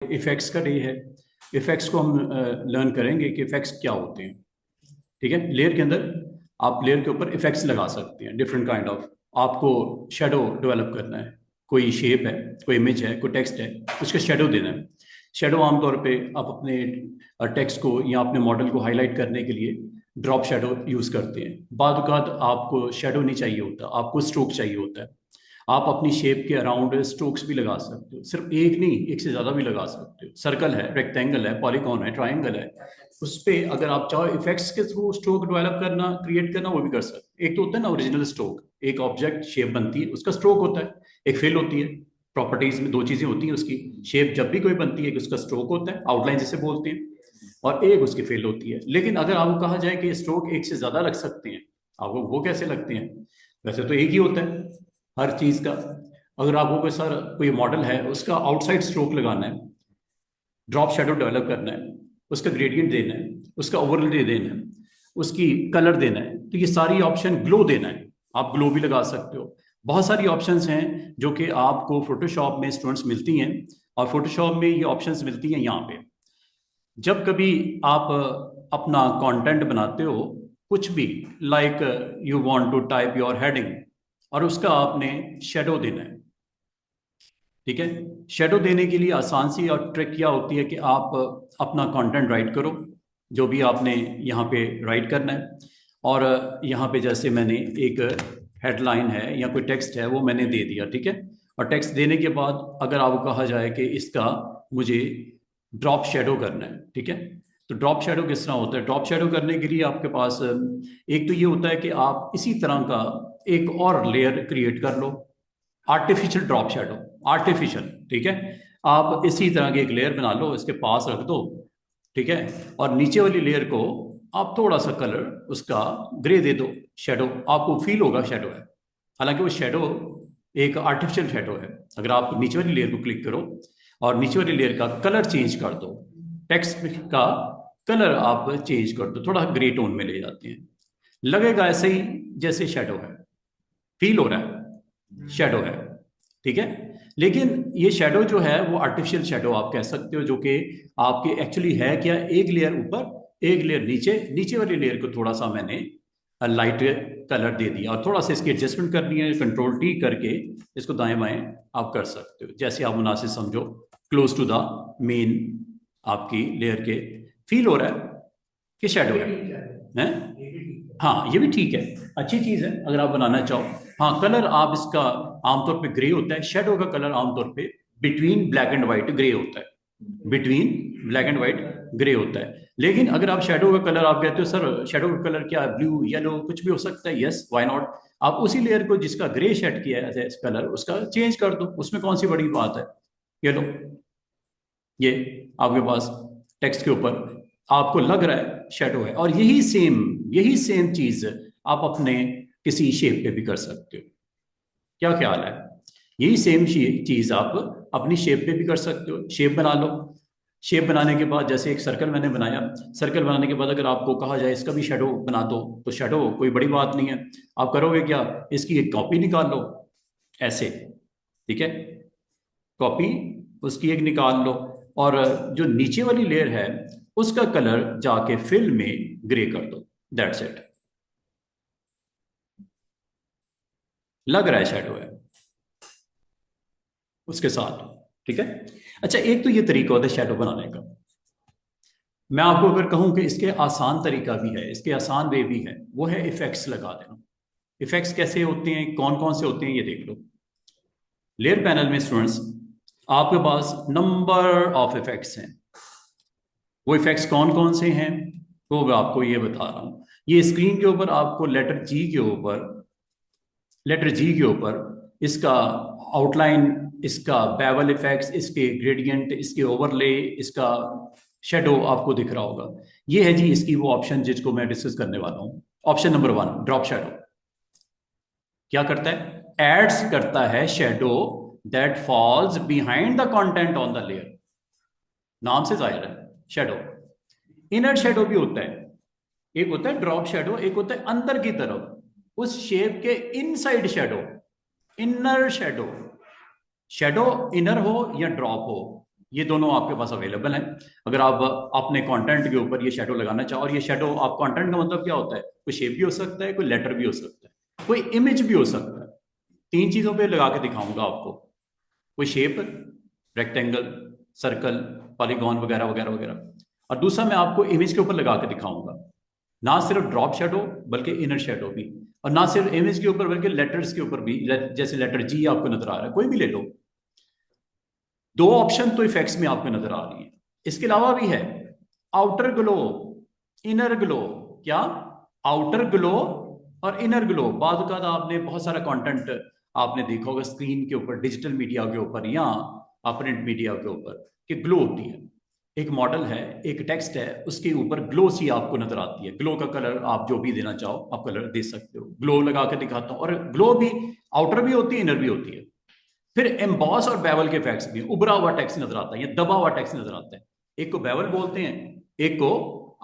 Effects का day है। Effects को हम लर्न करेंगे कि इफेक्ट्स क्या होते हैं। ठीक है, लेयर के अंदर आप लेयर के ऊपर इफेक्ट्स लगा सकते हैं, डिफरेंट काइंड ऑफ। आपको शेडो डेवलप करना है, कोई शेप है, कोई इमेज है, कोई टेक्स्ट है, उसका शेडो देना है। शेडो आमतौर पे आप अपने टेक्स्ट को या अपने मॉडल को हाईलाइट करने के लिए ड्रॉप शेडो यूज करते हैं। बाद औक़ात आपको शेडो नहीं चाहिए होता, आपको स्ट्रोक चाहिए होता है। आप अपनी शेप के अराउंड स्ट्रोक्स भी लगा सकते हो, सिर्फ एक नहीं, एक से ज्यादा भी लगा सकते हो। सर्कल है, रेक्टेंगल है, पॉलीगॉन है, ट्राइंगल है, उस पे अगर आप चाहो इफेक्ट्स के थ्रू स्ट्रोक डेवलप करना, क्रिएट करना, वो भी कर सकते। एक तो होता है ना ओरिजिनल स्ट्रोक, एक ऑब्जेक्ट शेप बनती है उसका स्ट्रोक होता है, एक फिल होती है। प्रॉपर्टीज में दो चीजें होती हैं उसकी। शेप जब भी कोई बनती है कि उसका स्ट्रोक होता है, आउटलाइन जिसे बोलते हैं, और एक उसकी फिल होती है। लेकिन अगर आपको कहा जाए कि स्ट्रोक एक से ज्यादा लग सकते हैं, आपको वो कैसे लगते हैं? वैसे तो एक ही होता है हर चीज का। अगर आपको कोई सर कोई मॉडल है, उसका आउटसाइड स्ट्रोक लगाना है, ड्रॉप शेडो डेवलप करना है, उसका ग्रेडियंट देना है, उसका ओवरले देना है, उसकी कलर देना है, तो ये सारी ऑप्शन, ग्लो देना है, आप ग्लो भी लगा सकते हो। बहुत सारी ऑप्शंस हैं जो कि आपको फोटोशॉप में स्टूडेंट्स मिलती हैं, और फोटोशॉप में ये ऑप्शंस मिलती हैं यहाँ पे। जब कभी आप अपना कंटेंट बनाते हो, कुछ भी, like you want to type your heading, और उसका आपने शेडो देना है। ठीक है, शेडो देने के लिए आसान सी और ट्रिक क्या होती है कि आप अपना कंटेंट राइट करो, जो भी आपने यहाँ पे राइट करना है। और यहाँ पे जैसे मैंने एक हेडलाइन है या कोई टेक्स्ट है, वो मैंने दे दिया। ठीक है, और टेक्स्ट देने के बाद अगर आपको कहा जाए कि इसका मुझे ड्रॉप शेडो करना है, ठीक है, तो ड्रॉप शेडो किस तरह होता है? ड्रॉप शेडो करने के लिए आपके पास एक तो ये होता है कि आप इसी तरह का एक और लेयर क्रिएट कर लो, आर्टिफिशियल ड्रॉप शेडो, आर्टिफिशियल। ठीक है, आप इसी तरह की एक लेयर बना लो, इसके पास रख दो। ठीक है, और नीचे वाली लेयर को आप थोड़ा सा कलर उसका ग्रे दे दो, शेडो आपको फील होगा शेडो है, हालांकि वो शेडो एक आर्टिफिशियल शेडो है। अगर आप नीचे वाली लेयर को क्लिक करो और नीचे वाली लेयर का कलर चेंज कर दो, टेक्स्ट का कलर आप चेंज कर दो, थोड़ा ग्रे टोन में ले जाते हैं, लगेगा ऐसे ही जैसे शेडो है, फील हो रहा है शेडो है। ठीक है, लेकिन ये शेडो जो है वो आर्टिफिशियल शेडो आप कह सकते हो, जो कि आपके एक्चुअली है क्या, एक लेयर ऊपर एक लेयर नीचे, नीचे वाली लेयर को थोड़ा सा मैंने लाइट कलर दे दिया, और थोड़ा सा इसकी एडजस्टमेंट करनी है, कंट्रोल टी करके इसको दाएं बाएं आप कर सकते हो, जैसे आप मुनासिब समझो, क्लोज टू द मेन आपकी लेयर के। फील हो रहा है कि शेडो है? हाँ, ये भी ठीक है, अच्छी चीज है अगर आप बनाना चाहो। हाँ, कलर आप इसका आमतौर पे ग्रे होता है, शेडो का कलर आमतौर पे between black and white grey होता है, between black and white grey होता है। लेकिन अगर आप शेडो का कलर, आप कहते हो सर शेडो का कलर क्या है, ब्लू, येलो, कुछ भी हो सकता है, यस, व्हाई नॉट। आप उसी लेयर को जिसका ग्रे शेड किया है कलर, उसका चेंज कर दो, उसमें कौन सी बड़ी बात है? ये लो, ये आपके पास टेक्स्ट के ऊपर आपको लग रहा है शेडो है, और यही सेम चीज आप अपने किसी शेप पे भी कर सकते हो। क्या ख्याल है? यही सेम चीज आप अपनी शेप पे भी कर सकते हो। शेप बना लो, शेप बनाने के बाद जैसे एक सर्कल मैंने बनाया, सर्कल बनाने के बाद अगर आपको कहा जाए इसका भी शेडो बना दो, तो शेडो कोई बड़ी बात नहीं है। आप करोगे क्या, इसकी एक कॉपी निकाल लो ऐसे, ठीक है, कॉपी उसकी एक निकाल लो, और जो नीचे वाली लेयर है उसका कलर जाके फिल में ग्रे कर दो, दैट्स इट, लग रहा है शेडो है उसके साथ। ठीक है, अच्छा, एक तो ये तरीका होता है शेडो बनाने का। मैं आपको अगर कहूं कि इसके आसान तरीका भी है, इसके आसान वे भी है, वो है इफेक्ट्स लगा देना। इफेक्ट्स कैसे होते हैं, कौन कौन से होते हैं, ये देख लो। लेयर पैनल में स्टूडेंट्स आपके पास नंबर ऑफ इफेक्ट्स हैं। वो इफेक्ट्स कौन कौन से हैं वो मैं आपको ये बता रहा हूं। ये स्क्रीन के ऊपर आपको लेटर जी के ऊपर इसका आउटलाइन, इसका बेवल इफेक्ट्स, इसके ग्रेडियंट, इसके ओवरले, इसका शेडो आपको दिख रहा होगा। ये है जी इसकी वो ऑप्शन जिसको मैं डिस्कस करने वाला हूं। Option number 1, drop shadow. क्या करता है? एड्स करता है shadow that falls behind the content on the layer. नाम से जाहिर है शेडो। इनर शेडो भी होता है, एक होता है ड्रॉप शेडो, एक होता है अंदर की तरफ उस शेप के inside shadow, inner shadow. Shadow inner हो या ड्रॉप हो, ये दोनों आपके पास अवेलेबल हैं। अगर आप अपने कंटेंट के ऊपर ये शेडो लगाना चाहो, और ये शेडो आप कंटेंट का मतलब क्या होता है, कोई शेप भी हो सकता है, कोई लेटर भी हो सकता है, कोई इमेज भी हो सकता है। 3 चीजों पे लगा के दिखाऊंगा आपको, कोई शेप, रेक्टेंगल, सर्कल, पॉलीगॉन वगैरह वगैरह वगैरह, और दूसरा मैं आपको इमेज के ऊपर लगा के दिखाऊंगा, ना सिर्फ ड्रॉप शेडो बल्कि इनर शेडो भी, और ना सिर्फ इमेज के ऊपर बल्कि लेटर्स के ऊपर भी, जैसे लेटर जी आपको नजर आ रहा है, कोई भी ले लो। 2 ऑप्शन तो इफेक्ट्स में आपको नजर आ रही है। इसके अलावा भी है आउटर ग्लो, इनर ग्लो। क्या? आउटर ग्लो और इनर ग्लो। बाद का आपने बहुत सारा कंटेंट आपने देखा होगा स्क्रीन के ऊपर, डिजिटल मीडिया के ऊपर या प्रिंट मीडिया के ऊपर, कि ग्लो होती है। एक मॉडल है, एक टेक्स्ट है, उसके ऊपर ग्लो सी आपको नजर आती है। ग्लो का कलर आप जो भी देना चाहो आप कलर दे सकते हो। ग्लो लगा के दिखाता हूं, और ग्लो भी आउटर भी होती है, इनर भी होती है। फिर एम्बॉस और बेवल के इफेक्ट्स भी, उभरा हुआ टेक्स्ट नजर आता है या दबा हुआ टेक्स्ट नजर आता है। एक को बेवल बोलते हैं, एक को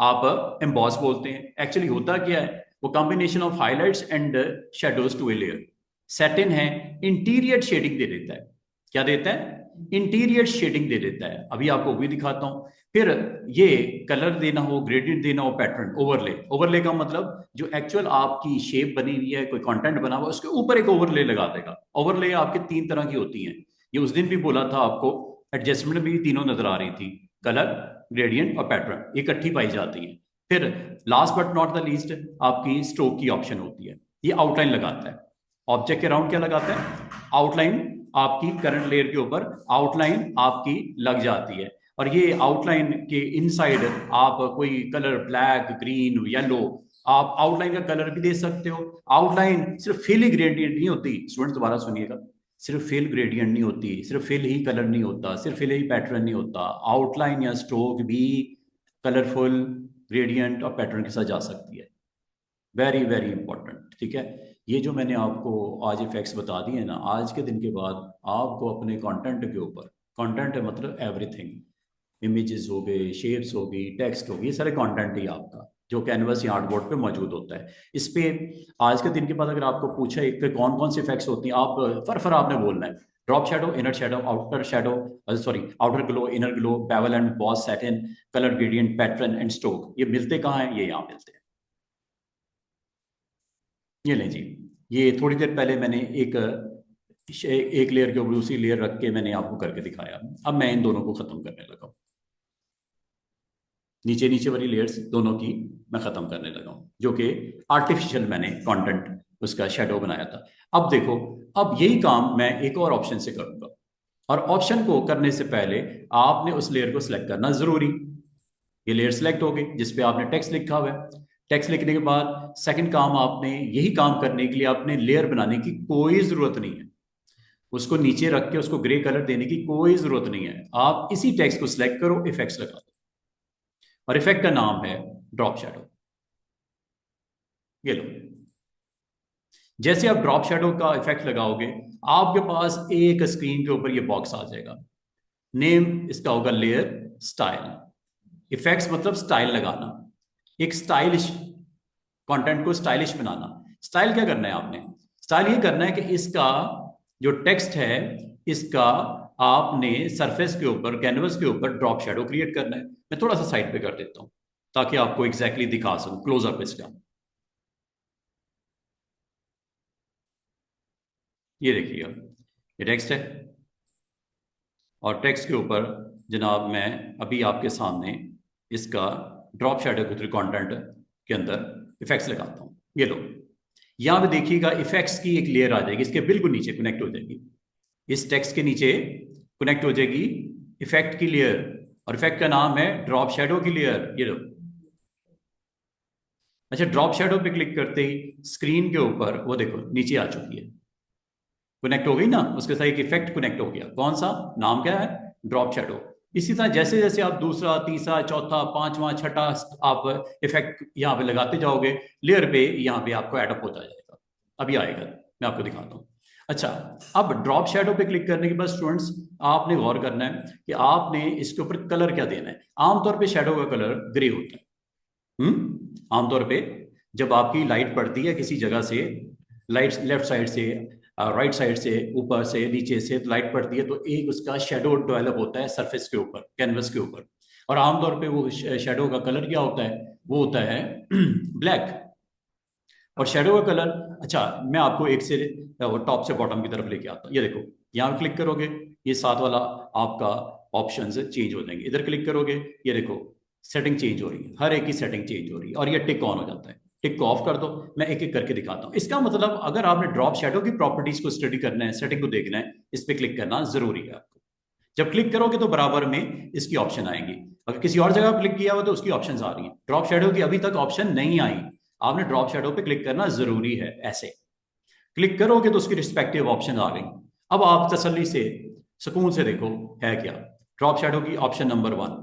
आप एम्बॉस बोलते हैं। एक्चुअली होता क्या है, वो combination of highlights and shadows to a layer. Satin है, इंटीरियर शेडिंग दे देता है। क्या देता है? इंटीरियर शेडिंग दे देता है। अभी आपको भी दिखाता हूं। फिर ये कलर देना हो, ग्रेडियंट देना हो, पैटर्न, ओवरले। ओवरले का मतलब जो एक्चुअल आपकी शेप बनी हुई है, कोई कंटेंट बना हुआ, उसके ऊपर एक ओवरले लगा देगा। ओवरले आपके 3 तरह की होती हैं, ये उस दिन भी बोला था आपको। एडजस्टमेंट भी तीनों नजर आ रही थी, कलर, ग्रेडियंट और पैटर्न इकट्ठी पाई जाती है। फिर last but not the least आपकी स्ट्रोक की ऑप्शन होती है। ये आउटलाइन लगाता है। ऑब्जेक्ट के अराउंड क्या लगाता है? आउटलाइन। आपकी करंट लेयर के ऊपर आउटलाइन आपकी लग जाती है, और ये आउटलाइन के इनसाइड आप कोई कलर, ब्लैक, ग्रीन, येलो, आप आउटलाइन का कलर भी दे सकते हो। आउटलाइन सिर्फ फिल ही ग्रेडियंट नहीं होती, स्टूडेंट्स दोबारा सुनिएगा, सिर्फ फिल ग्रेडियंट नहीं होती, सिर्फ फिल ही कलर नहीं होता, सिर्फ फिल ही पैटर्न नहीं होता। आउटलाइन या स्ट्रोक भी कलरफुल, ग्रेडियंट और पैटर्न के साथ जा सकती है। वेरी वेरी इंपॉर्टेंट, ठीक है। ये जो मैंने आपको आज इफेक्ट्स बता दिए ना, आज के दिन के बाद आपको अपने कंटेंट के ऊपर, कंटेंट है मतलब एवरीथिंग, इमेजेस हो गए, शेप्स हो गई, टेक्स्ट हो गई, ये सारे कंटेंट ही आपका जो कैनवस या आर्टबोर्ड पे मौजूद होता है। इस पे आज के दिन के बाद अगर आपको पूछा एक पे कौन कौन से इफेक्ट्स होती हैं, आप फर आपने बोलना है। Drop shadow, inner shadow, outer shadow, sorry outer glow, inner glow, bevel and boss, satin, colour gradient, pattern and stroke. ये मिलते कहाँ हैं? ये यहाँ मिलते हैं। ये लें जी, ये थोड़ी देर पहले मैंने एक लेयर के ऊपर दूसरी लेयर रख के मैंने आपको करके दिखाया। अब मैं इन दोनों को खत्म करने लगा हूं। नीचे नीचे वाली लेयर्स दोनों की मैं खत्म करने लगा हूं, जो कि आर्टिफिशियल मैंने कंटेंट उसका शेडो बनाया था। अब देखो, अब यही काम मैं एक और ऑप्शन से करूंगा, और ऑप्शन को करने से पहले आपने उस लेयर को सिलेक्ट करना जरूरी। ये लेयर सिलेक्ट हो गई जिसपे आपने टेक्स्ट लिखा हुआ है। टेक्स्ट लिखने के बाद सेकंड काम, आपने यही काम करने के लिए आपने लेयर बनाने की कोई जरूरत नहीं है। उसको नीचे रख के उसको ग्रे कलर देने की कोई जरूरत नहीं है। आप इसी टेक्स्ट को सिलेक्ट करो, इफेक्ट्स लगा दो, और इफेक्ट का नाम है ड्रॉप शेडो। ये लो, जैसे आप ड्रॉप शेडो का इफेक्ट लगाओगे, आपके पास एक स्क्रीन के ऊपर ये बॉक्स आ जाएगा। नेम इसका होगा लेयर स्टाइल। इफेक्ट्स मतलब स्टाइल लगाना, एक स्टाइलिश कंटेंट को स्टाइलिश बनाना। स्टाइल क्या करना है आपने? स्टाइल ये करना है कि इसका जो टेक्स्ट है, इसका आपने सरफेस के ऊपर, कैनवस के ऊपर ड्रॉप शेडो क्रिएट करना है। मैं थोड़ा सा साइड पे कर देता हूं ताकि आपको एग्जैक्टली दिखा सकूं, क्लोजअप इसका। ये देखिएगा, ये टेक्स्ट है, और टेक्स्ट के ऊपर जनाब मैं अभी आपके सामने इसका ड्रॉप शेडो के थ्रू कंटेंट के अंदर इफेक्ट्स लगाता हूं। ये लो, यहां पे देखिएगा इफेक्ट्स की एक लेयर आ जाएगी, इसके बिल्कुल नीचे कनेक्ट हो जाएगी। इस टेक्स्ट के नीचे कनेक्ट हो जाएगी इफेक्ट की लेयर, और इफेक्ट का नाम है ड्रॉप शेडो की लेयर। ये लो, अच्छा, ड्रॉप शेडो पे क्लिक करते ही स्क्रीन के ऊपर वो देखो नीचे आ चुकी है, कनेक्ट हो गई ना, उसके साथ एक इफेक्ट कनेक्ट हो गया। कौन सा? नाम क्या है? Drop shadow. इसी तरह जैसे जैसे आप दूसरा, तीसरा, चौथा, पांचवा, छठा आप इफेक्ट यहाँ पे लगाते जाओगे, लेयर पे यहाँ पे आपको एडअप होता जाएगा। अभी आएगा, मैं आपको दिखाता हूँ। अच्छा, अब ड्रॉप शेडो पे क्लिक करने के बाद स्टूडेंट्स आपने गौर करना है कि आपने इसके ऊपर कलर क्या देना है। आमतौर पर शेडो का कलर ग्रे होता है। आमतौर पर जब आपकी लाइट पड़ती है किसी जगह से, लाइट लेफ्ट साइड से राइट साइड से, ऊपर से, नीचे से लाइट पड़ती है तो एक उसका शेडो डेवलप होता है सरफेस के ऊपर, कैनवस के ऊपर। और आमतौर पे वो शेडो का कलर क्या होता है, वो होता है ब्लैक। और शेडो का कलर, अच्छा मैं आपको एक से टॉप से बॉटम की तरफ लेके आता हूँ। ये देखो, यहाँ क्लिक करोगे, ये साथ वाला आपका ऑप्शन चेंज हो जाएंगे। इधर क्लिक करोगे, ये देखो सेटिंग चेंज हो रही है, हर एक की सेटिंग चेंज हो रही है, और ये टिक ऑन हो जाता है। टिक को ऑफ कर दो, मैं एक एक करके दिखाता हूँ। इसका मतलब अगर आपने ड्रॉप शेडो की प्रॉपर्टीज को स्टडी करना है, सेटिंग को देखना है, इस पर क्लिक करना जरूरी है आपको। जब क्लिक करोगे तो बराबर में इसकी ऑप्शन आएंगी। अगर किसी और जगह क्लिक किया हुआ तो उसकी ऑप्शंस आ रही हैं। ड्रॉप शेडो की अभी तक ऑप्शन नहीं आई, आपने ड्रॉप शेडो पे क्लिक करना जरूरी है। ऐसे क्लिक करोगे तो उसकी रिस्पेक्टिव ऑप्शन आ गई। अब आप तसल्ली से, सुकून से देखो है क्या। ड्रॉप शेडो की option number 1,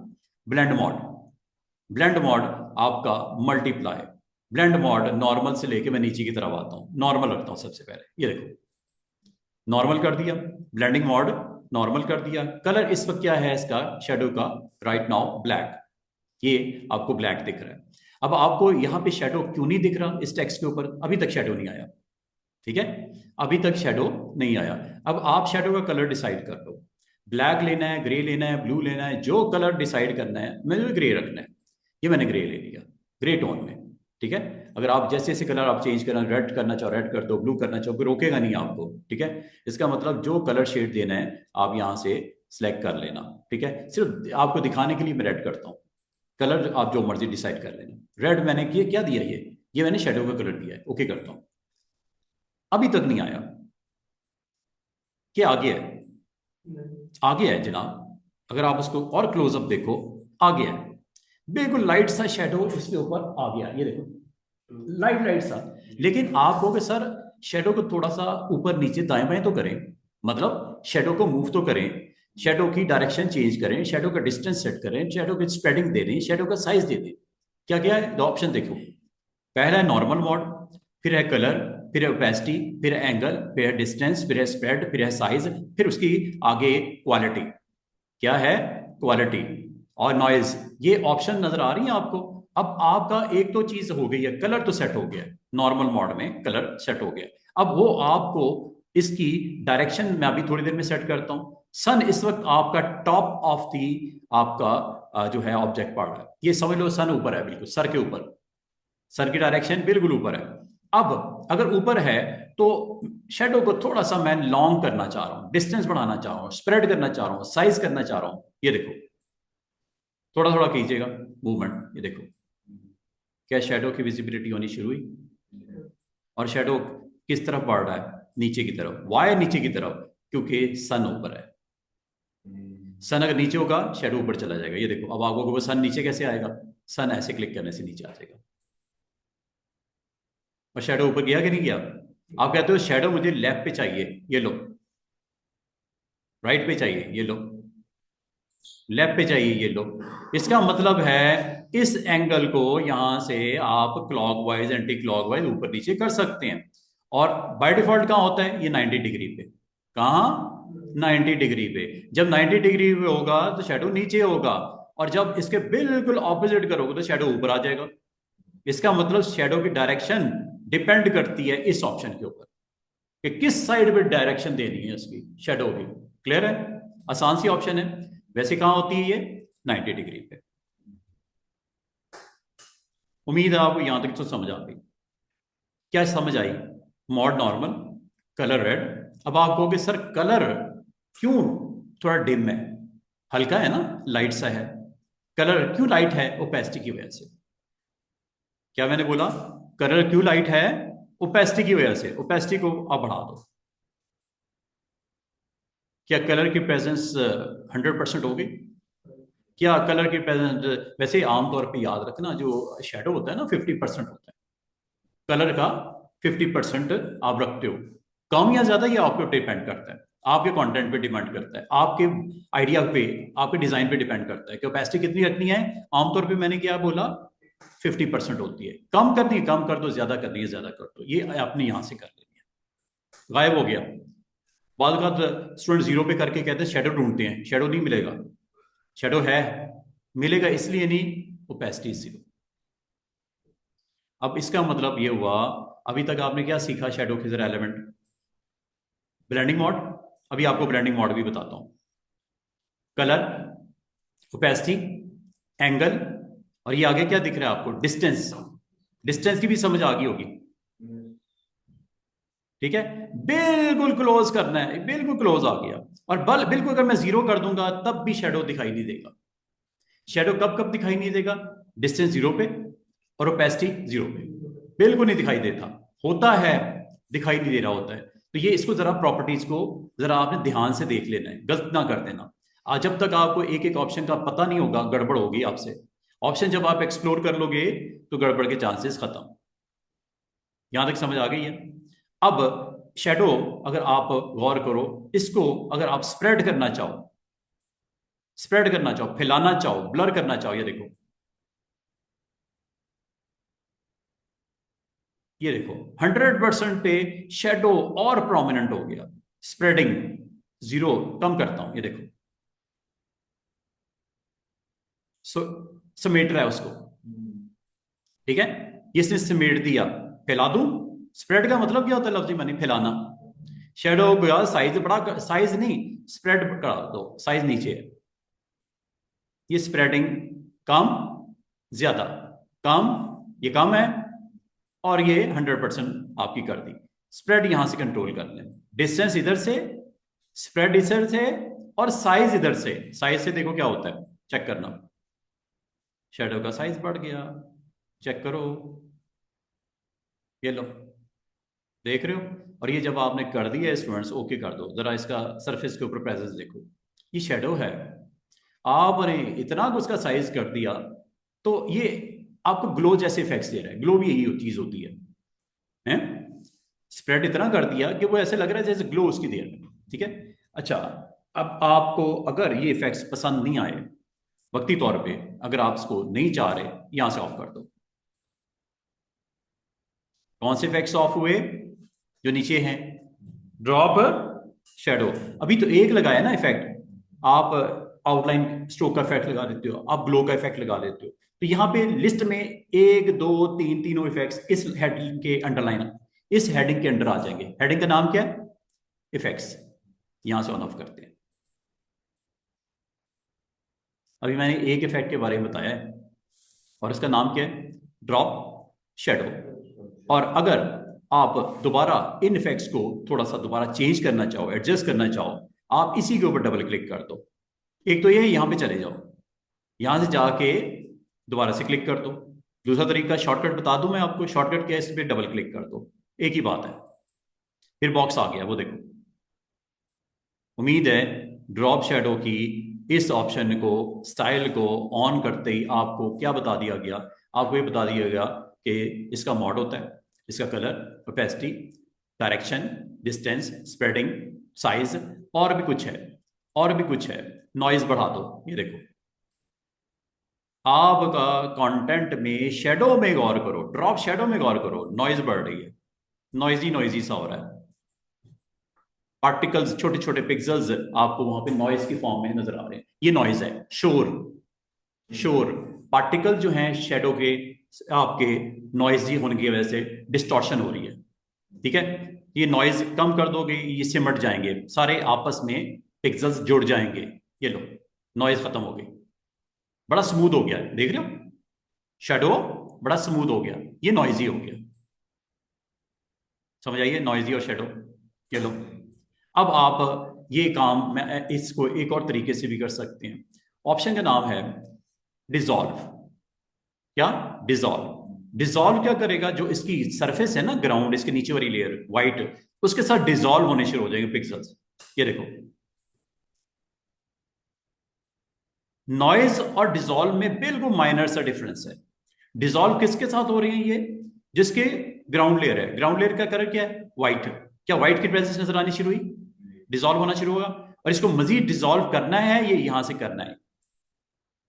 blend mode. Blend mode आपका मल्टीप्लाई। ब्लेंड मोड नॉर्मल से लेके मैं नीचे की तरफ आता हूं, नॉर्मल रखता हूं सबसे पहले। ये देखो नॉर्मल कर दिया, ब्लेंडिंग मोड नॉर्मल कर दिया। कलर इस वक्त क्या है इसका शेडो का, राइट नाउ ब्लैक। ये आपको ब्लैक दिख रहा है। अब आपको यहां पे शेडो क्यों नहीं दिख रहा इस टेक्स्ट के ऊपर, अभी तक शेडो नहीं आया। ठीक है, अभी तक शेडो नहीं आया। अब आप शेडो का कलर डिसाइड कर लो, ब्लैक लेना है, ग्रे लेना है, ब्लू लेना है, जो कलर डिसाइड करना है। मुझे ग्रे रखना है, ये मैंने ग्रे ले लिया, ग्रे टोन में। ठीक है, अगर आप जैसे जैसे कलर आप चेंज करना, रेड करना चाहो रेड कर दो, ब्लू करना चाहो, कोई रोकेगा नहीं आपको। ठीक है, इसका मतलब जो कलर शेड देना है आप यहां से सिलेक्ट कर लेना। ठीक है, सिर्फ आपको दिखाने के लिए मैं रेड करता हूं, कलर आप जो मर्जी डिसाइड कर लेना। रेड मैंने किया, क्या दिया, ये मैंने शेडो का कलर दिया है। ओके करता हूं, अभी तक नहीं आया। क्या आगे है, आगे है जनाब। अगर आप उसको और क्लोजअप देखो, आगे है, बिल्कुल लाइट सा शेडो इसके ऊपर आ गया। ये देखो लाइट लाइट सा। लेकिन आप कहोगे सर शेडो को थोड़ा सा ऊपर नीचे दाएं बाएं तो करें, मतलब शेडो को मूव तो करें, शेडो की डायरेक्शन चेंज करें, शेडो का डिस्टेंस सेट करें, शेडो की स्प्रेडिंग दे दें, शेडो का साइज दे दें। क्या क्या है, दो ऑप्शन देखो। पहला है नॉर्मल मोड, फिर है कलर, फिर है ओपेसिटी, फिर है एंगल, फिर है डिस्टेंस, फिर है स्प्रेड, फिर है साइज, फिर उसकी आगे क्वालिटी। क्या है, क्वालिटी और नॉइज। ये ऑप्शन नजर आ रही है आपको। अब आपका एक तो चीज हो गई है, कलर तो सेट हो गया है, नॉर्मल मोड में कलर सेट हो गया। अब वो आपको इसकी डायरेक्शन मैं अभी थोड़ी देर में सेट करता हूं। सन इस वक्त आपका टॉप ऑफ दी आपका जो है ऑब्जेक्ट पड़ रहा है। ये समझ लो सन ऊपर है, बिल्कुल सर के ऊपर, सर की डायरेक्शन बिल्कुल ऊपर है। अब अगर ऊपर है तो शेडो को थोड़ा सा मैं लॉन्ग करना चाह रहा हूं, डिस्टेंस बढ़ाना चाह रहा हूं, स्प्रेड करना चाह रहा हूं, साइज करना चाह रहा हूं। ये देखो थोड़ा थोड़ा कीजिएगा मूवमेंट। ये देखो क्या शेडो की विजिबिलिटी होनी शुरू हुई, और शेडो किस तरफ बढ़ रहा है, नीचे की तरफ। वाई नीचे की तरफ, क्योंकि सन ऊपर है। सन अगर नीचे होगा शेडो ऊपर चला जाएगा। ये देखो अब आपको सन नीचे कैसे आएगा, सन ऐसे क्लिक करने से नीचे आ जाएगा, और शेडो ऊपर गया कि नहीं गया। आप कहते हो शेडो मुझे लेफ्ट पे चाहिए, ये लो, राइट पे चाहिए, ये लो, लेफ्ट पे चाहिए, ये लो। इसका मतलब है इस एंगल को यहां से आप क्लॉकवाइज एंटी क्लॉकवाइज ऊपर नीचे कर सकते हैं। और बाय डिफॉल्ट कहां होता है ये, 90 डिग्री पे। कहां, 90 डिग्री पे। जब 90 डिग्री पे होगा तो शेडो नीचे होगा, और जब इसके बिल्कुल ऑपोजिट करोगे तो शेडो ऊपर आ जाएगा। इसका मतलब शेडो की डायरेक्शन डिपेंड करती है इस ऑप्शन के ऊपर कि किस साइड पे डायरेक्शन देनी है उसकी शेडो की। क्लियर है, आसान सी ऑप्शन है। वैसे कहां होती है ये, 90 डिग्री पे। उम्मीद है आपको यहां तक तो समझ आ गई। क्या समझ आई, मॉड नॉर्मल, कलर रेड। अब आप कहोगे सर कलर क्यों थोड़ा डिम है, हल्का है ना, लाइट सा है। कलर क्यों लाइट है, ओपेसिटी की वजह से। क्या मैंने बोला, कलर क्यों लाइट है, ओपेसिटी की वजह से। ओपेसिटी को आप बढ़ा दो। क्या कलर की प्रेजेंस 100% होगी, क्या कलर की प्रेजेंस। वैसे आमतौर पे याद रखना जो शेडो होता है ना 50% होता है कलर का, 50% आप रखते हो। कम या ज्यादा ये आपके डिपेंड करता है, आपके कंटेंट पे डिपेंड करता है, आपके आइडिया पे, आपके डिजाइन पे डिपेंड करता है कि ओपेसिटी कितनी रखनी है। आमतौर पे मैंने क्या बोला, 50% होती है। कम करनी है कम कर दो, ज्यादा करनी है ज्यादा कर दो, ये आपने यहां से कर लेनी है। गायब हो गया। बाद का स्टूडेंट जीरो पे करके कहते हैं शेडो ढूंढते हैं, शेडो नहीं मिलेगा। शेडो है, मिलेगा इसलिए नहीं, ओपेसिटी जीरो। अब इसका मतलब ये हुआ, अभी तक आपने क्या सीखा शेडो के जरा एलिमेंट। ब्लेंडिंग मोड, अभी आपको ब्लेंडिंग मोड भी बताता हूं। कलर, ओपेसिटी, एंगल, और ये आगे क्या दिख रहा है आपको, डिस्टेंस। डिस्टेंस की भी समझ आ गई होगी, ठीक है। बिल्कुल क्लोज करना है, बिल्कुल क्लोज आ गया। और बिल्कुल अगर मैं 0 कर दूंगा तब भी शेडो दिखाई नहीं देगा। शेडो कब कब दिखाई नहीं देगा, डिस्टेंस 0 पे और ओपेसिटी 0 पे, बिल्कुल नहीं दिखाई देता। होता है, दिखाई नहीं दे रहा होता है। तो ये इसको जरा प्रॉपर्टीज को जरा आपने ध्यान से देख लेना है, गलत ना कर देना। आज जब तक आपको एक एक ऑप्शन का पता नहीं होगा, गड़बड़ होगी आपसे। ऑप्शन जब आप एक्सप्लोर कर लोगे तो गड़बड़ के चांसेस खत्म। यहां तक समझ आ गई है। अब शेडो अगर आप गौर करो, इसको अगर आप स्प्रेड करना चाहो, स्प्रेड करना चाहो, फैलाना चाहो, ब्लर करना चाहो, ये देखो, ये देखो 100% पे शेडो और प्रोमिनेंट हो गया। स्प्रेडिंग 0 कम करता हूं, ये देखो, समेट रहा है उसको, ठीक है। इसने समेट दिया। फैला दूं, स्प्रेड का मतलब क्या होता है लफ्जी मानी, फैलाना। शेडो का साइज बड़ा, साइज नहीं, स्प्रेड करा दो, साइज नीचे है। ये स्प्रेडिंग कम, ज्यादा, कम, ये कम है, और ये 100% आपकी कर दी। स्प्रेड यहां से कंट्रोल कर लें, डिस्टेंस इधर से, स्प्रेड इधर से, और साइज इधर से। साइज से देखो क्या होता है, चेक करना, शेडो का साइज बढ़ गया, चेक करो, ये लो, देख रहे हो। और ये जब आपने कर दिया स्टूडेंट्स, ओके कर दो, जरा इसका सरफेस के ऊपर प्रेजेंस देखो, ये शेडो है, आपने इतना उसका साइज कर दिया तो ये आपको ग्लो जैसे इफेक्ट्स दे रहा है। ग्लो भी यही चीज होती है, हैं? स्प्रेड इतना कर दिया कि वो ऐसे लग रहा है जैसे ग्लो उसकी दे रहा है, ठीक है। अच्छा, अब आपको अगर ये इफेक्ट्स पसंद नहीं आए वक्ती तौर पे, अगर आप इसको नहीं चाह रहे, यहां से ऑफ कर दो। कौन से इफेक्ट्स ऑफ हुए, जो नीचे हैं, ड्रॉप, शेडो। अभी तो एक लगाया ना इफेक्ट, आप आउटलाइन स्ट्रोक का इफेक्ट लगा देते हो, आप ग्लो का इफेक्ट लगा देते हो। तो यहाँ पे लिस्ट में 1 2 3 तीनों इफेक्ट्स इस हेडिंग के अंडरलाइन, इस हेडिंग के अंडर आ जाएंगे। हेडिंग का नाम क्या है, इफेक्ट्स। यहां से ऑन ऑफ करते हैं। अभी मैंने एक इफेक्ट के बारे में बताया है और इसका नाम क्या है, ड्रॉप शेडो। और अगर आप दोबारा इन इफेक्ट्स को थोड़ा सा दोबारा चेंज करना चाहो, एडजस्ट करना चाहो, आप इसी के ऊपर डबल क्लिक कर दो। एक तो ये यहां पे चले जाओ, यहां से जाके दोबारा से क्लिक कर दो। दूसरा तरीका शॉर्टकट बता दूं मैं आपको, शॉर्टकट क्या है, इस पर डबल क्लिक कर दो, एक ही बात है। फिर बॉक्स आ गया, वो देखो। उम्मीद है ड्रॉप शेडो की इस ऑप्शन को, स्टाइल को ऑन करते ही आपको क्या बता दिया गया, आपको ये बता दिया गया कि इसका मोड होता है, इसका colour, opacity, direction, distance, spreading, size, और भी कुछ है, और भी कुछ है। नॉइज बढ़ा दो, ये देखो। आपका कंटेंट में शेडो में गौर करो, ड्रॉप शेडो में गौर करो, नॉइज बढ़ रही है, नॉइजी नॉइजी सा हो रहा है। पार्टिकल्स, छोटे छोटे पिक्सल्स आपको वहां पे नॉइज की फॉर्म में नजर आ रहे हैं, ये नॉइज है। शोर, शोर, पार्टिकल जो हैं शेडो के, आपके नॉइजी होने की वजह से डिस्टॉर्शन हो रही है, ठीक है। ये नॉइज कम कर दोगे, ये सिमट जाएंगे सारे आपस में, पिक्सल्स जुड़ जाएंगे, ये लो, नॉइज खत्म हो गई, बड़ा स्मूथ हो गया, देख रहे हो, शेडो बड़ा स्मूथ हो गया, ये नॉइजी हो गया। समझ आइए, नॉइजी और शेडो, ये लो। अब आप ये काम, मैं इसको एक और तरीके से भी कर सकते हैं। ऑप्शन का नाम है डिसॉल्व। क्या, डिसॉल्व। डिसॉल्व क्या करेगा, जो इसकी सरफेस है ना, ग्राउंड, इसके नीचे वाली लेयर व्हाइट, उसके साथ डिसॉल्व होने शुरू हो जाएंगे पिक्सल्स, ये देखो। नॉइज और डिसॉल्व में बिल्कुल माइनर सा डिफरेंस है। डिसॉल्व किसके साथ हो रही है, ये जिसके ग्राउंड लेयर है, ग्राउंड लेयर का कलर क्या है, व्हाइट। क्या व्हाइट की प्रेजेंस नजर आनी शुरू हुई, डिसॉल्व होना शुरू होगा। और इसको मजीद डिसॉल्व करना है, ये यहां से करना है,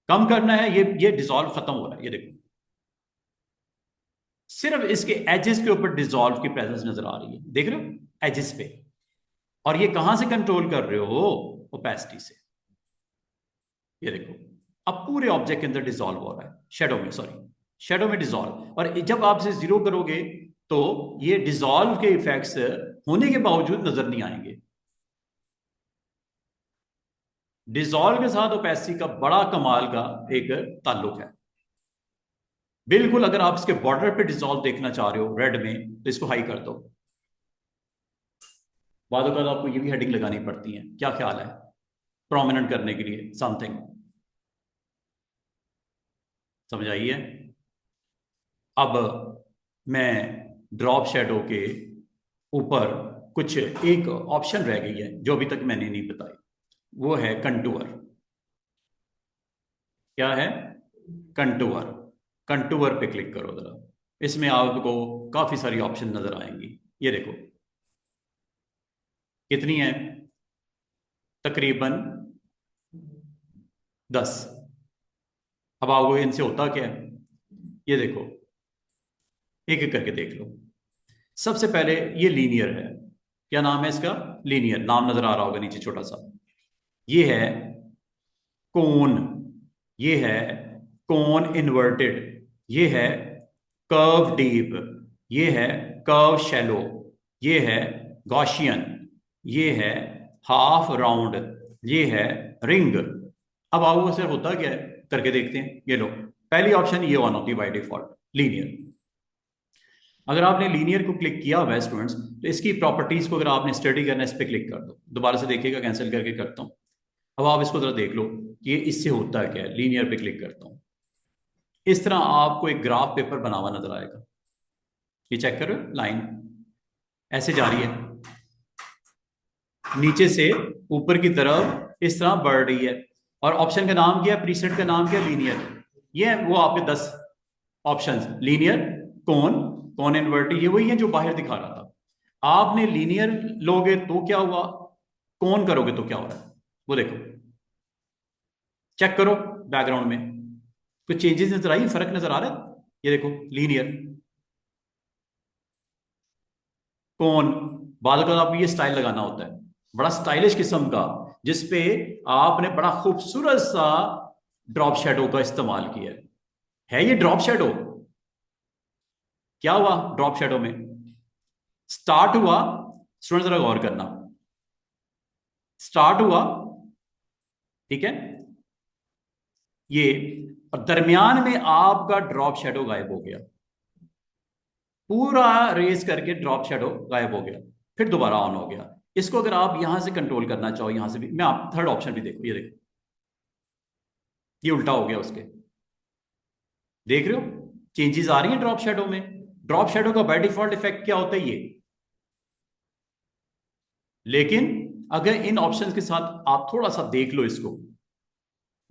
कम करना है, ये डिसॉल्व खत्म हो रहा है, ये देखो। सिर्फ इसके एजेस के ऊपर डिसॉल्व की प्रेजेंस नजर आ रही है, देख रहे हो, एजेस पे। और ये कहां से कंट्रोल कर रहे हो, ओपेसिटी से, ये देखो। अब पूरे ऑब्जेक्ट के अंदर डिसॉल्व हो रहा है, शेडो में, सॉरी, शेडो में डिसॉल्व। और जब आप इसे 0 करोगे तो ये डिसॉल्व के इफेक्ट्स होने के बावजूद नजर नहीं आएंगे, डिसॉल्व के साथ ओपेसिटी का बड़ा कमाल का एक ताल्लुक है। बिल्कुल अगर आप इसके बॉर्डर पे डिसॉल्व देखना चाह रहे हो रेड में, तो इसको हाई कर दो। बाद आपको ये भी हेडिंग लगानी पड़ती है। क्या ख्याल है प्रोमिनेंट करने के लिए समथिंग? समझ आई है? अब मैं ड्रॉप शेडो के ऊपर कुछ एक ऑप्शन रह गई है जो अभी तक मैंने नहीं बताई, वो है कंटूर। क्या है? कंटूर। कंटूर पे क्लिक करो जरा। इसमें आपको काफी सारी ऑप्शन नजर आएंगी। ये देखो कितनी है, तकरीबन 10। अब आपको इनसे होता क्या है, ये देखो एक एक करके देख लो। सबसे पहले ये लीनियर है। क्या नाम है इसका? लीनियर। नाम नजर आ रहा होगा नीचे छोटा सा। ये है कोन, ये है कोन इन्वर्टेड, ये है कर्व डीप, ये है कर्व शैलो, ये है गॉशियन, ये है हाफ राउंड, ये है रिंग। अब आओ सिर्फ होता क्या है करके देखते हैं। ये लो, पहली ऑप्शन ये ऑन होती है बाय डिफॉल्ट, लीनियर। अगर आपने लीनियर को क्लिक किया हुआ है स्टूडेंट्स, तो इसकी प्रॉपर्टीज को अगर आपने स्टडी करना है इस पर क्लिक कर दो। दोबारा से देखिएगा, कैंसिल करके करता हूं। अब आप इसको जरा देख लो कि ये इससे होता है क्या है। लीनियर पे क्लिक करता हूं, इस तरह आपको एक ग्राफ पेपर बना हुआ नजर आएगा। ये चेक करो, लाइन ऐसे जा रही है, नीचे से ऊपर की तरफ इस तरह बढ़ रही है। और ऑप्शन का नाम क्या है, प्रीसेट का नाम क्या है? लीनियर। ये वो आपके 10 ऑप्शंस, लीनियर, कोन, कोन इनवर्टी, ये वही है जो बाहर दिखा रहा था। आपने लीनियर लोगे तो क्या हुआ, कोन करोगे तो क्या हो रहा है वो देखो। चेक करो बैकग्राउंड में कुछ चेंजेस नजर आई, फर्क नजर आ रहा है? ये देखो लीनियर, कोन। बाल का आप ये स्टाइल लगाना होता है बड़ा स्टाइलिश किस्म का, जिसपे आपने बड़ा खूबसूरत सा ड्रॉप शेडो का इस्तेमाल किया है। ये ड्रॉप शेडो क्या हुआ? ड्रॉप शेडो में स्टार्ट हुआ, स्टूडेंट जरा गौर करना, स्टार्ट हुआ, ठीक है ये, और दरमियान में आपका ड्रॉप शेडो गायब हो गया, पूरा रेस करके ड्रॉप शेडो गायब हो गया, फिर दोबारा ऑन हो गया। इसको अगर आप यहां से कंट्रोल करना चाहो, यहां से भी, मैं आप थर्ड ऑप्शन भी देखो, ये देखो ये उल्टा हो गया उसके। देख रहे हो चेंजेस आ रही है ड्रॉप शेडो में। ड्रॉप शेडो का बाय डिफॉल्ट इफेक्ट क्या होता है ये, लेकिन अगर इन ऑप्शंस के साथ आप थोड़ा सा देख लो इसको,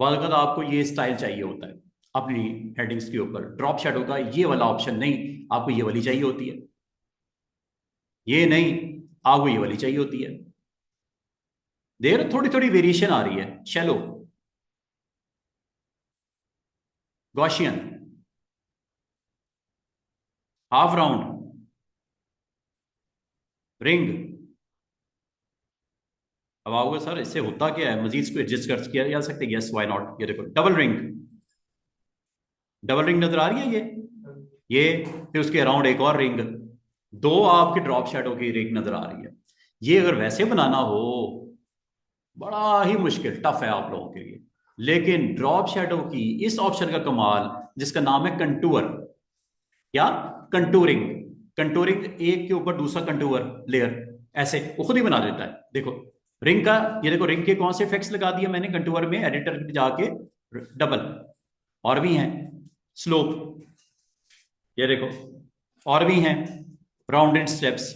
बाद आपको ये स्टाइल चाहिए होता है अपनी हेडिंग्स के ऊपर। ड्रॉप शेडो का ये वाला ऑप्शन नहीं, आपको ये वाली चाहिए होती है। ये नहीं, आपको ये वाली चाहिए होती है। देर थोड़ी थोड़ी वेरिएशन आ रही है। Shallow, Gaussian, half round, ring. अब आओगे सर इससे होता क्या है, मजीद इसको एडजस्ट कर किया जा सकता है? Yes, why not. ये देखो डबल रिंग, डबल रिंग नजर आ रही है ये फिर उसके अराउंड एक और रिंग, दो आपके ड्रॉप शेडो की रिंग नजर आ रही है। ये अगर वैसे बनाना हो बड़ा ही मुश्किल, टफ है आप लोगों के लिए। लेकिन ड्रॉप शेडो की इस ऑप्शन का कमाल, जिसका नाम है कंटूर या कंटूरिंग, कंटूरिंग एक के ऊपर दूसरा कंटूर लेयर ऐसे वो खुद ही बना देता है। देखो रिंग का, ये देखो रिंग के कौन से इफेक्ट्स लगा दिए मैंने कंटूर में, एडिटर पे जाके डबल, और भी हैं स्लोप, ये देखो और भी हैं राउंडेड स्टेप्स,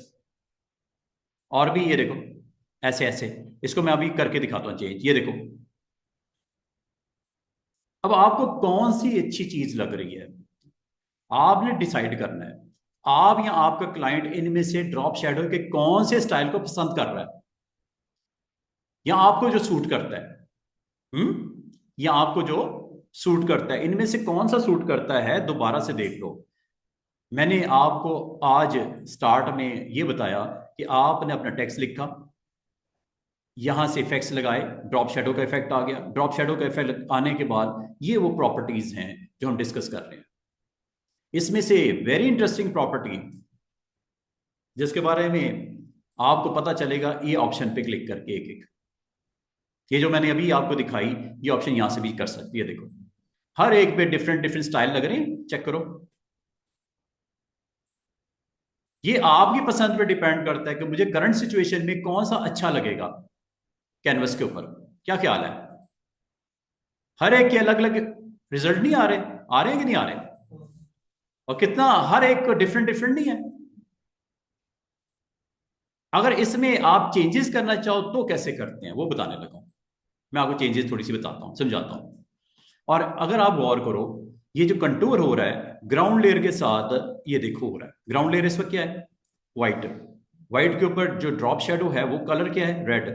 और भी ये देखो ऐसे ऐसे। इसको मैं अभी करके दिखाता हूं चेंज, ये देखो। अब आपको कौन सी अच्छी चीज लग रही है, आपने डिसाइड करना है। आप या आपका क्लाइंट इनमें से ड्रॉप शेडो के कौन से स्टाइल को पसंद कर रहा है, या आपको जो सूट करता है, या आपको जो सूट करता है, इनमें से कौन सा सूट करता है दोबारा से देख लो। मैंने आपको आज स्टार्ट में ये बताया कि आपने अपना टेक्स्ट लिखा, यहां से इफेक्ट्स लगाए, ड्रॉप शेडो का इफेक्ट आ गया। ड्रॉप शेडो का इफेक्ट आने के बाद ये वो प्रॉपर्टीज हैं जो हम डिस्कस कर रहे हैं। इसमें से वेरी इंटरेस्टिंग प्रॉपर्टी जिसके बारे में आपको पता चलेगा ये ऑप्शन पे क्लिक करके एक एक। ये जो मैंने अभी आपको दिखाई, ये ऑप्शन यहां से भी कर सकती है। देखो हर एक पे डिफरेंट डिफरेंट स्टाइल लग रहे हैं, चेक करो। ये आपकी पसंद पे डिपेंड करता है कि मुझे करंट सिचुएशन में कौन सा अच्छा लगेगा कैनवस के ऊपर। क्या ख्याल है? हर एक के अलग अलग रिजल्ट नहीं आ रहे? आ रहे हैं कि नहीं आ रहे? और कितना हर एक डिफरेंट डिफरेंट नहीं है? अगर इसमें आप चेंजेस करना चाहो तो कैसे करते हैं वो बताने लगा हूं। मैं आपको चेंजेस थोड़ी सी बताता हूं, समझाता हूं। और अगर आप गौर करो, ये जो कंटूर हो रहा है ग्राउंड लेयर के साथ, ये देखो हो रहा है। ग्राउंड लेयर इस वक्त क्या है? व्हाइट। व्हाइट के ऊपर जो ड्रॉप शेडो है वो कलर क्या है? रेड।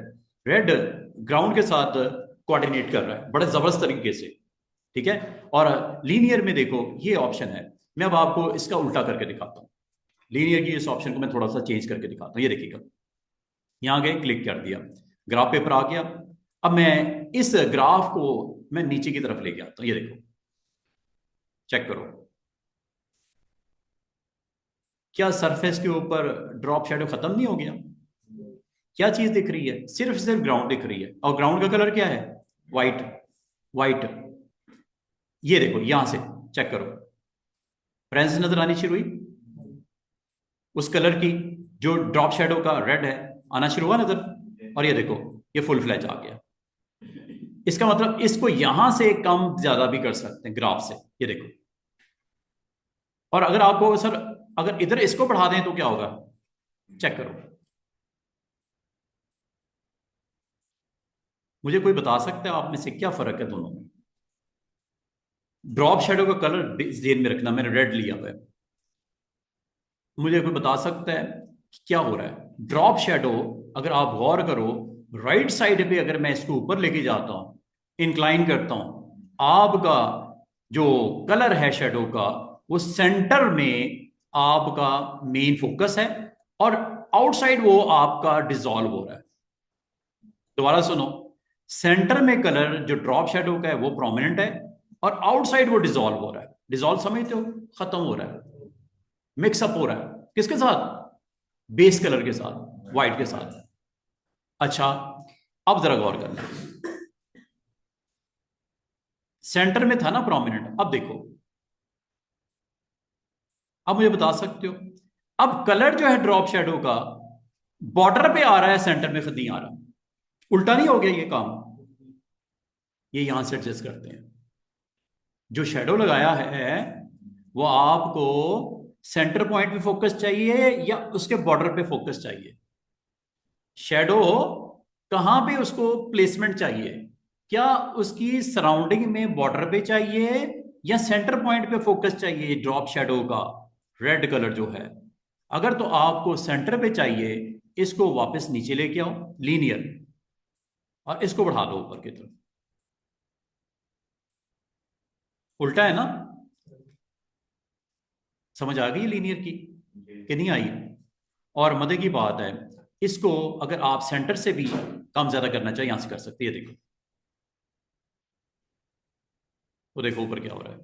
रेड ग्राउंड के साथ कोऑर्डिनेट कर रहा है बड़े जबरदस्त तरीके से, ठीक है। और लीनियर में देखो ये ऑप्शन है, मैं अब आपको इसका उल्टा करके दिखाता हूँ। लीनियर की इस ऑप्शन को मैं थोड़ा सा चेंज करके दिखाता हूँ। ये देखिएगा, यहाँ गए, क्लिक कर दिया, ग्राफ पेपर आ गया। अब मैं इस ग्राफ को मैं नीचे की तरफ लेके आता हूँ। ये देखो, चेक करो, क्या सरफेस के ऊपर ड्रॉप शेडो खत्म नहीं हो गया? क्या चीज दिख रही है? सिर्फ सिर्फ ग्राउंड दिख रही है, और ग्राउंड का कलर क्या है? व्हाइट। व्हाइट। ये देखो यहां से चेक करो, प्रेजेंस नजर आनी शुरू हुई उस कलर की, जो ड्रॉप शेडो का रेड है, आना शुरू हुआ नजर। और ये देखो, ये फुल फ्लैज आ गया। इसका मतलब इसको यहां से कम ज्यादा भी कर सकते हैं ग्राफ से, ये देखो। और अगर आपको सर अगर इधर इसको बढ़ा दें तो क्या होगा? चेक करो, मुझे कोई बता सकता है आप में से क्या फर्क है दोनों में? ड्रॉप शेडो का कलर जेन में रखना, मैंने रेड लिया हुआ है। मुझे कोई बता सकता है कि क्या हो रहा है? ड्रॉप शेडो अगर आप गौर करो, राइट साइड पे अगर मैं इसको ऊपर लेके जाता हूं, इंक्लाइन करता हूं, आपका जो कलर है शेडो का वो सेंटर में आपका मेन फोकस है, और आउटसाइड वो आपका डिसॉल्व हो रहा है। दोबारा सुनो, सेंटर में कलर जो ड्रॉप शेडो का है वो प्रोमिनेंट है, और आउटसाइड वो डिसॉल्व हो रहा है। डिसॉल्व समझते हो? खत्म हो रहा है, मिक्सअप हो रहा है। किसके साथ? बेस कलर के साथ, व्हाइट के साथ। अच्छा, अब जरा गौर करना, सेंटर में था ना प्रोमिनेंट, अब देखो, अब मुझे बता सकते हो, अब कलर जो है ड्रॉप शेडो का बॉर्डर पे आ रहा है, सेंटर में खुद नहीं आ रहा। उल्टा नहीं हो गया ये काम? ये यहां से एडजस्ट करते हैं। जो शेडो लगाया है वो आपको सेंटर पॉइंट पे फोकस चाहिए या उसके बॉर्डर पे फोकस चाहिए? शेडो कहां पे उसको प्लेसमेंट चाहिए? क्या उसकी सराउंडिंग में बॉर्डर पे चाहिए, या सेंटर पॉइंट पे फोकस चाहिए ड्रॉप शेडो का रेड कलर जो है? अगर तो आपको सेंटर पे चाहिए, इसको वापस नीचे लेके आओ लीनियर, और इसको बढ़ा दो ऊपर की तरफ। उल्टा है ना? समझ आ गई लीनियर की कि नहीं आई? और मजे की बात है, इसको अगर आप सेंटर से भी कम ज्यादा करना चाहिए, यहां से कर सकते हैं। ये देखो, वो देखो ऊपर क्या हो रहा है।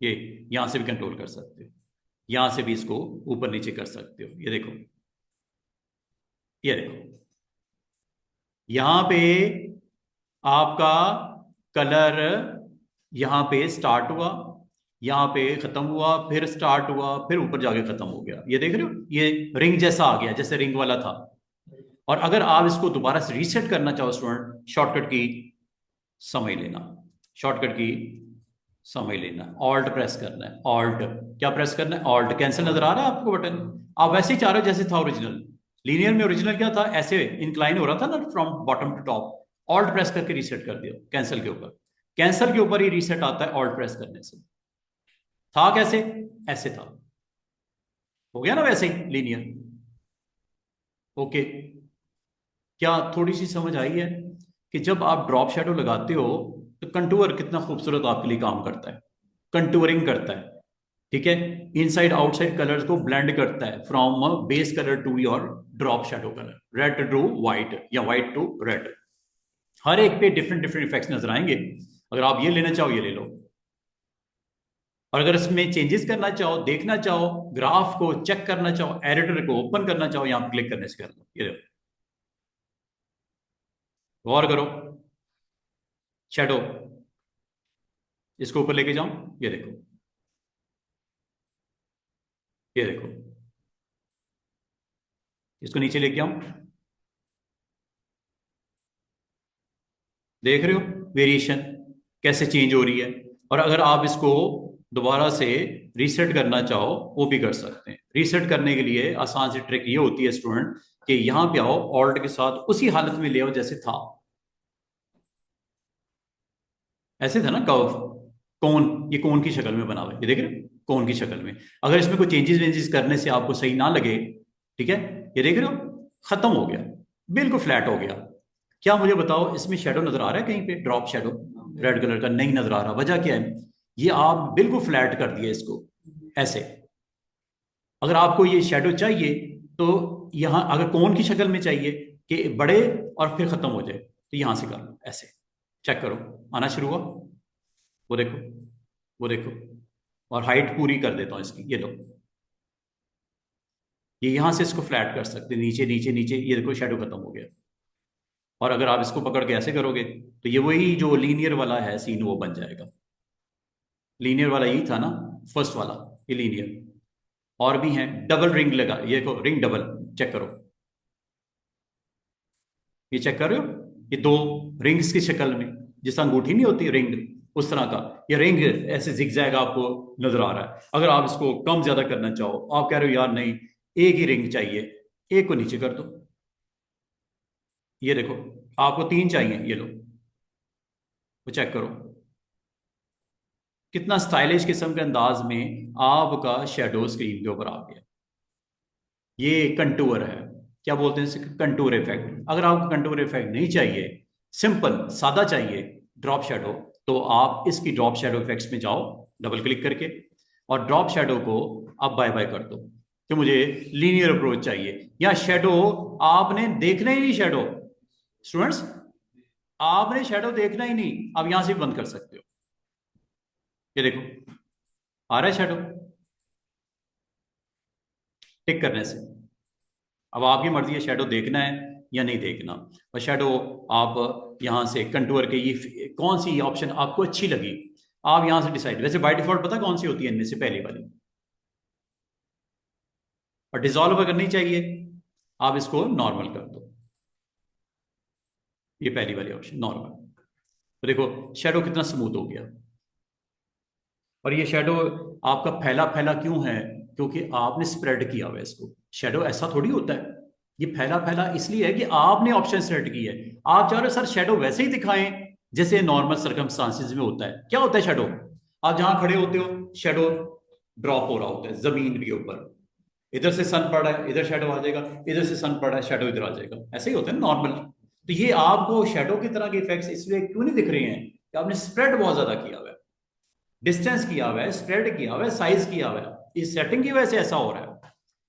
ये यहां से भी कंट्रोल कर सकते हो, यहां से भी इसको ऊपर नीचे कर सकते हो। ये देखो, ये देखो, यहां पे आपका कलर यहां पे स्टार्ट हुआ, यहां पे खत्म हुआ, फिर स्टार्ट हुआ, फिर ऊपर जाके खत्म हो गया। ये देख रहे हो, ये रिंग जैसा आ गया, जैसे रिंग वाला था। और अगर आप इसको दोबारा से रीसेट करना चाहो स्टूडेंट, शॉर्टकट की समझ लेना, शॉर्टकट की समझ लेना, ऑल्ट प्रेस करना है। ऑल्ट क्या प्रेस करना है? ऑल्ट। कैंसिल नजर आ रहा है आपको बटन? आप वैसे ही चाह रहे हो जैसे था ओरिजिनल। लीनियर में ओरिजिनल क्या था? ऐसे इंक्लाइन हो रहा था ना from bottom to top. Alt press करके रीसेट कर दिया कैंसिल के ऊपर। कैंसिल के ऊपर ही रीसेट आता है ऑल्ट प्रेस करने से। था कैसे? ऐसे था, हो गया ना वैसे ही लीनियर। ओके, क्या थोड़ी सी समझ आई है कि जब आप ड्रॉप शेडो लगाते हो तो कंटूर कितना खूबसूरत आपके लिए काम करता है? कंटूरिंग करता है, ठीक है। इनसाइड आउटसाइड कलर्स को ब्लेंड करता है, from base colour to your drop shadow colour, red to white या व्हाइट टू रेड। हर एक पे डिफरेंट डिफरेंट इफेक्ट्स नजर आएंगे। अगर आप ये लेना चाहो ये ले लो, और अगर इसमें चेंजेस करना चाहो, देखना चाहो, ग्राफ को चेक करना चाहो, एडिटर को ओपन करना चाहो, यहां क्लिक करने से कर लो। ये देखो, गौर करो, शेडो, इसको ऊपर लेके जाऊं, ये देखो, ये देखो, इसको नीचे लेके आऊं, देख रहे हो वेरिएशन कैसे चेंज हो रही है। और अगर आप इसको दोबारा से रीसेट करना चाहो वो भी कर सकते हैं। रीसेट करने के लिए आसान सी ट्रिक ये होती है स्टूडेंट कि यहां पे आओ, ऑल्ट के साथ उसी हालत में ले आओ जैसे था, ऐसे था ना कर्व, कौन, ये कौन की शक्ल में बना हुआ है, ये देख रहे हो कौन की शक्ल में। अगर इसमें कोई चेंजेस वेंजेस करने से आपको सही ना लगे, ठीक है, ये देख रहे हो खत्म हो गया, बिल्कुल फ्लैट हो गया। क्या मुझे बताओ इसमें शेडो नजर आ रहा है कहीं पे, ड्रॉप शेडो रेड कलर का नहीं नजर आ रहा, वजह क्या है, ये आप बिल्कुल फ्लैट कर दिया इसको ऐसे। अगर आपको ये शेडो चाहिए तो यहां, अगर कौन की शक्ल में चाहिए कि बड़े और फिर खत्म हो जाए, तो यहां से कर लो ऐसे, चेक करो आना शुरू हुआ, वो देखो, वो देखो, और हाइट पूरी कर देता हूं इसकी, ये लो, ये यहां से इसको फ्लैट कर सकते, नीचे नीचे नीचे, ये देखो शेडो खत्म हो गया। और अगर आप इसको पकड़ के ऐसे करोगे तो ये वही जो लीनियर वाला है सीन वो बन जाएगा। लीनियर वाला यही था ना, फर्स्ट वाला, ये लीनियर। और भी हैं, डबल रिंग लगा, ये देखो रिंग डबल, चेक करो, ये चेक कर रहे हो, ये दो रिंग्स की शक्ल में, जिस अंगूठी नहीं होती रिंग, उस तरह का ये रिंग ऐसे जिगजैग आपको नजर आ रहा है। अगर आप इसको कम ज्यादा करना चाहो, आप कह रहे हो यार नहीं एक ही रिंग चाहिए, एक को नीचे कर दो, ये देखो, आपको तीन चाहिए, ये लो, वो चेक करो कितना स्टाइलिश किस्म के अंदाज में आपका शेडो स्क्रीन के ऊपर आ गया। ये कंटूर है, क्या बोलते हैं इसे, कंटूर इफेक्ट। अगर आपको कंटूर इफेक्ट नहीं चाहिए, सिंपल सादा चाहिए ड्रॉप शेडो, तो आप इसकी ड्रॉप शेडो इफेक्ट्स में जाओ डबल क्लिक करके, और ड्रॉप शेडो को आप बाय बाय कर दो कि मुझे लीनियर अप्रोच चाहिए। या शेडो आपने देखना ही नहीं, शेडो स्टूडेंट्स आपने शेडो देखना ही नहीं, आप यहां से बंद कर सकते हो, ये देखो आ रहा है शेडो टिक करने से। अब आपकी मर्जी है शेडो देखना है या नहीं देखना। और शेडो आप यहां से कंटूर के ये कौन सी ऑप्शन आपको अच्छी लगी, आप यहां से डिसाइड, वैसे बाय डिफॉल्ट पता कौन सी होती है इनमें से, पहली वाली। और डिजॉल्व अगर नहीं चाहिए, आप इसको नॉर्मल कर दो, ये पहली वाली ऑप्शन नॉर्मल। तो देखो शेडो कितना स्मूथ हो गया। और ये शेडो आपका फैला फैला क्यों है, क्योंकि आपने स्प्रेड किया हुआ है इसको। शेडो ऐसा थोड़ी होता है, ये फैला फैला इसलिए है कि आपने ऑप्शन सेलेक्ट किया है। आप चाह रहे हो सर शेडो वैसे ही दिखाएं जैसे नॉर्मल सर्कमस्टांसिस में होता है। क्या होता है शेडो, आप जहां खड़े होते हो शेडो ड्रॉप हो रहा होता है जमीन के ऊपर, इधर से सन पड़ रहा है इधर शेडो आ जाएगा, इधर से सन पड़ रहा है शेडो इधर आ जाएगा, ऐसे ही होता है नॉर्मल। तो ये आपको शेडो की तरह के इफेक्ट्स इसलिए क्यों नहीं दिख रहे हैं कि आपने स्प्रेड बहुत ज्यादा किया हुआ है, डिस्टेंस किया हुआ है, स्प्रेड किया हुआ है, साइज किया हुआ है, इस सेटिंग की वजह से ऐसा हो रहा है।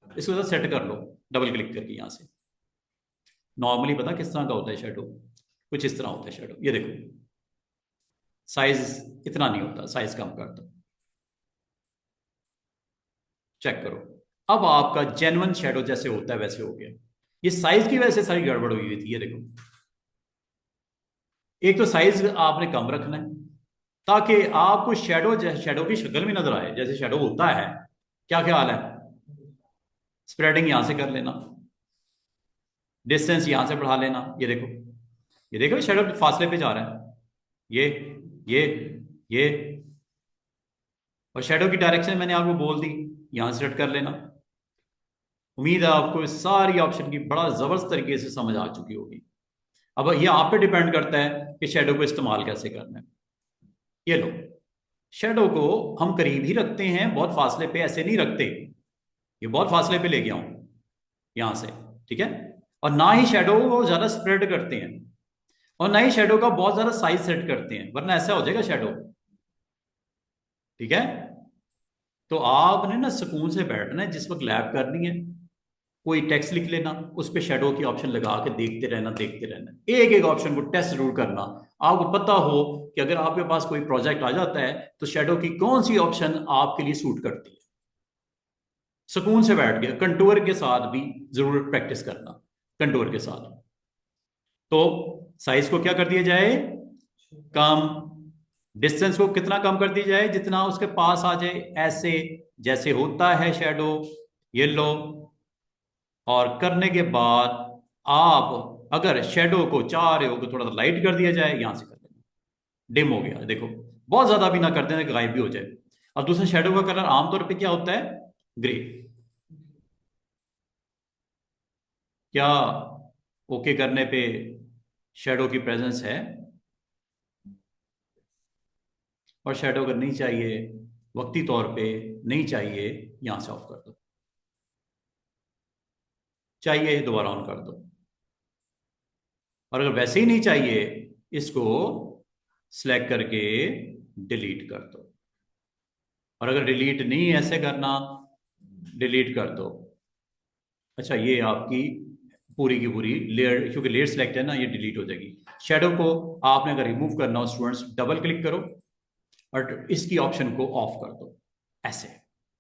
इसको तो सेट कर लो डबल क्लिक करके यहां से। नॉर्मली पता किस तरह का होता है शेडो, कुछ इस तरह होता है शेडो, ये देखो साइज इतना नहीं होता, साइज कम कर दो, चेक करो। अब आपका जेन्युइन शेडो जैसे होता है वैसे हो गया। ये साइज की वजह से सारी गड़बड़ हुई थी, ये देखो। एक तो साइज आपने कम रखना है ताकि आपको शेडो शेडो की शक्ल में नजर आए जैसे शेडो होता है। क्या ख्याल है, स्प्रेडिंग यहां से कर लेना, डिस्टेंस यहां से बढ़ा लेना, ये देखो, ये देखो शेडो फासले पे जा रहा है, ये ये ये। और शेडो की डायरेक्शन मैंने आपको बोल दी, यहां से सेट कर लेना। उम्मीद है आपको इस सारी ऑप्शन की बड़ा जबरदस्त तरीके से समझ आ चुकी होगी। अब ये आप पे डिपेंड करता है कि शेडो को इस्तेमाल कैसे करना है। ये लो, शेडो को हम करीब ही रखते हैं, बहुत फासले पे ऐसे नहीं रखते, ये बहुत फासले पे ले गया हूं यहां से, ठीक है। और ना ही शेडो को ज्यादा स्प्रेड करते हैं, और ना ही शेडो का बहुत ज्यादा साइज सेट करते हैं, वरना ऐसा हो जाएगा शेडो, ठीक है। तो आपने ना सुकून से बैठना है, जिस वक्त लैब करनी है कोई टेक्स्ट लिख लेना, उस पर शेडो की ऑप्शन लगा के देखते रहना, देखते रहना, एक एक ऑप्शन को टेस्ट जरूर करना। आपको पता हो कि अगर आपके पास कोई प्रोजेक्ट आ जाता है तो शेडो की कौन सी ऑप्शन आपके लिए सूट करती है। सुकून से बैठ गया, कंटूर के साथ भी जरूर प्रैक्टिस करना, कंटूर के साथ। तो साइज को क्या कर दिया जाए, कम। डिस्टेंस को कितना कम कर दिया जाए, जितना उसके पास आ जाए, ऐसे जैसे होता है शैडो। ये लो, और करने के बाद आप अगर शैडो को चाह रहे हो तो थोड़ा सा लाइट कर दिया जाए, यहां से कर देना, डिम हो गया, देखो। बहुत ज्यादा भी ना कर देना कि गायब भी हो जाए। अब दूसरा, शैडो का कलर आमतौर पे क्या होता है, ग्रे। क्या ओके करने पे शैडो की प्रेजेंस है? और शैडो अगर नहीं चाहिए, वक्ती तौर पे नहीं चाहिए, यहां से ऑफ कर दो। चाहिए दोबारा ऑन कर दो। और अगर वैसे ही नहीं चाहिए, इसको सिलेक्ट करके डिलीट कर दो। और अगर डिलीट नहीं ऐसे करना, डिलीट कर दो। अच्छा, ये आपकी पूरी की पूरी लेयर, क्योंकि लेयर सिलेक्ट है ना, ये डिलीट हो जाएगी। शैडो को आपने अगर रिमूव करना हो स्टूडेंट्स, डबल क्लिक करो और इसकी ऑप्शन को ऑफ कर दो, ऐसे।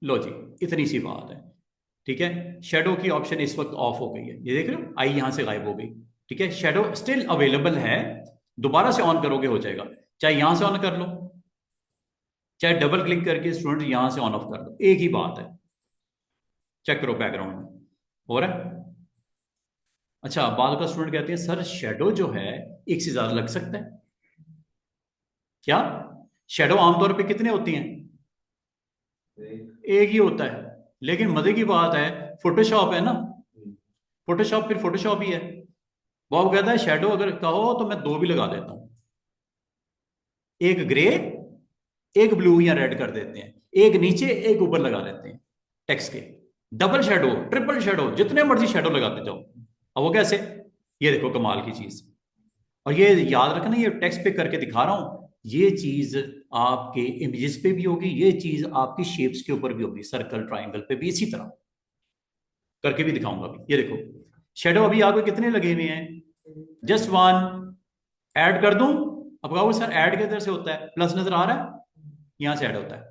लो जी, इतनी सी बात है। ठीक है, शैडो की ऑप्शन इस वक्त ऑफ हो गई है, ये देख रहे हो, आई यहां से गायब हो गई। ठीक है, शैडो स्टिल अवेलेबल है, दोबारा से ऑन करोगे हो जाएगा। चाहे यहां से ऑन कर लो, चाहे डबल क्लिक करके स्टूडेंट यहां से ऑन ऑफ कर दो, एक ही बात है। चेक करो बैकग्राउंड में हो रहा है। अच्छा, बाद का स्टूडेंट कहते हैं सर शैडो जो है एक से ज्यादा लग सकता है क्या? शैडो आमतौर पे कितने होती हैं? एक ही होता है। लेकिन मजे की बात है, फोटोशॉप है ना, फोटोशॉप फिर फोटोशॉप ही है। वो अब कहता है शैडो अगर कहो तो मैं दो भी लगा देता हूं, एक ग्रे, एक ब्लू या रेड कर देते हैं, एक नीचे एक ऊपर लगा देते हैं टेक्स्ट के। डबल शैडो, ट्रिपल शैडो, जितने मर्जी शैडो लगाते जाओ। अब वो कैसे, ये देखो कमाल की चीज। और ये याद रखना, ये टेक्स्ट पे करके दिखा रहा हूं, ये चीज आपके इमेजेस पे भी होगी, ये चीज आपकी शेप्स के ऊपर भी होगी, सर्कल ट्राइंगल पे भी इसी तरह करके भी दिखाऊंगा अभी। ये देखो शेडो अभी आपको कितने लगे हुए हैं, जस्ट वन। ऐड कर दूं, अब कहोगे सर ऐड किधर से होता है, प्लस नजर आ रहा है, यहां से ऐड होता है।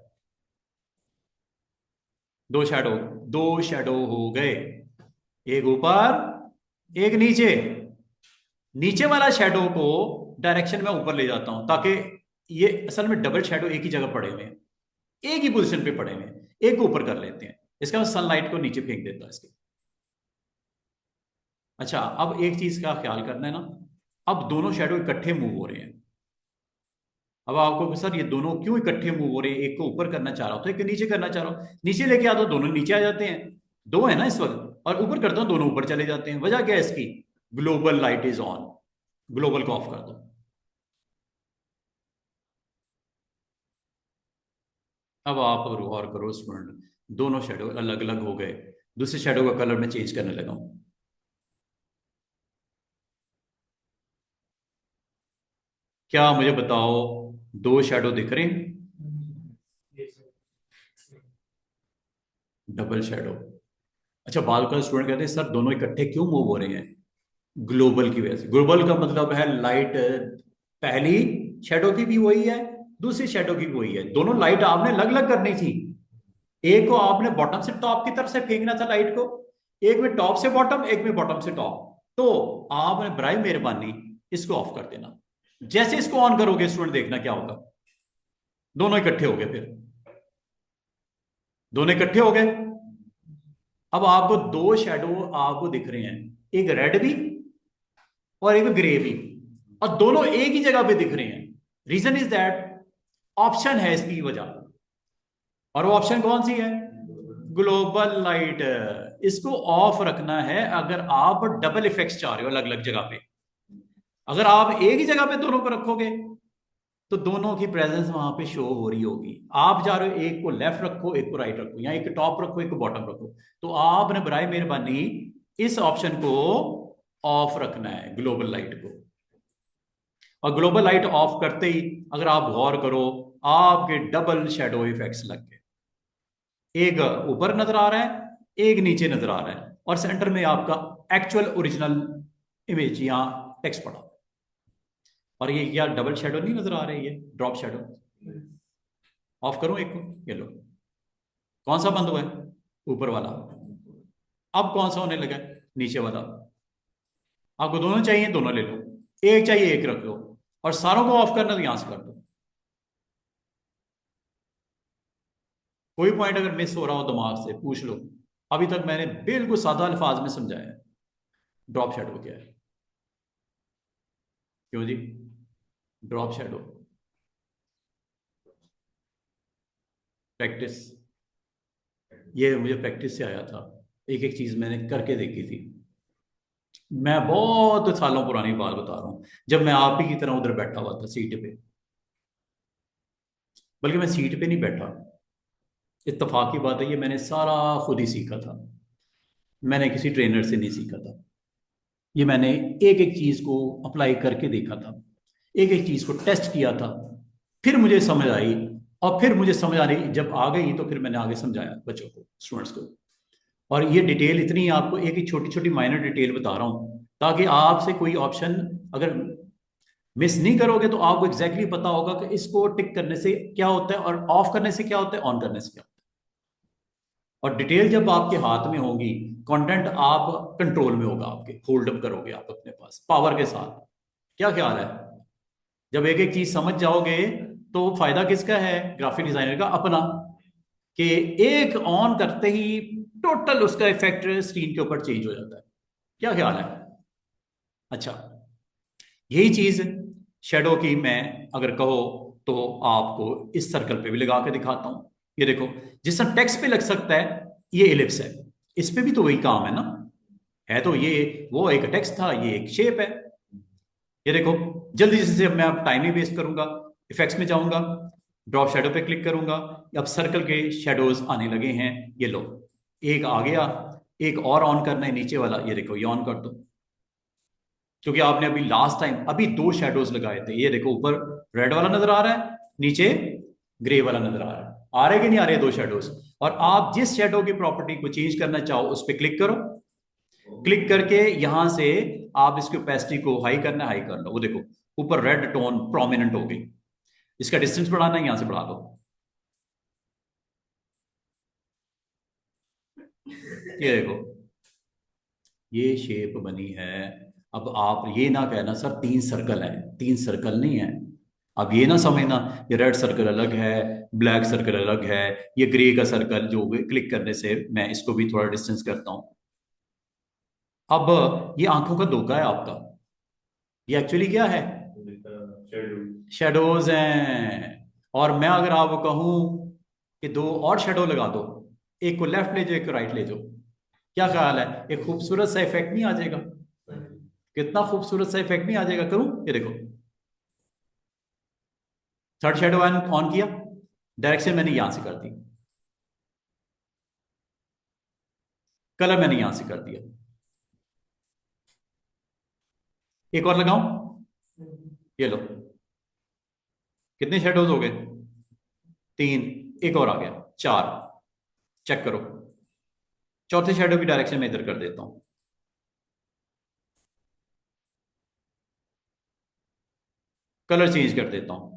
दो शैडो, दो शैडो हो गए, एक ऊपर एक नीचे। नीचे वाला शैडो को डायरेक्शन में ऊपर ले जाता हूं, ताकि ये असल में डबल शैडो एक ही जगह पड़े हुए हैं, एक ही पोजीशन पे पड़े हुए हैं, एक को ऊपर कर लेते हैं, इसका मतलब सनलाइट को नीचे फेंक देता है इसके। अच्छा, अब एक चीज का ख्याल करना है ना, अब दोनों शैडो इकट्ठे मूव हो रहे हैं। अब आपको सर ये दोनों क्यों इकट्ठे मूव हो रहे हैं, एक को ऊपर करना चाह रहा हूं तो एक को नीचे करना चाह रहा हूं, नीचे लेके आता हूं दोनों नीचे आ जाते हैं, दो है ना इस वक्त, और ऊपर करता हूं दोनों ऊपर चले जाते हैं। वजह क्या है इसकी, global light is on, global को ऑफ कर दो। अब आप और करो स्टूडेंट, दोनों शेडो अलग अलग हो गए, दूसरे शेडो का कलर मैं चेंज करने लगा हूं। क्या मुझे बताओ, दो शेडो दिख रहे हैं, डबल शेडो। अच्छा, बाल का स्टूडेंट कहते हैं सर दोनों इकट्ठे क्यों मूव हो रहे हैं? ग्लोबल की वजह से। ग्लोबल का मतलब है लाइट, पहली शेडो की भी वही है, दूसरी शेडो की भी वही है, दोनों लाइट आपने अलग अलग करनी थी। एक को आपने बॉटम से टॉप की तरफ से फेंकना था लाइट को, एक में टॉप से बॉटम, एक में बॉटम से टॉप। तो आपने बराए मेहरबानी इसको ऑफ कर देना। जैसे इसको ऑन करोगे स्टूडेंट, देखना क्या होगा, दोनों इकट्ठे हो गए, फिर दोनों इकट्ठे हो गए। अब आपको दो शेडो आपको दिख रहे हैं, एक रेड भी और एक ग्रे भी, और दोनों एक ही जगह पे दिख रहे हैं। रीजन इज दैट ऑप्शन है इसकी वजह, और वो ऑप्शन कौन सी है, ग्लोबल लाइट। इसको ऑफ रखना है अगर आप डबल इफेक्ट्स चाह रहे हो अलग अलग जगह पे। अगर आप एक ही जगह पे दोनों को रखोगे तो दोनों की प्रेजेंस वहां पे शो हो रही होगी। आप जा रहे हो एक को लेफ्ट रखो, एक को राइट रखो, या एक टॉप रखो, एक को बॉटम रखो, तो आपने बराए मेहरबानी इस ऑप्शन को ऑफ रखना है, ग्लोबल लाइट को। और ग्लोबल लाइट ऑफ करते ही अगर आप गौर करो, आपके डबल शेडो इफेक्ट्स लग गए, एक ऊपर नजर आ रहा है, एक नीचे नजर आ रहा है, और सेंटर में आपका एक्चुअल ओरिजिनल इमेज या टेक्स्ट पड़ा। और ये क्या डबल शेडो नहीं नजर आ रही है, ड्रॉप शेडो। ऑफ करूं एक को, ये लो, कौन सा बंद हुआ है, ऊपर वाला। अब कौन सा होने लगा है, नीचे वाला। आपको दोनों चाहिए, दोनों ले लो। एक चाहिए एक रख लो, और सारों को ऑफ करना तो यहां से कर दो। कोई पॉइंट अगर मिस हो रहा हो दिमाग से पूछ लो। अभी तक मैंने बिल्कुल सादा अल्फाज में समझाया है ड्रॉप शेडो क्या है। क्यों जी? ड्रॉप शेडो प्रैक्टिस, ये मुझे प्रैक्टिस से आया था। एक एक चीज मैंने करके देखी थी। मैं बहुत सालों पुरानी बात बता रहा हूं, जब मैं आप ही की तरह उधर बैठा हुआ था सीट पे। बल्कि मैं सीट पे नहीं बैठा, इत्तेफाक की बात है, ये मैंने सारा खुद ही सीखा था। मैंने किसी ट्रेनर से नहीं सीखा था। ये मैंने एक एक चीज को अप्लाई करके देखा था, एक एक चीज को टेस्ट किया था, फिर मुझे समझ आई। और फिर मुझे समझ आ रही जब आ गई तो फिर मैंने आगे समझाया बच्चों को, स्टूडेंट्स को। और ये डिटेल इतनी आपको एक एक छोटी छोटी माइनर डिटेल बता रहा हूं, ताकि आपसे कोई ऑप्शन अगर मिस नहीं करोगे तो आपको एग्जैक्टली पता होगा कि इसको टिक करने से क्या होता है, और ऑफ करने से क्या होता है, ऑन करने से क्या होता है। और डिटेल जब आपके हाथ में होगी, कंटेंट आप कंट्रोल में होगा, आपके होल्ड अप करोगे आप अपने पास पावर के साथ। क्या ख्याल है? जब एक एक चीज समझ जाओगे तो फायदा किसका है? ग्राफिक डिजाइनर का अपना। कि एक ऑन करते ही टोटल उसका इफेक्ट स्क्रीन के ऊपर चेंज हो जाता है। क्या ख्याल है? अच्छा, यही चीज शेडो की मैं अगर कहो तो आपको इस सर्कल पे भी लगा के दिखाता हूं। ये देखो, जिस तरह टेक्स्ट पे लग सकता है, ये एलिप्स है, इस पे भी तो वही काम है ना। है तो ये, वो एक टेक्स्ट था, ये एक शेप है। ये देखो, जल्दी से अब मैं अब टाइम ही वेस्ट करूंगा, इफेक्ट्स में जाऊंगा, ड्रॉप शेडो पे क्लिक करूंगा। अब सर्कल के शेडोज आने लगे हैं। ये लो, एक आ गया, एक और ऑन करना है नीचे वाला, ये देखो ये ऑन कर दो। क्योंकि आपने अभी लास्ट टाइम अभी दो शेडोज लगाए थे, ये देखो ऊपर रेड वाला नजर आ रहा है, नीचे ग्रे वाला नजर आ रहा है। आ रहे कि नहीं आ रहे दो शेडोज? और आप जिस शेडो की प्रॉपर्टी को चेंज करना चाहो उस पर क्लिक करो। क्लिक करके यहां से आप इसकी ओपेसिटी को हाई करना, हाई कर लो। वो देखो ऊपर रेड टोन प्रोमिनेंट हो गई। इसका डिस्टेंस बढ़ाना है, यहां से बढ़ा दो। ये देखो, ये शेप बनी है। अब आप ये ना कहना सर तीन सर्कल है, तीन सर्कल नहीं है। अब ये ना समझना ये रेड सर्कल अलग है, ब्लैक सर्कल अलग है, ये ग्रे का सर्कल जो क्लिक करने से मैं इसको भी थोड़ा डिस्टेंस करता हूं। अब ये आंखों का धोखा है आपका। ये एक्चुअली क्या है? शेडोज हैं। और मैं अगर आपको कहूं कि दो और शेडो लगा दो, एक को लेफ्ट ले जाओ, एक को राइट ले जाओ, क्या ख्याल है? एक खूबसूरत सा इफेक्ट नहीं आ जाएगा? कितना खूबसूरत सा इफेक्ट नहीं आ जाएगा? करूं? ये देखो, थर्ड शेडो ऑन किया, डायरेक्शन मैंने यहां से कर दी, कलर मैंने यहां से कर दिया। एक और लगाऊं? ये लो, कितने शेडोज हो गए? तीन, एक और आ गया, चार। चेक करो, चौथे शेडो की डायरेक्शन में इधर कर देता हूं, कलर चेंज कर देता हूं।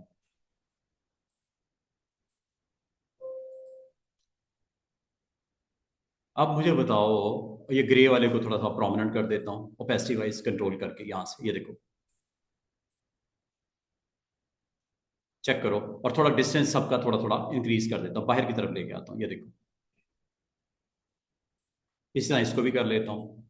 अब मुझे बताओ, ये ग्रे वाले को थोड़ा सा प्रोमिनेंट कर देता हूं ओपेसिटी वाइज कंट्रोल करके यहां से, ये देखो चेक करो। और थोड़ा डिस्टेंस सबका थोड़ा थोड़ा इंक्रीज कर देता हूं, बाहर की तरफ लेके आता हूं, ये देखो। इस तरह इसको भी कर लेता हूं,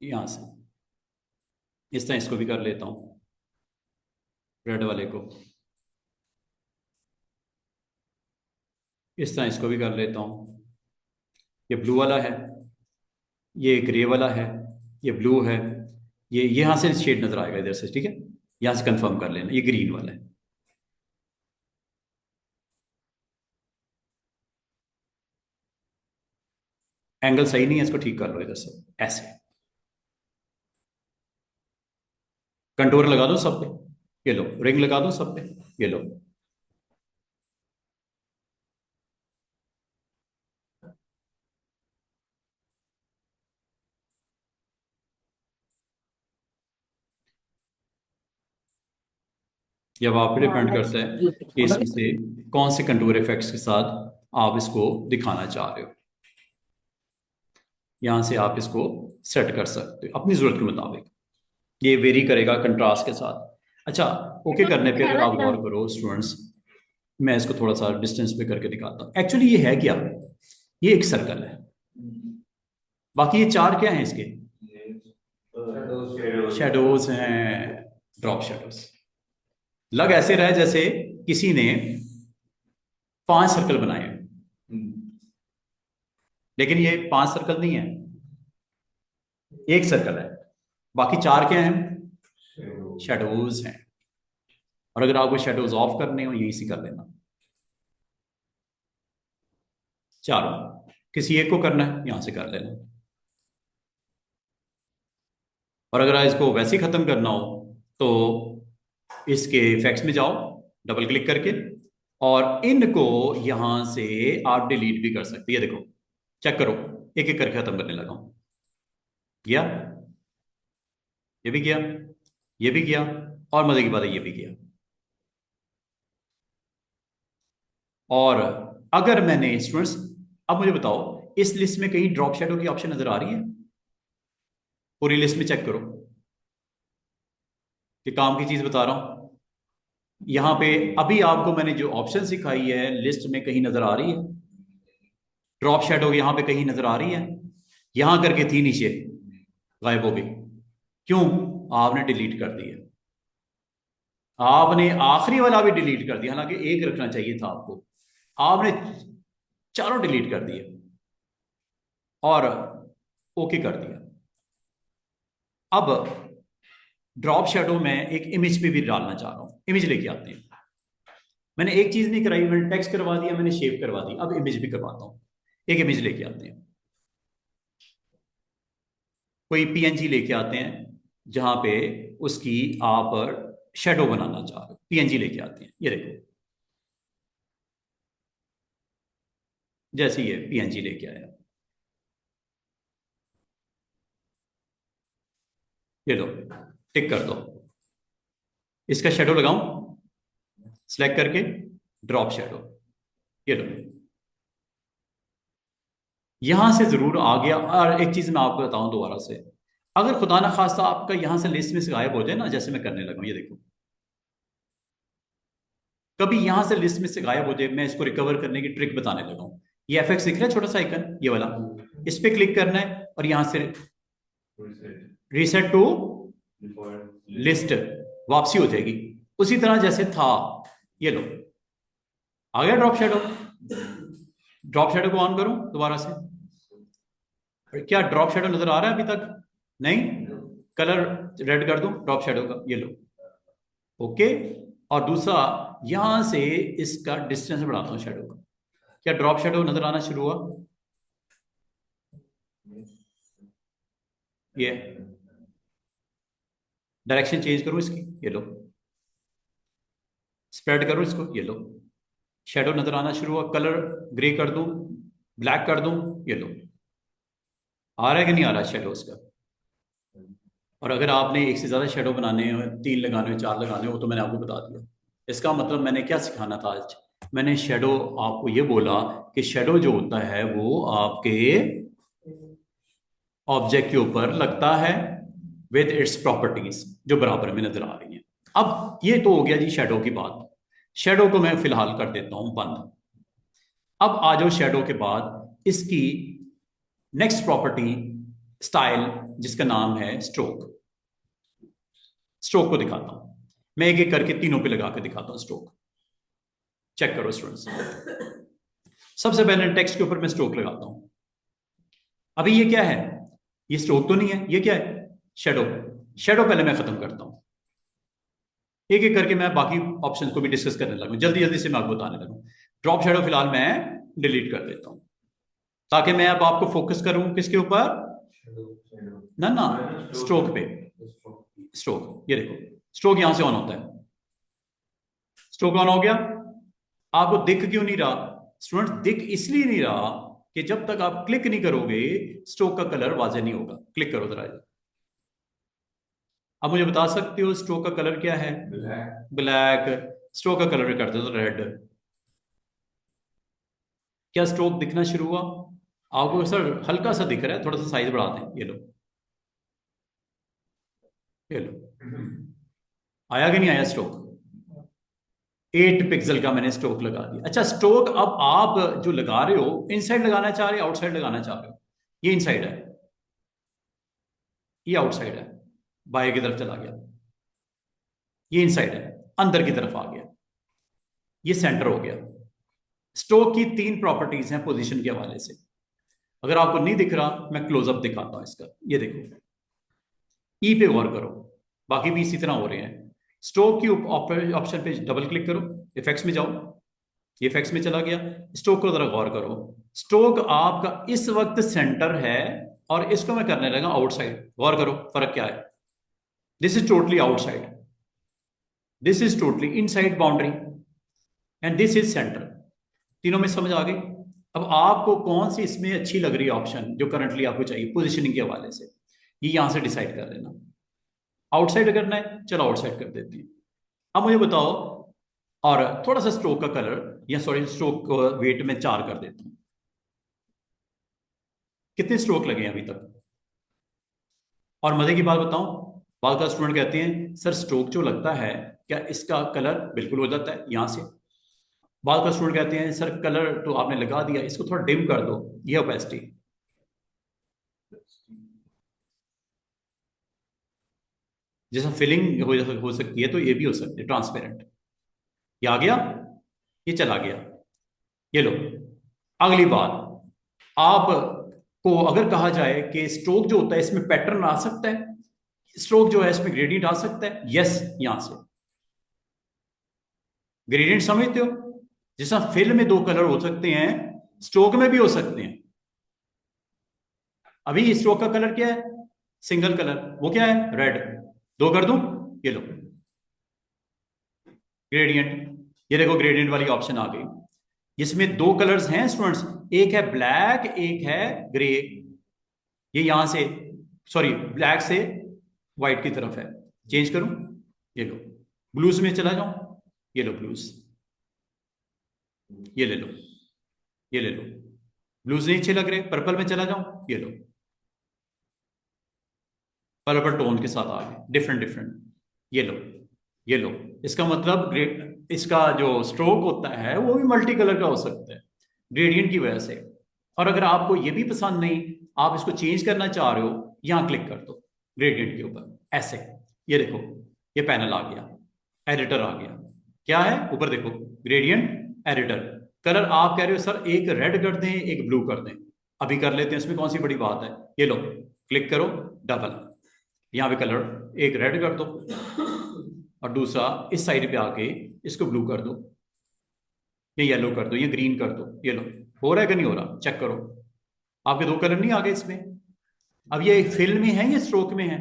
यहां से इस तरह इसको भी कर लेता हूं, रेड वाले को। इस तरह इसको भी कर लेता हूं। ये ब्लू वाला है, ये ग्रे वाला है, ये ब्लू है, ये यहां से शेड नजर आएगा इधर से, ठीक है। यहां से कंफर्म कर लेना, ये ग्रीन वाला है। एंगल सही नहीं है, इसको ठीक कर लो इधर से ऐसे। कंटूर लगा दो सब पे, ये लो रिंग लगा दो सब पे, ये लो। जब आप पे डिपेंड करता है कि इसमें से कौन से कंटूर इफेक्ट्स के साथ आप इसको दिखाना चाह रहे हो। यहाँ से आप इसको सेट कर सकते हो अपनी ज़रूरत के मुताबिक। ये वेरी करेगा कंट्रास्ट के साथ। अच्छा, ओके करने पे अगर आप गौर करो स्टूडेंट्स, मैं इसको थोड़ा सा डिस्टेंस पे करके दिखाता हूँ। एक्चुअली ये है क्या, ये एक सर्कल है, बाकी ये चार क्या हैं इसके, शेडोज हैं, ड्रॉप शेडोज। लग ऐसे रहा है जैसे किसी ने 5 सर्कल बनाए हैं, लेकिन ये 5 सर्कल नहीं है, एक सर्कल है, बाकी 4 क्या हैं, शेडोज हैं। और अगर आपको शेडोज ऑफ करने हो यहीं से कर लेना, चारों, किसी एक को करना है यहां से कर लेना। और अगर इसको वैसे ही खत्म करना हो तो इसके इफेक्ट्स में जाओ डबल क्लिक करके, और इनको यहां से आप डिलीट भी कर सकते हैं। ये देखो, चेक करो, एक एक करके खत्म करने लगा हूं, गया, ये भी गया, ये भी गया, और मजे की बात है ये भी गया। और अगर मैंने स्टूडेंट्स, अब मुझे बताओ इस लिस्ट में कहीं ड्रॉप शेडो की ऑप्शन नजर आ रही है? पूरी लिस्ट में चेक करो कि काम की चीज बता रहा हूं। यहां पे अभी आपको मैंने जो ऑप्शन सिखाई है लिस्ट में कहीं नजर आ रही है? ड्रॉप शेडो यहां पे कहीं नजर आ रही है? यहां करके थी नीचे, गायब हो गई। क्यों? आपने डिलीट कर दिया, आपने आखिरी वाला भी डिलीट कर दिया, हालांकि एक रखना चाहिए था आपको, आपने चारों डिलीट कर दिए और ओके कर दिया। अब ड्रॉप शेडो में एक इमेज पे भी डालना चाह रहा हूं, इमेज लेके आते हैं। मैंने एक चीज नहीं कराई, मैंने टेक्स्ट करवा दिया, मैंने शेप करवा दी, अब इमेज भी करवाता हूं। एक इमेज लेके आते हैं, कोई पीएनजी लेके आते हैं जहां पे उसकी आप शेडो बनाना चाह रहे हो, पीएनजी लेके आते हैं। ये देखो, जैसे ये पीएनजी लेके आया, ये लो, टिक कर दो, इसका शेडो लगाऊं, सिलेक्ट करके ड्रॉप शेडो, ये लो, यहां से जरूर आ गया। और एक चीज मैं आपको बताऊं दोबारा से, अगर खुदा ना खास्ता आपका यहां से लिस्ट में से गायब हो जाए ना, जैसे मैं करने लगा, ये देखो, कभी यहां से लिस्ट में से गायब हो जाए, मैं इसको रिकवर करने की ट्रिक बताने लगा हूं। ये एफएक्स दिख रहा है छोटा सा आइकन, ये वाला, इस पे क्लिक करना है और यहां से रीसेट टू लिस्ट, वापसी हो जाएगी उसी तरह जैसे था। ये लो, आ गया ड्रॉप शेडो। ड्रॉप शेडो को ऑन करूं दोबारा से, क्या ड्रॉप शेडो नजर आ रहा है अभी तक? नहीं, कलर रेड कर दूं ड्रॉप शेडो का, ये लो, ओके। और दूसरा, यहां से इसका डिस्टेंस बढ़ाता हूं शेडो का, क्या ड्रॉप शेडो नजर आना शुरू हुआ? ये डायरेक्शन चेंज करूं इसकी, ये लो, स्प्रेड करूं इसको, ये लो, शेडो नजर आना शुरू हुआ। कलर ग्रे कर दूं, ब्लैक कर दूं, ये लो, आ रहा है कि नहीं आ रहा शेडो उसका? और अगर आपने एक से ज्यादा शेडो बनाने हो, 3 लगाने हो, 4 लगाने हो, तो मैंने आपको बता दिया। इसका मतलब मैंने क्या सिखाना था आज? मैंने शेडो आपको ये बोला कि शेडो जो होता है वो आपके ऑब्जेक्ट के ऊपर लगता है विद इट्स प्रॉपर्टीज जो बराबर में नजर आ रही हैं। अब ये तो हो गया जी शेडो की बात, शेडो को मैं फिलहाल कर देता हूं बंद। अब आ जाओ शेडो के बाद इसकी नेक्स्ट प्रॉपर्टी, स्टाइल, जिसका नाम है स्ट्रोक। स्ट्रोक को दिखाता हूं, मैं एक एक करके तीनों पे लगा के दिखाता हूं स्ट्रोक। चेक करो स्टूडेंट्स, सबसे पहले टेक्स्ट के ऊपर मैं स्ट्रोक लगाता हूं। अभी ये क्या है? ये स्ट्रोक तो नहीं है, ये क्या है? शेडो। शेडो पहले मैं खत्म करता हूं, एक एक करके मैं बाकी ऑप्शंस को भी डिस्कस करने लगूं, जल्दी जल्दी से मैं आपको बताने लगूं। ड्रॉप शेडो फिलहाल मैं डिलीट कर देता हूं, ताकि मैं अब आपको फोकस करूं किसके ऊपर? ना ना, स्ट्रोक पे। स्ट्रोक, ये देखो, स्ट्रोक यहां से ऑन होता है, स्ट्रोक ऑन हो गया। आपको दिख क्यों नहीं रहा स्टूडेंट? दिख इसलिए नहीं रहा कि जब तक आप क्लिक नहीं करोगे स्ट्रोक का कलर वाजे नहीं होगा। क्लिक करो जरा, अब मुझे बता सकते हो स्ट्रोक का कलर क्या है? ब्लैक। स्ट्रोक का कलर कर दो रेड। क्या स्ट्रोक दिखना शुरू हुआ? आपको सर हल्का सा दिख रहा है, थोड़ा सा साइज बढ़ा दें, ये लो, ये लो, आया कि नहीं आया स्ट्रोक? 8 पिक्सल का मैंने स्ट्रोक लगा दिया। अच्छा, स्ट्रोक अब आप जो लगा रहे हो, इनसाइड लगाना चाह रहे हो, आउटसाइड लगाना चाह रहे हो? ये इनसाइड है, ये आउटसाइड है, बाएं की तरफ चला गया। ये इनसाइड है, अंदर की तरफ आ गया। ये सेंटर हो गया। स्ट्रोक की 3 प्रॉपर्टीज हैं पोजीशन के हवाले से। अगर आपको नहीं दिख रहा, मैं क्लोजअप दिखाता हूं इसका। ये देखो, ई पे गौर करो, बाकी भी इसी तरह हो रहे हैं। स्ट्रोक की ऑप्शन पे डबल क्लिक करो, इफेक्ट्स में जाओ, ये इफेक्ट्स में चला गया। स्ट्रोक को जरा गौर करो, स्ट्रोक आपका इस वक्त सेंटर है और इसको मैं करने लगा आउटसाइड। गौर करो फर्क क्या है। This is totally outside, this is totally inside boundary, and this is centre. तीनों में समझ आ गई? अब आपको कौन सी इसमें अच्छी लग रही है ऑप्शन, जो करंटली आपको चाहिए पोजीशनिंग के हवाले से, ये यहां से डिसाइड कर लेना। आउटसाइड करना है, चलो आउटसाइड कर देते हैं। अब मुझे बताओ, और थोड़ा सा स्ट्रोक का कलर, या सॉरी स्ट्रोक वेट में 4 कर देता हूं। कितने स्ट्रोक लगे हैं अभी तक? और मजे की बात बताऊं, बाद का स्टूडेंट कहते हैं सर स्ट्रोक जो लगता है, क्या इसका कलर बिल्कुल हो जाता है यहां से? बाद का स्टूडेंट कहते हैं सर कलर तो आपने लगा दिया, इसको थोड़ा डिम कर दो, ये ओपेसिटी। जैसा फिलिंग हो सकती है, तो ये भी हो सकती है ट्रांसपेरेंट। ये आ गया, ये चला गया। ये लो, अगली बात, आप को अगर कहा जाए कि स्ट्रोक जो होता है इसमें पैटर्न आ सकता है, स्ट्रोक जो है इसमें ग्रेडियंट आ सकता है, यस, यहां से ग्रेडियंट समझते हो? जैसा फिल में 2 कलर हो सकते हैं, स्ट्रोक में भी हो सकते हैं। अभी स्ट्रोक का कलर क्या है? सिंगल कलर, वो क्या है? रेड। 2 कर दूं, ये लो ग्रेडियंट। ये देखो ग्रेडियंट वाली ऑप्शन आ गई। इसमें 2 कलर्स हैं स्टूडेंट्स, एक है ब्लैक, एक है ग्रे। ये यहां से, सॉरी, ब्लैक से व्हाइट की तरफ है। चेंज करूं, ये लो ब्लूज में चला जाऊं, ये लो ब्लूज, ये ले लो, ये ले लो। ब्लूज नहीं अच्छे लग रहे, पर्पल में चला जाऊं, ये लो पर्पल टोन के साथ आ गए, डिफरेंट डिफरेंट। ये लो, ये लो। इसका मतलब ग्रेड, इसका जो स्ट्रोक होता है वो भी मल्टी कलर का हो सकता है ग्रेडियंट की वजह से। और अगर आपको ये भी पसंद नहीं, आप इसको चेंज करना चाह रहे हो, यहां क्लिक कर दो ग्रेडियंट के ऊपर ऐसे। ये देखो, ये पैनल आ गया, एडिटर आ गया। क्या है ऊपर देखो, ग्रेडियंट एडिटर। कलर आप कह रहे हो सर एक रेड कर दें, एक ब्लू कर दें, अभी कर लेते हैं, इसमें कौन सी बड़ी बात है। ये लो, क्लिक करो, डबल, यहां पे कलर एक रेड कर दो और दूसरा इस साइड पे आके इसको ब्लू कर दो, ये येलो कर दो, ये ग्रीन कर दो। ये लो, हो रहा है कि नहीं हो रहा, चेक करो। आपके 2 कलर नहीं आ गए इसमें? अब ये फिल में है या स्ट्रोक में है?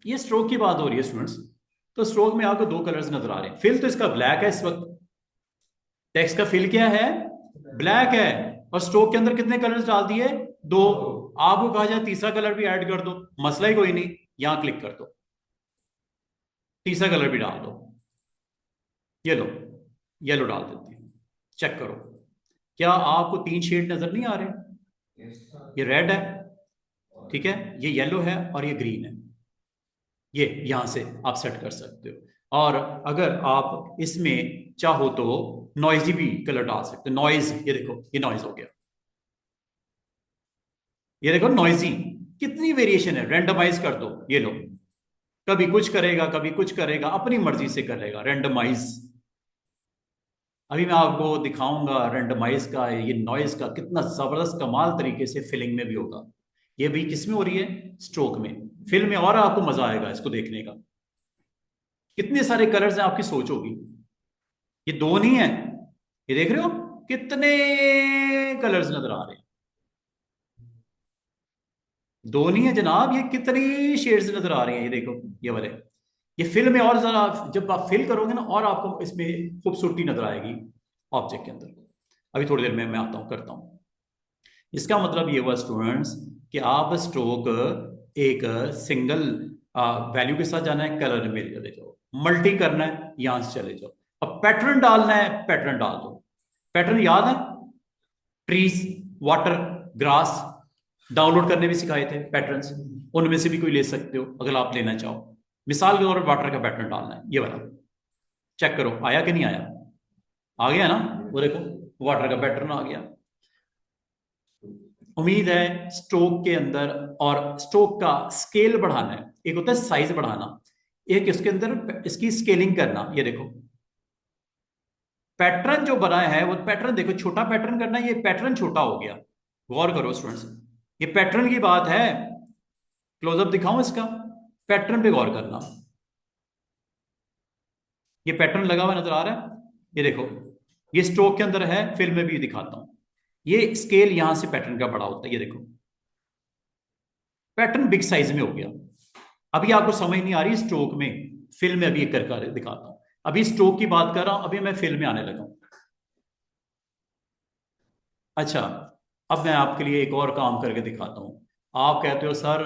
ये स्ट्रोक की बात हो रही है स्टूडेंट्स। तो स्ट्रोक में आपको 2 कलर्स नजर आ रहे हैं। फिल तो इसका ब्लैक है इस वक्त, टेक्स्ट का फिल क्या है? ब्लैक है। और स्ट्रोक के अंदर कितने कलर्स डाल दिए? 2। आपको कहा जाए तीसरा कलर भी ऐड कर दो, मसला ही कोई नहीं, यहां क्लिक कर दो, तीसरा कलर भी डाल दो। ये लो, येलो डाल देते हैं, चेक करो। क्या आपको 3 शेड नजर नहीं आ रहे? ये रेड है, ठीक है, ये येलो है और ये ग्रीन है। ये यहां से आप सेट कर सकते हो। और अगर आप इसमें चाहो तो नॉइजी भी कलर डाल सकते हो। नॉइज, ये देखो, ये नॉइज हो गया, ये देखो नॉइजी। कितनी वेरिएशन है, रेंडमाइज कर दो, ये लो, कभी कुछ करेगा, कभी कुछ करेगा, अपनी मर्जी से करेगा रेंडमाइज। अभी मैं आपको दिखाऊंगा रेंडमाइज का, ये नॉइज का कितना जबरदस्त कमाल तरीके से फिलिंग में भी होगा। ये भी किस में हो रही है? स्ट्रोक में। फिल्म में और आपको मजा आएगा इसको देखने का। कितने सारे कलर्स हैं, आपकी सोच होगी। ये 2 नहीं है, ये देख रहे हो कितने कलर्स नजर आ रहे हैं। 2 नहीं है जनाब, ये कितनी शेड्स नजर आ रही हैं, ये देखो, ये वाले। ये फिल में और जरा, जब आप फिल करोगे ना, और आपको इसमें खूबसूरती नजर आएगी ऑब्जेक्ट के अंदर। अभी थोड़ी देर में मैं आता हूं, करता हूं। इसका मतलब ये हुआ स्टूडेंट्स कि आप स्ट्रोक एक सिंगल वैल्यू के साथ जाना है, कलर में चले जाओ, मल्टी करना है, यहां से चले जाओ। अब पैटर्न डालना है, पैटर्न डाल दो। पैटर्न याद है? ट्रीज, वाटर, ग्रास डाउनलोड करने भी सिखाए थे पैटर्न्स, उनमें से भी कोई ले सकते हो अगर आप लेना चाहो। मिसाल के तौर पर वाटर का पैटर्न डालना है, ये वाला चेक करो आया कि नहीं आया, आ गया ना, वो देखो वाटर का पैटर्न आ गया। उम्मीद है स्ट्रोक के अंदर, और स्ट्रोक का स्केल बढ़ाना है, एक होता है साइज बढ़ाना, एक इसके अंदर इसकी स्केलिंग करना। ये देखो पैटर्न जो बना है वो पैटर्न देखो, छोटा पैटर्न करना है, ये पैटर्न छोटा हो गया। गौर करो स्टूडेंट्स, ये पैटर्न की बात है। क्लोजअप दिखाऊं इसका, पैटर्न पे गौर करना। ये पैटर्न लगा हुआ नजर आ रहा है, ये देखो ये स्ट्रोक के अंदर है, फिल्म में भी दिखाता हूं। ये स्केल यहां से पैटर्न का बड़ा होता है, ये देखो पैटर्न बिग साइज में हो गया। अभी आपको समझ नहीं आ रही स्ट्रोक में, फिल्म में अभी एक करके दिखाता हूं। अभी स्ट्रोक की बात कर रहा हूं, अभी मैं फिल्म में आने लगा हूं। अच्छा, अब मैं आपके लिए एक और काम करके दिखाता हूं। आप कहते हो सर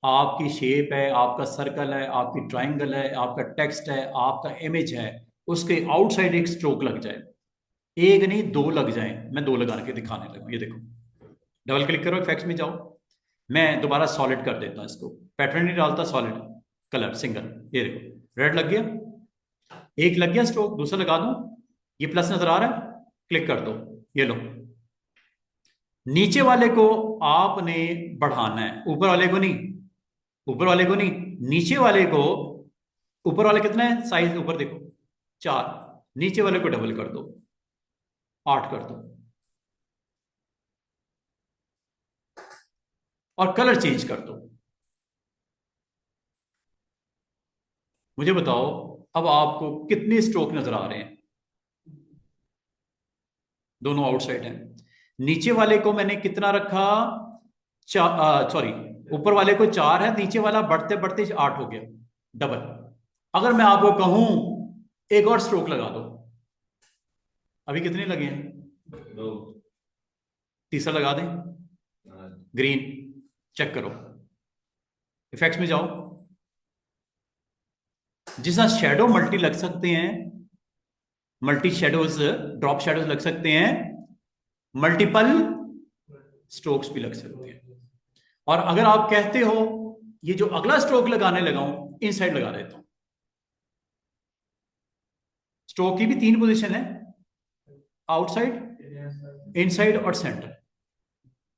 आपकी शेप है, आपका सर्कल है, आपकी ट्राइंगल है, आपका टेक्स्ट है, आपका इमेज है, उसके आउटसाइड एक स्ट्रोक लग जाए, एक नहीं दो लग जाए। मैं दो लगा के दिखाने लगा, ये देखो डबल क्लिक करो, इफेक्ट्स में जाओ, मैं दोबारा सॉलिड कर देता हूं इसको, पैटर्न नहीं डालता, सॉलिड कलर सिंगल। ये देखो रेड लग गया, एक लग गया स्ट्रोक, दूसरा लगा दूं, ये प्लस नजर आ रहा है, क्लिक कर दो, ये लो। नीचे वाले को आपने बढ़ाना है, ऊपर वाले को नहीं, ऊपर वाले को नहीं, नीचे वाले को। ऊपर वाले कितना है साइज, ऊपर देखो 4, नीचे वाले को डबल कर दो, 8 कर दो, और कलर चेंज कर दो। मुझे बताओ अब आपको कितने स्ट्रोक नजर आ रहे हैं, दोनों आउटसाइड हैं। नीचे वाले को मैंने कितना रखा, सॉरी ऊपर वाले को 4 है, नीचे वाला बढ़ते बढ़ते 8 हो गया, डबल। अगर मैं आपको कहूं एक और स्ट्रोक लगा दो, अभी कितने लगे हैं, 2, तीसरा लगा दें, ग्रीन, चेक करो, इफेक्ट्स में जाओ। जिस शेडो मल्टी लग सकते हैं, मल्टी शेडोज, ड्रॉप शेडोज लग सकते हैं, मल्टीपल स्ट्रोक्स भी लग सकते हैं। और अगर आप कहते हो ये जो अगला स्ट्रोक लगाने लगा हूं, इनसाइड लगा देता हूं। स्ट्रोक की भी 3 पोजीशन है, आउटसाइड, इनसाइड और सेंटर।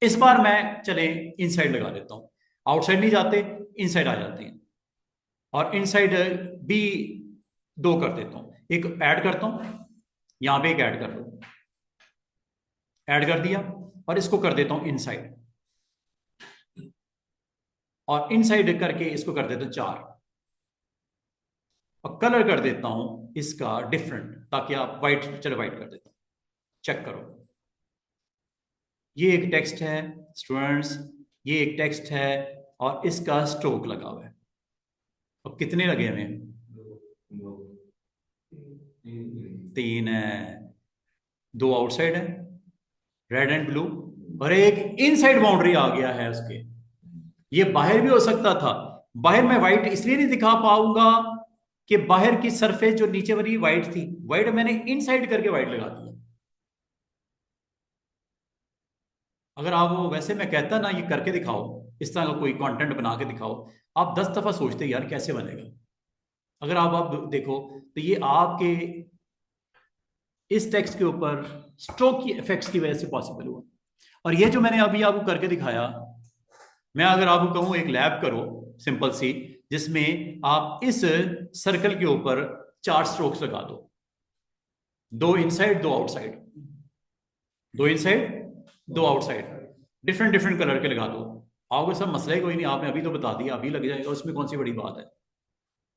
इस बार मैं चले इनसाइड लगा देता हूं, आउटसाइड नहीं जाते, इनसाइड आ जाते हैं, और इनसाइड भी 2 कर देता हूं, एक ऐड करता हूं, यहां पे एक ऐड कर दो, ऐड कर दिया, और इसको कर देता हूं इनसाइड, और इनसाइड करके इसको कर देता हूं 4, और कलर कर देता हूं इसका डिफरेंट, ताकि आप वाइट, चलो वाइट कर देता हूं, चेक करो। ये एक टेक्स्ट है स्टूडेंट्स, ये एक टेक्स्ट है, और इसका स्ट्रोक लगा हुआ है। अब कितने लगे हमें, 3 है, 2 आउटसाइड है, रेड एंड ब्लू, और एक इनसाइड बाउंड्री आ गया है उसके। ये बाहर भी हो सकता था, बाहर मैं व्हाइट इसलिए नहीं दिखा पाऊंगा कि बाहर की सरफेस जो नीचे वाली व्हाइट थी, व्हाइट मैंने इनसाइड करके व्हाइट लगा दिया। अगर आप वो वैसे मैं कहता ना ये करके दिखाओ, इस तरह का कोई कंटेंट बना के दिखाओ, आप 10 दफा सोचते यार कैसे बनेगा। अगर आप देखो तो ये आपके इस टेक्स्ट के ऊपर स्ट्रोक की इफेक्ट्स की वजह से पॉसिबल हुआ। और ये जो मैंने अभी आपको करके दिखाया, मैं अगर आपको कहूं एक लैब करो सिंपल सी, जिसमें आप इस सर्कल के ऊपर 4 स्ट्रोक्स लगा दो, 2 inside 2 outside, 2 inside 2 outside, different different colour के लगा दो, आपको सब मसला ही कोई नहीं, आपने अभी तो बता दिया, अभी लग जाएगा, उसमें कौन सी बड़ी बात है।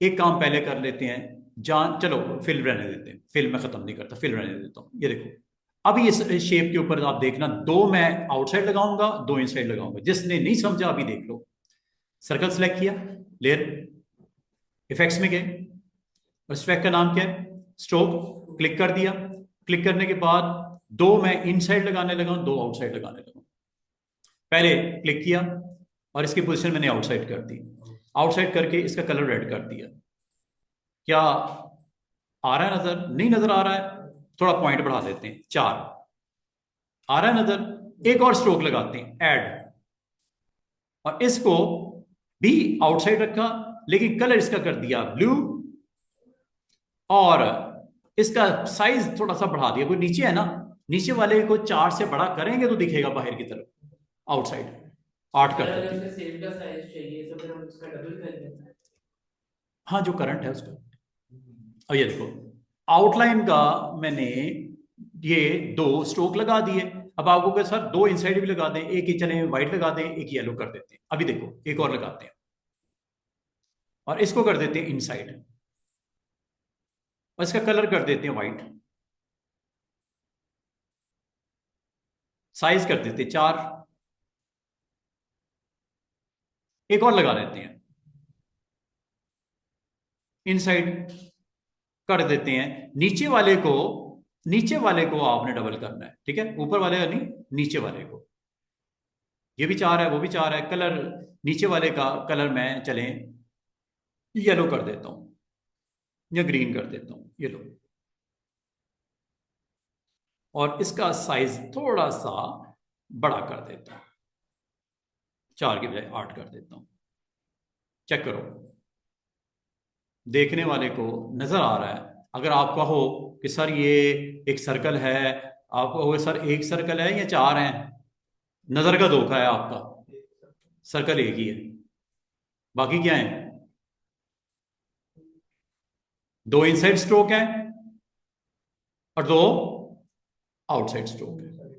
एक काम पहले कर लेते हैं, जान चलो फिल्म रहने देते हैं, फिल्म में खत्म नहीं करता, फिल्म रहने देता हूं। ये देखो अभी इस शेप के ऊपर आप देखना, 2 मैं आउटसाइड लगाऊंगा, 2 इनसाइड लगाऊंगा। जिसने नहीं समझा अभी देख लो, सर्कल सेलेक्ट किया, लेयर, इफेक्ट्स में गए, और इफेक्ट का नाम क्या है, स्ट्रोक, क्लिक कर दिया। क्लिक करने के बाद 2 मैं इनसाइड लगाने लगा, 2 आउटसाइड लगाने लगा। पहले क्लिक किया और इसकी पोजीशन मैंने आउटसाइड कर दी, आउटसाइड करके इसका कलर रेड कर दिया। क्या आ रहा है नजर, नहीं नजर आ रहा है, थोड़ा पॉइंट बढ़ा देते हैं, 4 आ रहा है नजर, एक और स्ट्रोक लगाते हैं ऐड, और इसको भी आउटसाइड रखा, लेकिन कलर इसका कर दिया ब्लू, और इसका साइज थोड़ा सा बढ़ा दिया। कोई नीचे है ना, नीचे वाले को 4 से बड़ा करेंगे तो दिखेगा बाहर की तरफ, आउटसाइड 8 कर देते हैं। सेल का साइज चाहिए तो फिर हम उसका डबल कर देते हैं। हाँ, जो करंट है उसका। और ये देखो आउटलाइन का मैंने ये 2 स्ट्रोक लगा दिए। अब आपको कहा सर 2 इनसाइड भी लगा दें, एक ही चले व्हाइट लगा दें, एक येलो कर देते हैं। अभी देखो एक और लगाते हैं और इसको कर देते हैं इनसाइड, और इसका कलर कर देते हैं व्हाइट, साइज कर देते हैं 4, एक और लगा देते हैं इनसाइड, कर देते हैं। नीचे वाले को आपने डबल करना है, ठीक है, ऊपर वाले का नहीं, नीचे वाले को। ये भी 4 है, वो भी 4 है। कलर नीचे वाले का कलर मैं चलें येलो कर देता हूं या ग्रीन कर देता हूं, ये लो, और इसका साइज थोड़ा सा बड़ा कर देता हूं, 4 की बजाय 8 कर देता हूं। चेक करो, देखने वाले को नजर आ रहा है। अगर आप कहो कि सर ये एक सर्कल है, आप कहोगे सर एक सर्कल है या 4 हैं, नजर का धोखा है आपका, सर्कल एक ही है, बाकी क्या है, 2 इनसाइड स्ट्रोक है और 2 आउटसाइड स्ट्रोक है।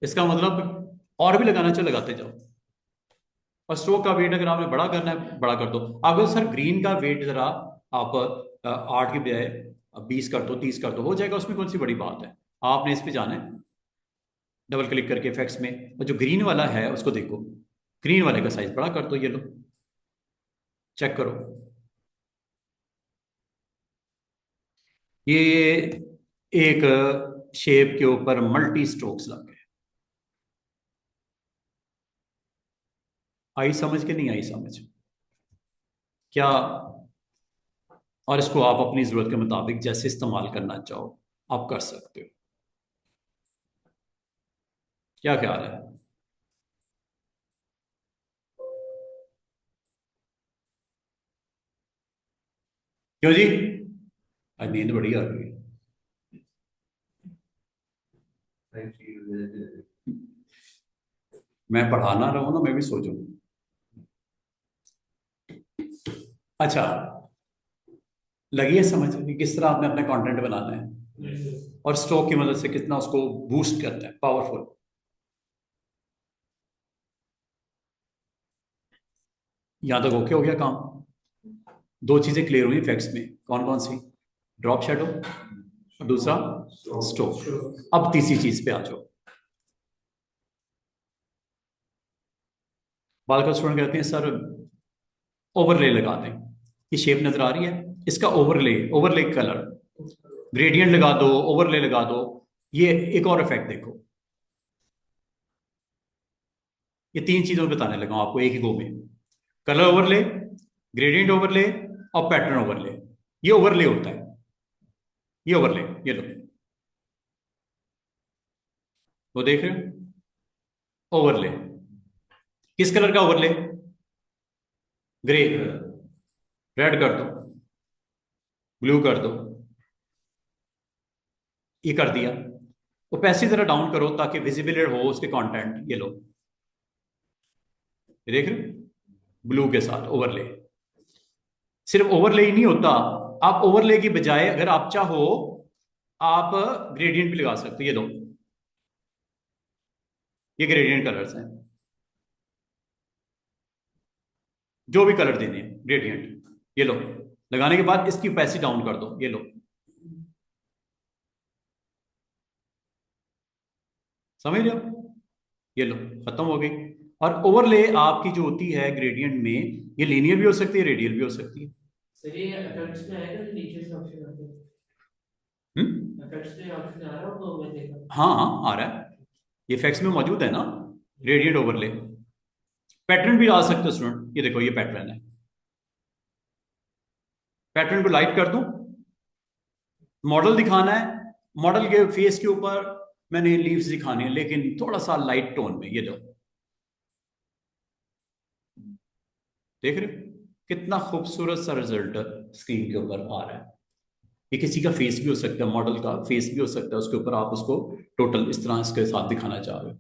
इसका मतलब और भी लगाना चाहिए, लगाते जाओ। और स्ट्रोक का वेट अगर आपने बड़ा करना है बड़ा कर दो। अगर सर ग्रीन का वेट जरा आप 8 की बजाय 20 कर दो, 30 कर दो, हो जाएगा, उसमें कौन सी बड़ी बात है। आपने इस पे जाना है डबल क्लिक करके इफेक्ट्स में, और जो ग्रीन वाला है उसको देखो, ग्रीन वाले का साइज बड़ा कर दो, ये लो, चेक करो। ये एक शेप के ऊपर मल्टी स्ट्रोक्स लग गए। आई समझ के नहीं आई समझ क्या? और इसको आप अपनी जरूरत के मुताबिक जैसे इस्तेमाल करना चाहो आप कर सकते हो। क्या ख्याल है? क्यों जी, आज नींद बड़ी आ रही है। मैं पढ़ाना रहूं ना, मैं भी सोचूं। अच्छा, लगी है समझ कि किस तरह आपने अपना कंटेंट बनाना है और स्ट्रोक की मदद से कितना उसको बूस्ट करना है, पावरफुल। यहां तक ओके हो गया काम? 2 चीजें क्लियर हुई इफेक्ट्स में, कौन कौन सी? ड्रॉप शेडो और दूसरा स्ट्रोक। अब तीसरी चीज पे आ जाओ। बाल का स्टूडेंट कहते हैं सर ओवरले लगा दें, ये शेप नजर आ रही है, इसका ओवरले, ओवरले कलर ग्रेडियंट लगा दो, ओवरले लगा दो। ये एक और इफेक्ट देखो, ये 3 चीजों बताने लगा हूं आपको एक ही गो में। कलर ओवरले, ग्रेडियंट ओवरले और पैटर्न ओवरले। ये ओवरले होता है, ये ओवरले, ये लो, वो देख रहे हो ओवरले। किस कलर का ओवरले? ग्रे। रेड कर दो, ब्लू कर दो, ये कर दिया। ओपेसिटी जरा डाउन करो ताकि विजिबल हो उसके कंटेंट, ये लो, ये देख रहे हो ब्लू के साथ ओवरले। सिर्फ ओवरले ही नहीं होता, आप ओवरले की बजाय अगर आप चाहो आप ग्रेडियंट भी लगा सकते हो, ये लो, ये ग्रेडियंट कलर्स हैं, जो भी कलर देने हैं ग्रेडियंट, ये लो। लगाने के बाद इसकी ओपेसिटी डाउन कर दो, ये लो, समझ रहे हो, ये लो, खत्म हो गई। और ओवरले आपकी जो होती है ग्रेडियंट में, ये लीनियर भी हो सकती है, रेडियल भी हो सकती है। सर ये इफेक्ट्स में आएगा, जो नीचे से ऑप्शन आते हैं, इफेक्ट्स में ऑप्शन आ रहा हो तो मैं देखा। हाँ हाँ आ रहा है, ये इफेक्ट्स में मौजूद है ना, ग्रेडियंट ओवरले। पैटर्न भी आ सकते हो स्टूडेंट, ये देखो ये पैटर्न है, पैटर्न को लाइट कर दूं, मॉडल दिखाना है, मॉडल के फेस के ऊपर मैंने लीव्स दिखाने हैं लेकिन थोड़ा सा लाइट टोन में, ये लो, देख रहे हो कितना खूबसूरत सा रिजल्ट स्क्रीन के ऊपर आ रहा है। ये किसी का फेस भी हो सकता है, मॉडल का फेस भी हो सकता है, उसके ऊपर आप उसको टोटल इस तरह इसके साथ दिखाना चाह रहे हो।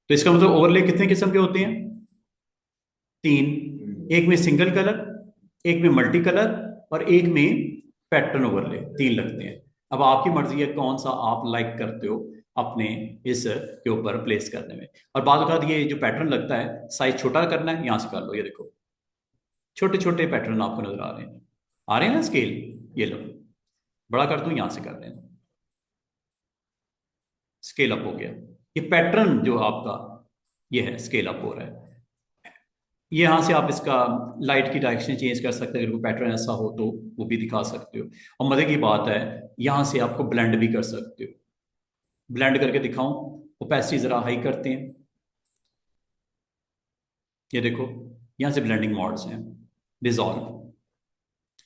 तो इसका मतलब ओवरले कितने किस्म के होते हैं? 3। एक में सिंगल कलर, एक में मल्टी कलर, और एक में पैटर्न ओवरले, 3 लगते हैं। अब आपकी मर्जी है कौन सा आप लाइक करते हो अपने इस के ऊपर प्लेस करने में। और बाद औक़ात ये जो पैटर्न लगता है साइज छोटा करना है, यहां से कर लो, ये देखो छोटे छोटे पैटर्न आपको नजर आ रहे हैं ना स्केल, ये लो बड़ा कर दूं, यहां से कर लेना, स्केल अप हो गया। ये पैटर्न जो आपका ये है स्केल अप हो रहा है। यहाँ से आप इसका लाइट की डायरेक्शन चेंज कर सकते हैं, अगर कोई पैटर्न ऐसा हो तो वो भी दिखा सकते हो। और मजे की बात है यहाँ से आपको ब्लेंड भी कर सकते हो। ब्लेंड करके दिखाऊं, ओपेसिटी जरा हाई करते हैं, ये देखो यहाँ से ब्लेंडिंग मोड्स हैं। डिजॉल्व,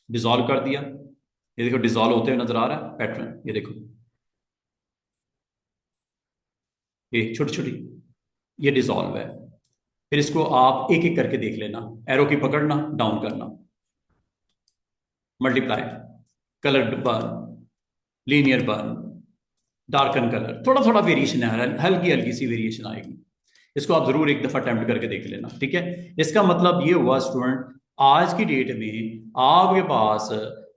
डिजॉल्व कर दिया, ये देखो डिजॉल्व होते हुए नजर आ रहा है पैटर्न, ये देखो ये छोटी छोटी, ये डिजॉल्व है। फिर इसको आप एक एक करके देख लेना, एरो की पकड़ना, डाउन करना, multiply, colour burn, linear burn, darken colour, थोड़ा थोड़ा वेरिएशन है, हल्की हल्की सी वेरिएशन आएगी। इसको आप जरूर एक दफा अटेम्प्ट करके देख लेना, ठीक है। इसका मतलब ये हुआ स्टूडेंट, आज की डेट में आपके पास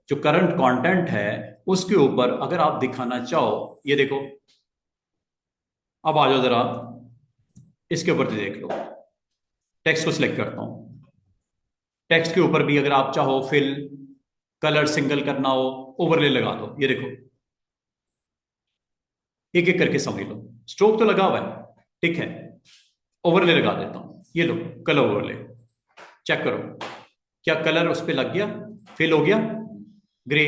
जो करंट कंटेंट है उसके ऊपर अगर आप दिखाना चाहो, ये देखो, अब आ जाओ जरा इसके ऊपर देख लो, टेक्स्ट को सिलेक्ट करता हूं, टेक्स्ट के ऊपर भी अगर आप चाहो फिल कलर सिंगल करना हो, ओवरले लगा दो, ये देखो एक एक करके समझ लो। स्ट्रोक तो लगा हुआ है, ठीक है, ओवरले लगा देता हूं, ये लो कलर ओवरले, चेक करो क्या कलर उस पर लग गया, फिल हो गया ग्रे।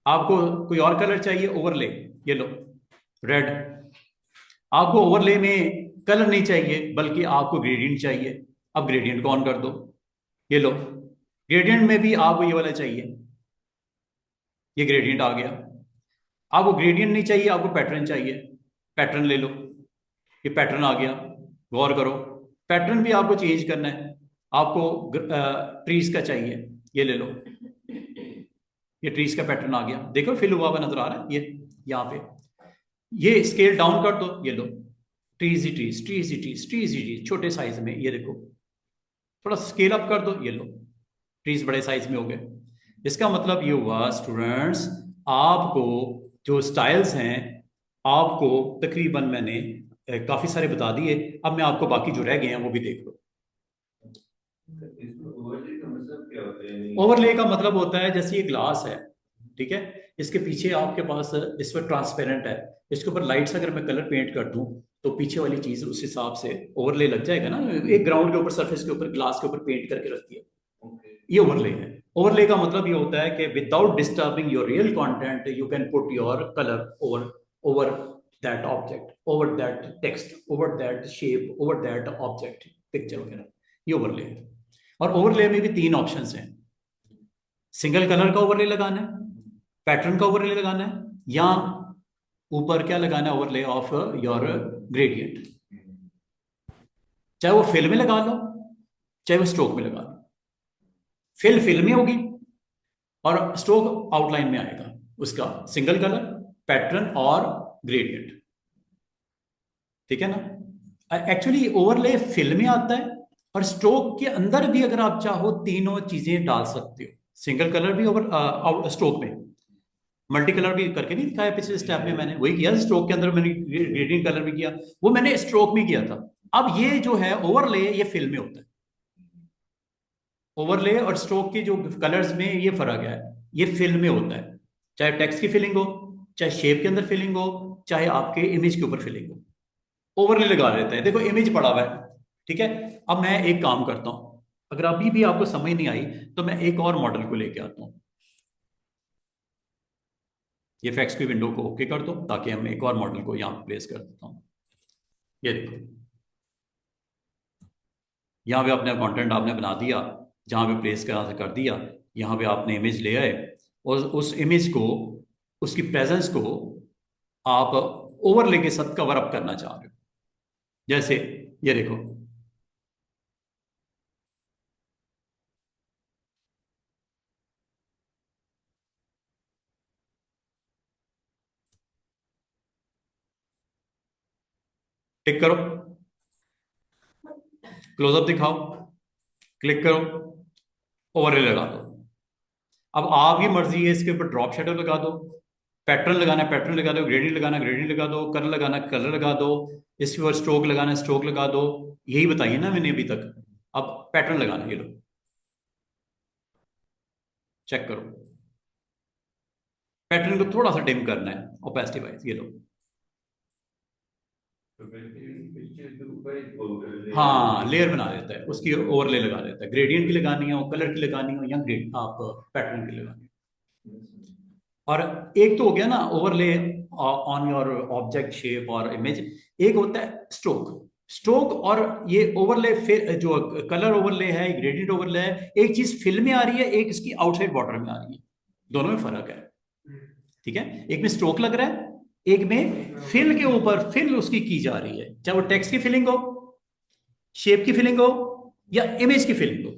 आपको कोई और कलर चाहिए ओवरले, ये लो रेड। आपको ओवरले में कलर नहीं चाहिए बल्कि आपको ग्रेडियंट चाहिए, अब ग्रेडियंट को ऑन कर दो, ये लो ग्रेडियंट में भी आपको ये वाला चाहिए, ये ग्रेडियंट आ गया। आपको ग्रेडियंट नहीं चाहिए, आपको पैटर्न चाहिए, पैटर्न ले लो, ये पैटर्न आ गया। गौर करो पैटर्न भी आपको चेंज करना है, आपको ट्रीज का चाहिए, ये ले लो, ये ट्रीज का पैटर्न आ गया, देखो फिल हुआ हुआ नजर आ रहा है, ये यहाँ पे। ये स्केल डाउन कर दो, ये लो ट्रीज ही ट्रीज, ट्रीज ही ट्रीज, ट्रीज ही ट्रीज, छोटे साइज में, ये देखो थोड़ा स्केल अप कर दो, ये लो ट्रीज बड़े साइज में हो गए। इसका मतलब ये हुआ स्टूडेंट्स, आपको जो स्टाइल्स हैं आपको तकरीबन मैंने काफी सारे बता दिए, अब मैं आपको बाकी जो रह गए हैं वो भी देख लो। ओवरले का मतलब होता है जैसे ये ग्लास है, ठीक है, इसके पीछे आपके पास इस पर ट्रांसपेरेंट है, इसके ऊपर लाइट्स अगर मैं कलर पेंट कर दूं तो पीछे वाली चीज उस हिसाब से ओवरले लग जाएगा ना। एक ग्राउंड के ऊपर सरफेस के ऊपर ग्लास के ऊपर पेंट करके रखती है, ये ओवरले है। ओवरले का मतलब ये होता है कि without disturbing your real content you can put your colour over that object, over that text, over that shape, over that object, picture वगैरह, ये ओवरले है। और ओवरले में भी 3 ऑप्शंस हैं, सिंगल कलर का ओवरले लगाना है, पैटर्न का ओवरले लगाना है, या ऊपर क्या लगाना है, ओवरले ऑफ योर ग्रेडियंट। चाहे वो फिल में लगा लो चाहे वो स्ट्रोक में लगा लो, फिल में होगी और स्ट्रोक आउटलाइन में आएगा उसका, सिंगल कलर, पैटर्न और ग्रेडियंट, ठीक है ना। एक्चुअली ओवरले फिल में आता है और स्ट्रोक के अंदर भी अगर आप चाहो तीनों चीजें डाल सकते हो, सिंगल कलर भी ओवर स्ट्रोक में, मल्टी कलर भी करके नहीं दिखाया पिछले स्टेप में, मैंने वही किया, स्ट्रोक के अंदर मैंने ग्रेडियंट कलर भी किया, वो मैंने स्ट्रोक में किया था। अब ये जो है ओवरले ये फिल में होता है, ओवरले और स्ट्रोक के जो कलर्स में ये फर्क है, ये फिल में होता है, चाहे टेक्स्ट की फिलिंग हो, चाहे शेप के अंदर फिलिंग हो, चाहे आपके इमेज के ऊपर फिलिंग हो, ओवरले लगा देते हैं। देखो इमेज पड़ा हुआ है, ठीक है। अब मैं एक काम करता हूं, अगर अभी भी आपको समझ नहीं आई तो मैं एक और मॉडल को लेके आता हूं, ये फैक्स की विंडो को ओके कर दो ताकि हम एक और मॉडल को यहां प्लेस कर देता हूं। ये देखो यहां पे अपना कंटेंट आपने बना दिया, जहां पे प्लेस कर दिया, यहां पे आपने इमेज ले आए और उस इमेज को, उसकी प्रेजेंस को आप ओवरले के साथ कवर अप करना चाह रहे हो। जैसे ये देखो, टिक करो, क्लोजअप दिखाओ, क्लिक करो, ओवरले लगा दो। अब आपकी मर्जी है, इसके ऊपर ड्रॉप शेडो लगा दो, पैटर्न लगाना है पैटर्न लगा दो, ग्रेडियंट लगाना ग्रेडियंट लगा दो, कलर लगाना कलर लगा दो, इसके ऊपर स्ट्रोक लगाना स्ट्रोक लगा दो। यही बताइए ना मैंने अभी तक। अब पैटर्न लगाना, ये लो, चेक करो, पैटर्न को थोड़ा सा डिम करना है ओपेसिटी वाइज, ये लो। हाँ, लेयर बना देता है, उसकी ओवरले लगा देता है, ग्रेडियंट की लगानी हो, कलर की लगानी हो, या ग्रेड आप पैटर्न की लगानी हो। और एक तो हो गया ना overlay on your object shape और इमेज, एक होता है स्ट्रोक। स्ट्रोक और ये ओवरले, फिर जो कलर ओवरले है, ग्रेडियंट ओवरले है, एक चीज फिल में आ रही है, एक इसकी आउटसाइड बॉर्डर में आ रही है, दोनों में फर्क है। ठीक है, एक में स्ट्रोक लग रहा है, एक में फिल के ऊपर फिल उसकी की जा रही है, चाहे वो टेक्स्ट की फिलिंग हो, शेप की फिलिंग हो, या इमेज की फिलिंग हो।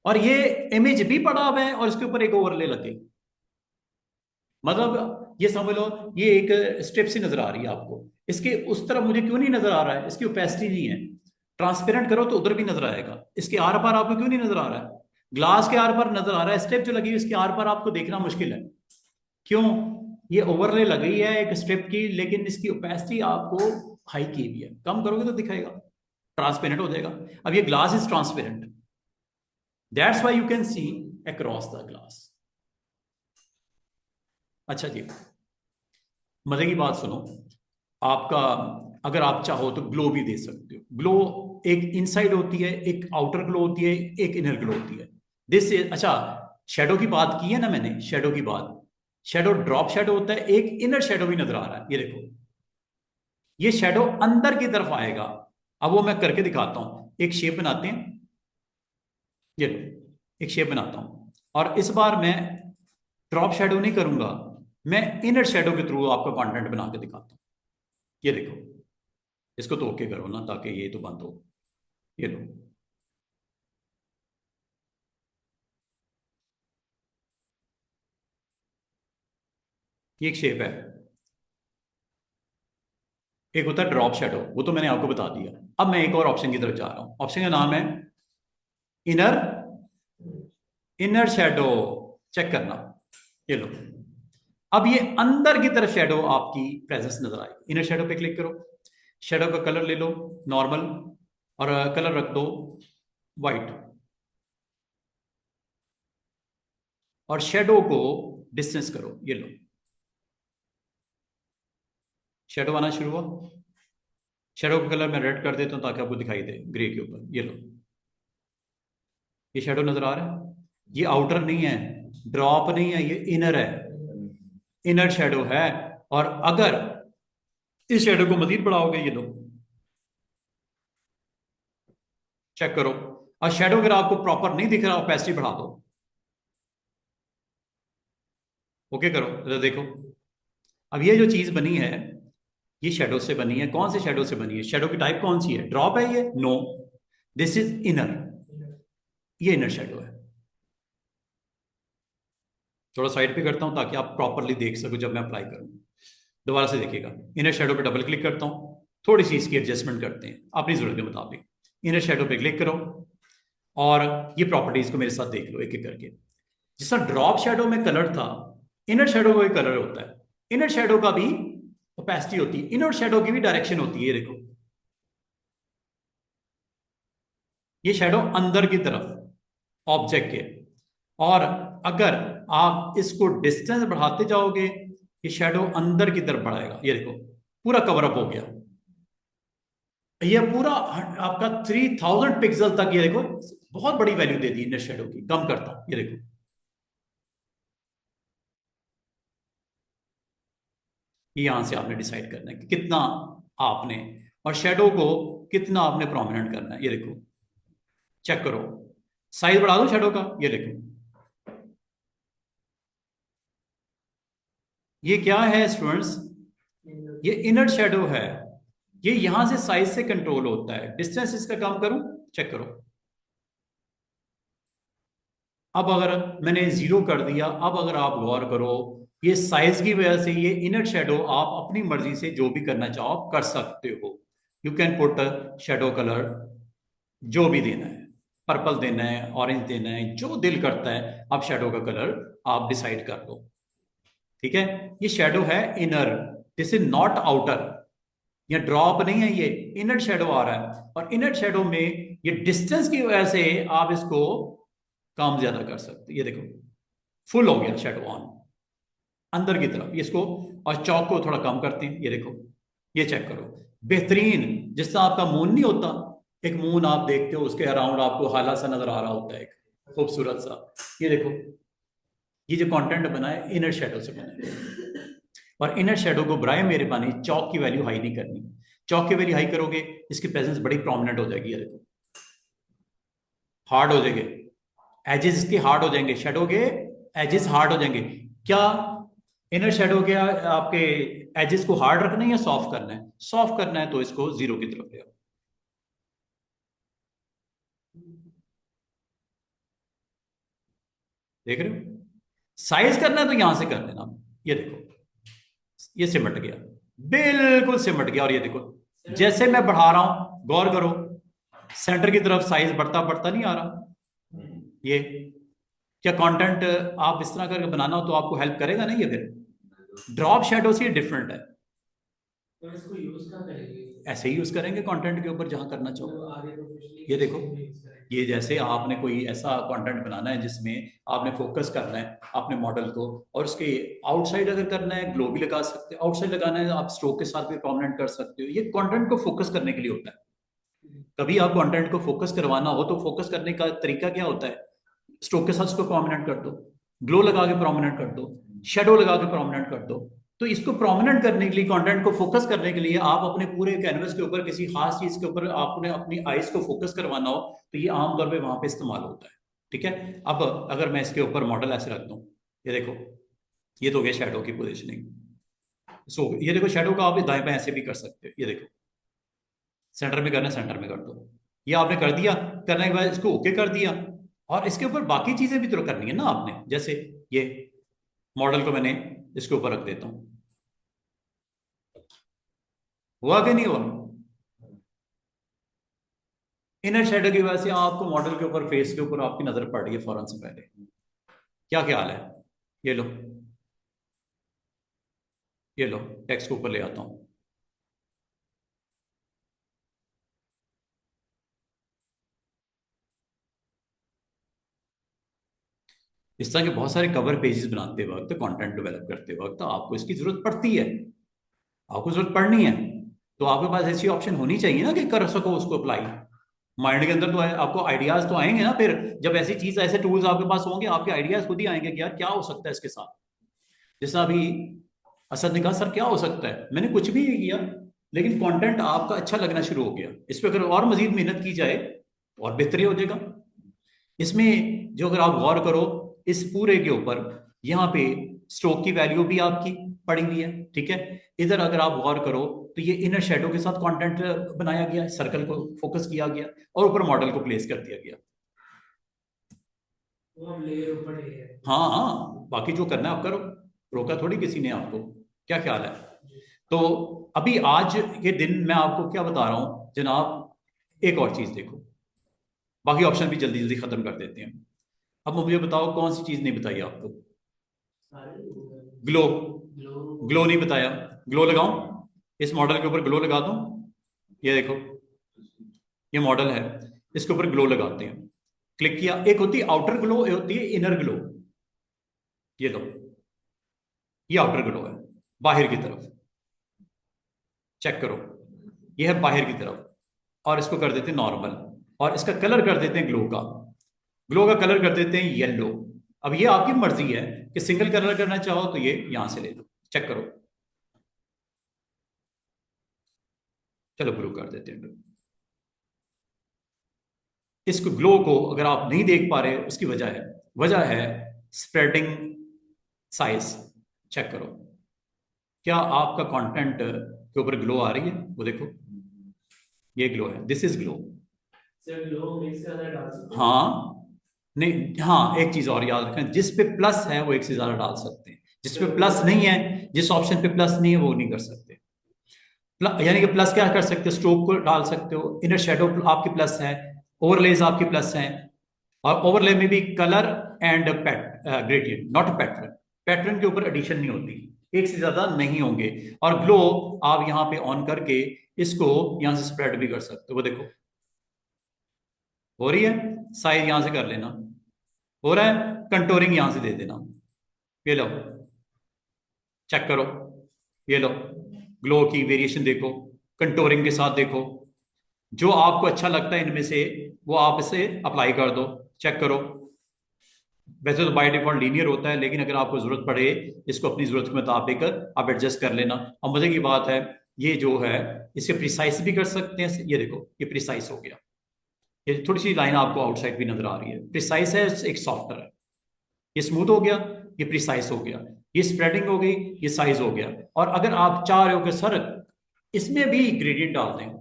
और ये इमेज भी पड़ा हुआ है और इसके ऊपर एक ओवरले लगे, मतलब ये समझ लो ये एक स्ट्रिप सी नजर आ रही है आपको। इसके उस तरफ मुझे क्यों नहीं नजर आ रहा है, इसकी ओपेसिटी नहीं है। ट्रांसपेरेंट करो तो उधर भी नजर आएगा, इसके आर पार आपको क्यों नहीं नजर आ रहा है? ग्लास के आर पार नजर आ रहा है, स्ट्रिप जो लगी है इसके आर पार आपको देखना मुश्किल है। क्यों? ये ओवरले लगी है एक स्ट्रिप की, लेकिन इसकी ओपेसिटी आपको हाई की हुई है, कम करोगे तो दिखाएगा, ट्रांसपेरेंट हो जाएगा। अब ये glass is transparent, that's why you can see across the glass. अच्छा जी, मजे की बात सुनो, आपका अगर आप चाहो तो ग्लो भी दे सकते हो। ग्लो एक इनसाइड होती है, एक आउटर ग्लो होती है, एक इनर ग्लो होती है। दिस अच्छा, शेडो की बात की है ना मैंने, शेडो की बात, शेडो ड्रॉप शेडो होता है, एक इनर शेडो भी नजर आ रहा है, ये देखो, ये शेडो अंदर की तरफ आएगा। अब वो मैं करके दिखाता हूं, एक शेप बनाते हैं, ये लो, एक शेप बनाता हूं, और इस बार मैं ड्रॉप शेडो नहीं करूंगा, मैं इनर शेडो के थ्रू आपका कंटेंट बना के दिखाता हूं। ये देखो, इसको तो ओके करो ना, ताकि ये तो बंद हो। ये लो, ये एक शेप है, एक होता है ड्रॉप शेडो, वो तो मैंने आपको बता दिया। अब मैं एक और ऑप्शन की तरफ जा रहा हूं, ऑप्शन का नाम है इनर इनर शेडो। चेक करना, ये लो, अब ये अंदर की तरफ शेडो आपकी प्रेजेंस नजर आएगी। इनर शेडो पे क्लिक करो, शेडो का कलर ले लो नॉर्मल, और कलर रख दो वाइट, और शेडो को डिस्टेंस करो, ये लो, शेडो आना शुरू हुआ। शेडो का कलर मैं रेड कर देता हूं ताकि आपको दिखाई दे, ग्रे के ऊपर, ये लो, ये शेडो नजर आ रहा है, ये आउटर नहीं है, ड्रॉप नहीं है, ये इनर है, इनर शेडो है। और अगर इस शेडो को मजीद बढ़ाओगे, ये लो, चेक करो, और शेडो अगर आपको प्रॉपर नहीं दिख रहा, ओपेसिटी बढ़ा दो, ओके करो, जरा देखो। अब ये जो चीज बनी है, ये शेडो से बनी है। कौन से शेडो से बनी है? शेडो की टाइप कौन सी है? ड्रॉप है ये? नो, दिस इज इनर, ये इनर शेडो है। थोड़ा साइड पे करता हूं ताकि आप प्रॉपरली देख सको जब मैं अप्लाई करूं। दोबारा से देखिएगा, इनर शेडो पे डबल क्लिक करता हूं, थोड़ी सी इसकी एडजस्टमेंट करते हैं अपनी जरूरत के मुताबिक। इनर शेडो पे क्लिक करो, और ये प्रॉपर्टीज को मेरे साथ देख लो एक एक करके। जिस तरह ड्रॉप शेडो में कलर था, इनर शेडो का भी कलर होता है, इनर शेडो का भी ओपेसिटी होती है, इनर शेडो की भी डायरेक्शन होती है। ये देखो, ये शेडो अंदर की तरफ ऑब्जेक्ट के, और अगर आप इसको डिस्टेंस बढ़ाते जाओगे, ये शेडो अंदर की तरफ बढ़ाएगा। ये देखो, पूरा कवर अप हो गया, ये पूरा आपका 3000 पिक्सल तक। ये देखो, बहुत बड़ी value they the inner shadow की, कम करता हूं, ये देखो, ये यहां से आपने डिसाइड करना है कि कितना आपने, और शेडो को कितना आपने प्रोमिनेंट करना है। ये देखो, चेक करो, साइज बढ़ा दो शेडो का, ये देखो, ये क्या है स्टूडेंट्स, ये इनर शेडो है, ये यहां से साइज से कंट्रोल होता है। डिस्टेंस इसका कम करूं, चेक करो। अब अगर मैंने 0 कर दिया, अब अगर आप गौर करो, ये साइज की वजह से ये इनर शेडो आप अपनी मर्जी से जो भी करना चाहो आप कर सकते हो। You can put shadow colour जो भी देना है, पर्पल देना है, ऑरेंज देना है, जो दिल करता है आप शेडो का कलर आप डिसाइड कर लो। ठीक है, ये शेडो है inner, this is not outer. ये ड्रॉप नहीं है, ये इनर शेडो आ रहा है। और इनर शेडो में ये डिस्टेंस की वजह से आप इसको कम ज्यादा कर सकते। ये देखो फुल हो गया शेडो ऑन अंदर की तरफ, इसको और चौक को थोड़ा कम करते हैं। ये देखो, ये चेक करो, बेहतरीन। जिस तरह आपका मून नहीं होता, एक मून आप देखते हो उसके अराउंड आपको हाला सा नजर आ रहा होता है, एक खूबसूरत सा। ये देखो, ये जो कंटेंट बना है इनर शेडो से बना है। और इनर शेडो को बराए मेरे पानी चौक की वैल्यू हाई नहीं करनी। चौक की वैल्यू हाई करोगे इसकी प्रेजेंस बड़ी प्रोमिनेंट हो जाएगी। ये देखो हार्ड हो जाएंगे एजेस, इसके हार्ड हो जाएंगे, शेडो के एजेस हार्ड हो जाएंगे। क्या इनर शेडो के आपके एजेस को हार्ड रखना है या सॉफ्ट करना है? सॉफ्ट करना है तो इसको 0 की तरफ ले आओ। देख रहे हो, साइज करना है तो यहां से कर देना। ये देखो ये सिमट गया, बिल्कुल सिमट गया। और ये देखो जैसे मैं बढ़ा रहा हूं, गौर करो, सेंटर की तरफ साइज बढ़ता बढ़ता नहीं आ रहा। ये क्या कंटेंट आप इस तरह करके बनाना हो तो आपको हेल्प करेगा नहीं? ये फिर ड्रॉप शेडो से डिफरेंट है। तो इसको यूज क्या करेंगे? ऐसे ही यूज करेंगे कंटेंट के ऊपर जहां करना चाहो। तो आगे प्रोफेशनली ये देखो, यूज करेंगे? ये जैसे आपने कोई ऐसा कंटेंट बनाना है जिसमें आपने फोकस करना है अपने मॉडल को, और उसके आउटसाइड अगर करना है ग्लो भी लगा सकते हो, आउटसाइड लगाना है आप स्ट्रोक के साथ भी प्रोमिनेंट कर सकते हो। ये कंटेंट को फोकस करने के लिए होता है। कभी आप कंटेंट को फोकस करवाना हो तो फोकस करने का तरीका क्या होता है? स्ट्रोक के साथ उसको प्रोमिनेंट कर दो, ग्लो लगा के प्रोमिनेंट कर दो, शेडो लगा के प्रोमिनेंट कर दो। तो इसको प्रोमिनेंट करने के लिए, कंटेंट को फोकस करने के लिए आप अपने पूरे कैनवस के ऊपर किसी खास चीज के ऊपर आपने अपनी आइज को फोकस करवाना हो तो ये आमतौर पे वहां पे इस्तेमाल होता है। ठीक है, अब अगर मैं इसके ऊपर मॉडल ऐसे रख दूं, ये देखो, ये तो हो गया शेडो की पोजिशनिंग। सो ये देखो शेडो का आप दाएं बाएं ऐसे भी कर सकते हो। ये देखो सेंटर में करना है सेंटर में कर दो। ये आपने कर दिया, करने के बाद इसको ओके कर दिया। और इसके ऊपर बाकी चीजें भी तो करनी है ना आपने, जैसे ये मॉडल को मैंने इसके ऊपर रख देता हूं। हुआ कि नहीं हुआ? इनर शेडो की वजह से आपको मॉडल के ऊपर, फेस के ऊपर आपकी नजर पड़ रही है फौरन से पहले। क्या ख्याल है? ये लो, ये लो, टेक्स्ट के ऊपर ले आता हूं। इस तरह के बहुत सारे कवर पेजेस बनाते वक्त, कंटेंट डेवलप करते वक्त आपको इसकी जरूरत पड़ती है। आपको जरूरत पड़नी है तो आपके पास ऐसी ऑप्शन होनी चाहिए ना कि कर सको उसको अप्लाई। माइंड के अंदर तो आपको आइडियाज तो आएंगे ना, फिर जब ऐसी चीज, ऐसे टूल्स आपके पास होंगे आपके आइडियाज खुद ही आएंगे कि यार क्या हो सकता है इसके साथ। जैसा अभी असद ने कहा सर क्या हो सकता है, मैंने कुछ भी नहीं किया लेकिन कंटेंट आपका अच्छा लगना शुरू हो गया। इस पर अगर और मजीद मेहनत की जाए और बेहतरी हो जाएगा। इसमें जो अगर आप गौर करो इस पूरे के ऊपर, यहाँ पे स्ट्रोक की वैल्यू भी आपकी पड़ी हुई है। ठीक है, इधर अगर आप गौर करो तो ये इनर शेडो के साथ कंटेंट बनाया गया, सर्कल को फोकस किया गया और ऊपर मॉडल को प्लेस कर दिया गया। वो हम लेयर ऊपर ले हैं। हाँ हाँ, बाकी जो करना है आप करो, रोका थोड़ी किसी ने आपको। क्या ख्याल है? तो अभी आज के दिन मैं आपको क्या बता रहा हूं जनाब, एक और चीज देखो, बाकी ऑप्शन भी जल्दी जल्दी खत्म कर देते हैं। अब मुझे बताओ कौन सी चीज नहीं बताई आपको? ग्लो, ग्लो नहीं बताया। ग्लो लगाऊं, इस मॉडल के ऊपर ग्लो लगा दूं। ये देखो ये मॉडल है, इसके ऊपर ग्लो लगाते हैं। क्लिक किया, एक होती है आउटर ग्लो, एक होती है इनर ग्लो। ये लो, ये आउटर ग्लो है बाहर की तरफ, चेक करो, ये है बाहर की तरफ। और इसको कर देते हैं नॉर्मल, और इसका कलर कर देते हैं ग्लो का। ग्लो का कलर कर देते हैं येलो। अब ये आपकी मर्जी है कि सिंगल कलर करना चाहो तो ये यहां से ले लो, चेक करो। चलो ब्लू कर देते हैं। इस ग्लो को अगर आप नहीं देख पा रहे उसकी वजह है स्प्रेडिंग साइज। चेक करो क्या आपका कंटेंट के ऊपर ग्लो आ रही है? वो देखो, ये ग्लो है, this is glow. Sir glow में से ज्यादा डाल सकते हैं? हाँ, नहीं, हाँ, एक चीज और याद रखें, जिस पे प्लस है वो एक से ज्यादा डाल सकते हैं, जिस पे प्लस नहीं है, जिस ऑप्शन पे प्लस नहीं है वो नहीं कर सकते। यानी कि प्लस क्या कर सकते हो, स्ट्रोक को डाल सकते हो, इनर शेडो आपकी प्लस है, ओवरलेज आपकी प्लस है, और ओवरले में भी colour and gradient, not pattern. Pattern के ऊपर एडिशन नहीं होती, एक से ज्यादा नहीं होंगे। और ग्लो आप यहाँ पे ऑन करके इसको यहाँ से स्प्रेड भी कर सकते हो, वो देखो हो रही है। साइज यहां से कर लेना, हो रहा है। कंटोरिंग यहां से दे देना, ये लो, चेक करो, ये लो, ग्लो की वेरिएशन देखो, कंटोरिंग के साथ देखो। जो आपको अच्छा लगता है इनमें से वो आप इसे अप्लाई कर दो, चेक करो। वैसे तो बाय डिफॉल्ट लीनियर होता है, लेकिन अगर आपको जरूरत पड़े इसको अपनी जरूरत के मुताबिक आप एडजस्ट कर लेना। और मजे की बात है, ये जो है इसे प्रिसाइज भी कर सकते हैं। ये देखो, ये प्रिसाइज हो गया, ये थोड़ी सी लाइन आपको आउटसाइड भी नजर आ रही है, प्रिसाइज है, एक सॉफ्टर है। ये स्मूथ हो गया, ये प्रिसाइज हो गया, ये स्प्रेडिंग हो गई, ये साइज हो गया। और अगर आप चाह रहे हो कि सर इसमें भी ग्रेडियंट डाल दें,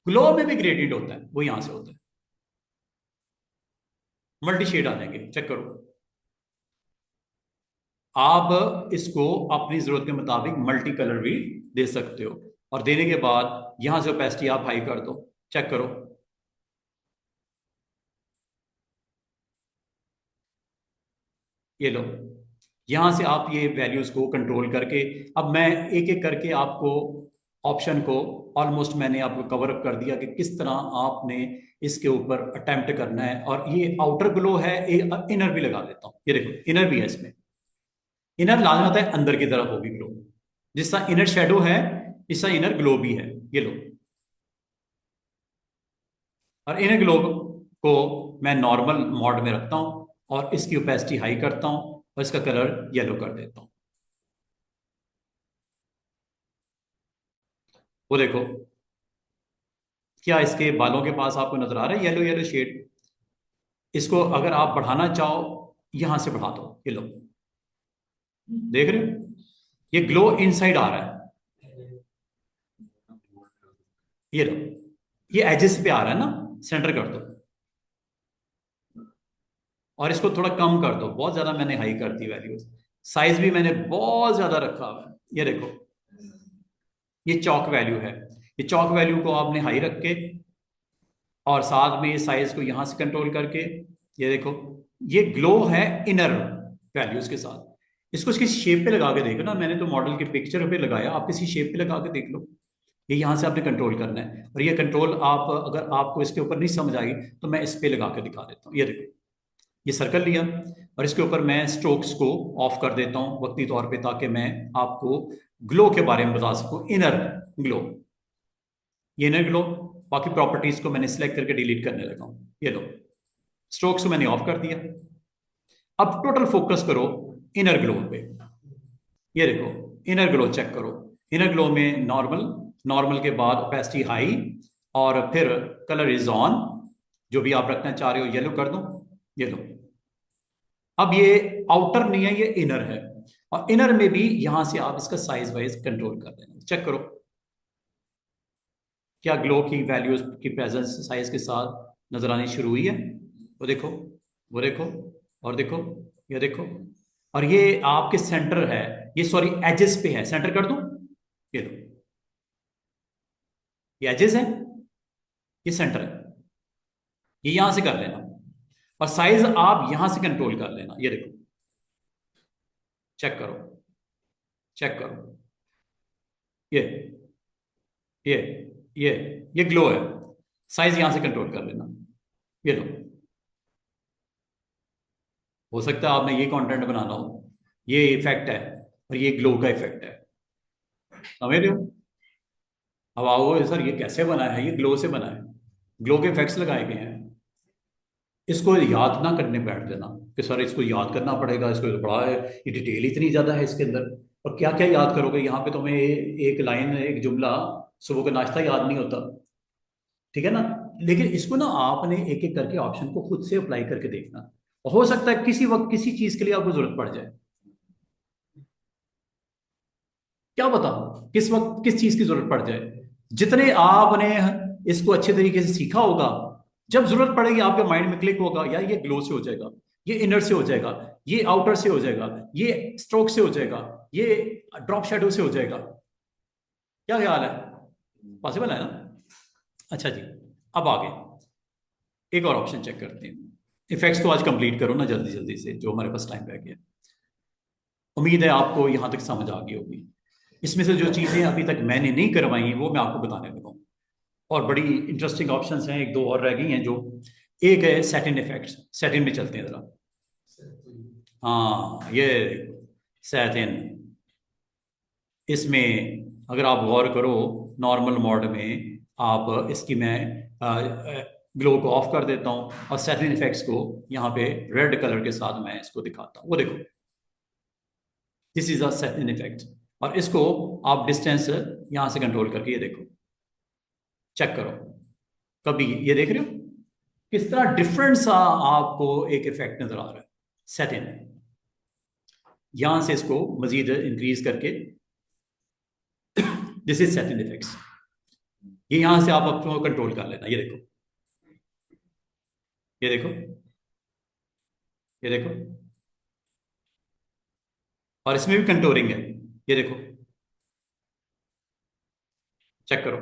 ग्लो में भी ग्रेडियंट होता है, वो यहां से होता है, मल्टी शेड आ जाएंगे, चेक करो। आप इसको अपनी जरूरत के मुताबिक मल्टी कलर भी दे सकते हो, और देने के बाद यहां से ओपेसिटी आप हाई कर दो, चेक करो। ये लो, यहां से आप ये वैल्यूज को कंट्रोल करके, अब मैं एक एक करके आपको ऑप्शन को ऑलमोस्ट मैंने आपको कवर अप कर दिया कि किस तरह आपने इसके ऊपर अटेम्प्ट करना है। और ये आउटर ग्लो है, इनर भी लगा देता हूं, ये देखो इनर भी है इसमें। इनर लाजम आता है अंदर की तरफ होगी ग्लो, जिस तरह इनर शेडो है इस तरह इनर ग्लो भी है, ये लो। और इनर ग्लो को मैं नॉर्मल मोड में रखता हूं और इसकी ओपेसिटी हाई करता हूं और इसका कलर येलो कर देता हूं, वो देखो। क्या इसके बालों के पास आपको नजर आ रहा है येलो येलो शेड? इसको अगर आप बढ़ाना चाहो यहां से बढ़ा दो, ये लो, देख रहे हो, ये ग्लो इनसाइड आ रहा है, ये लो, ये एजेस पे आ रहा है ना, सेंटर कर दो और इसको थोड़ा कम कर दो, बहुत ज्यादा मैंने हाई कर दी वैल्यूज, साइज भी मैंने बहुत ज्यादा रखा हुआ है, ये देखो, ये चौक वैल्यू है, ये चौक वैल्यू को आपने हाई रख के और साथ में ये साइज को यहां से कंट्रोल करके, ये देखो, ये ग्लो है इनर वैल्यूज के साथ। इसको इसकी शेप पे लगा के देखो ना, मैंने तो मॉडल के पिक्चर पे लगाया, आप किसी शेप पे लगा के देख लो। ये यहां से आपने कंट्रोल करना है, और ये कंट्रोल आप अगर आपको इसके ऊपर नहीं समझ आई तो मैं इस पे लगा के दिखा देता हूँ, ये देखो, ये सर्कल लिया और इसके ऊपर मैं स्ट्रोक्स को ऑफ कर देता हूँ वक्ती तौर पे, ताकि मैं आपको ग्लो के बारे में बता सकूं, इनर ग्लो, ये इनर ग्लो। बाकी प्रॉपर्टीज को मैंने सिलेक्ट करके डिलीट करने लगा हूं, ये लो, स्ट्रोक्स को मैंने ऑफ कर दिया। अब टोटल फोकस करो इनर ग्लो पे, ये देखो, इनर ग्लो चेक करो। इनर ग्लो में नॉर्मल, नॉर्मल के बाद ओपेसिटी हाई, और फिर कलर इज ऑन, जो भी आप रखना चाह रहे हो येलो कर दो, ये लो। अब ये आउटर नहीं है, ये इनर है, और इनर में भी यहां से आप इसका साइज वाइज कंट्रोल कर देना, चेक करो। क्या ग्लो की वैल्यूज की प्रेजेंस साइज के साथ नजर आनी शुरू हुई है? वो देखो, वो देखो, और देखो, ये देखो। और ये आपके सेंटर है, ये सॉरी एजेस पे है, सेंटर कर दूं, ये लो, ये एजेस है, ये सेंटर है, ये यहां से कर लेना, और साइज आप यहां से कंट्रोल कर लेना, ये देखो, चेक करो, चेक करो, ये ये ये ये ग्लो है, साइज यहां से कंट्रोल कर लेना, ये लो। हो सकता है आपने ये कंटेंट बनाना हो, ये इफेक्ट है और ये ग्लो का इफेक्ट है, समझ रहे हो? अब आओ सर ये कैसे बना है, ये ग्लो से बना है, ग्लो के इफेक्ट्स लगाए गए हैं। इसको याद ना करने बैठ जाना कि सर इसको याद करना पड़ेगा, इसको बड़ा है, ये डिटेल इतनी ज्यादा है इसके अंदर, और क्या क्या याद करोगे यहाँ पे, तुम्हें एक लाइन, एक जुमला, सुबह का नाश्ता याद नहीं होता, ठीक है ना। लेकिन इसको ना आपने एक एक करके ऑप्शन को खुद से अप्लाई करके देखना, हो सकता है किसी वक्त किसी चीज के लिए आपको जरूरत पड़ जाए। क्या पता किस वक्त किस चीज की जरूरत पड़ जाए। जितने आपने इसको अच्छे तरीके से सीखा होगा, जब जरूरत पड़ेगी आपके माइंड में क्लिक होगा, यार ये ग्लो से हो जाएगा, ये इनर से हो जाएगा, ये आउटर से हो जाएगा, ये स्ट्रोक से हो जाएगा, ये ड्रॉप शेडो से हो जाएगा। क्या ख्याल है? पॉसिबल है ना? अच्छा जी, अब आगे एक और ऑप्शन चेक करते हैं। इफेक्ट्स को आज कंप्लीट करो ना जल्दी जल्दी से, जो हमारे पास टाइम रह गया। उम्मीद है आपको यहां तक समझ आ गई होगी। इसमें से जो चीजें अभी तक मैंने नहीं करवाई वो मैं आपको बताने लगा हूं। और बड़ी इंटरेस्टिंग ऑप्शंस हैं, एक दो और रह गई हैं जो। एक है सेटिन इफेक्ट्स। सेटिन में चलते हैं जरा। हाँ, ये सेटिन, इसमें अगर आप गौर करो नॉर्मल मोड में, आप इसकी मैं ग्लो को ऑफ कर देता हूं और सेटिन इफेक्ट्स को यहाँ पे रेड कलर के साथ मैं इसको दिखाता हूँ। वो देखो, this is a satin effect. और इसको आप डिस्टेंस यहां से कंट्रोल करके ये देखो, चेक करो। कभी ये देख रहे हो किस तरह डिफरेंट सा आपको एक इफेक्ट नजर आ रहा है सेटिन। यहां से इसको मजीद इंक्रीज करके, दिस इज सेटिन इफेक्ट्स। ये यहां से आप अपने कंट्रोल कर लेना। ये देखो, ये देखो, ये देखो। और इसमें भी कंटोरिंग है, ये देखो, चेक करो।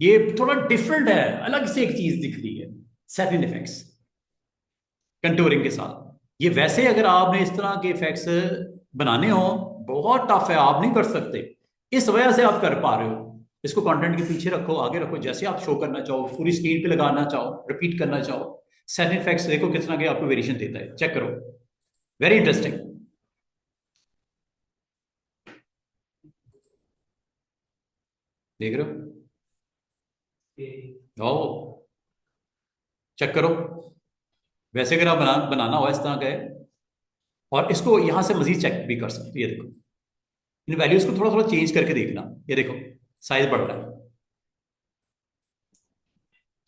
ये थोड़ा डिफरेंट है, अलग से एक चीज दिख रही है सेटिन इफेक्ट्स कंटूरिंग के साथ। ये वैसे अगर आपने इस तरह के इफेक्ट्स बनाने हो बहुत टफ है, आप नहीं कर सकते। इस वजह से आप कर पा रहे हो। इसको कंटेंट के पीछे रखो, आगे रखो, जैसे आप शो करना चाहो, पूरी स्क्रीन पे लगाना चाहो, रिपीट करना चाहो। सेटिन इफेक्ट्स देखो किस तरह के आपको वेरिएशन देता है, चेक करो। Very interesting. देख रहे हो? ओ, चेक करो। वैसे अगर आप बनाना हो इस तरह का है, और इसको यहां से मजीद चेक भी कर सकते हो। ये देखो, इन वैल्यूज को थोड़ा थोड़ा चेंज करके देखना। ये देखो, साइज बढ़ रहा है।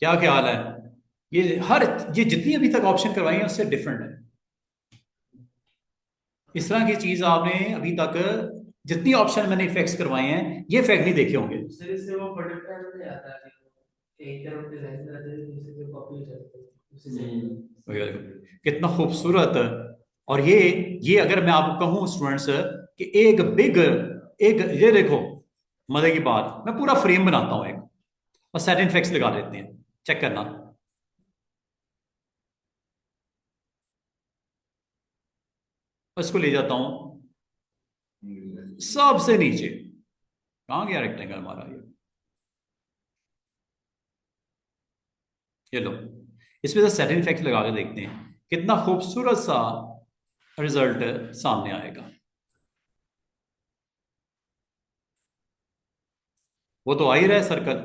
क्या ख्याल है? ये जितनी अभी तक ऑप्शन करवाई है उससे डिफरेंट है। इस तरह की चीज आपने अभी तक जितनी ऑप्शन मैंने इफेक्ट्स करवाए हैं ये इफेक्ट नहीं देखे होंगे। से वो प्रोडक्ट नहीं आता है, एक तरफ डिजाइन करते हैं, दूसरे पे कॉपी हो जाती है, उसी से। कितना खूबसूरत। और ये अगर मैं आपको कहूं स्टूडेंट्स कि एक बिग, एक ये देखो, मजे की बात, मैं पूरा फ्रेम बनाता हूं एक, और सेटिन इफेक्ट्स लगा देते हैं, चेक करना। इसको ले जाता हूं सबसे नीचे। कहां गया रेक्टेंगल हमारा? ये लो, इसमें से सेटिन इफेक्ट लगा के देखते हैं कितना खूबसूरत सा रिजल्ट सामने आएगा। वो तो आ ही रहा है सर्कल,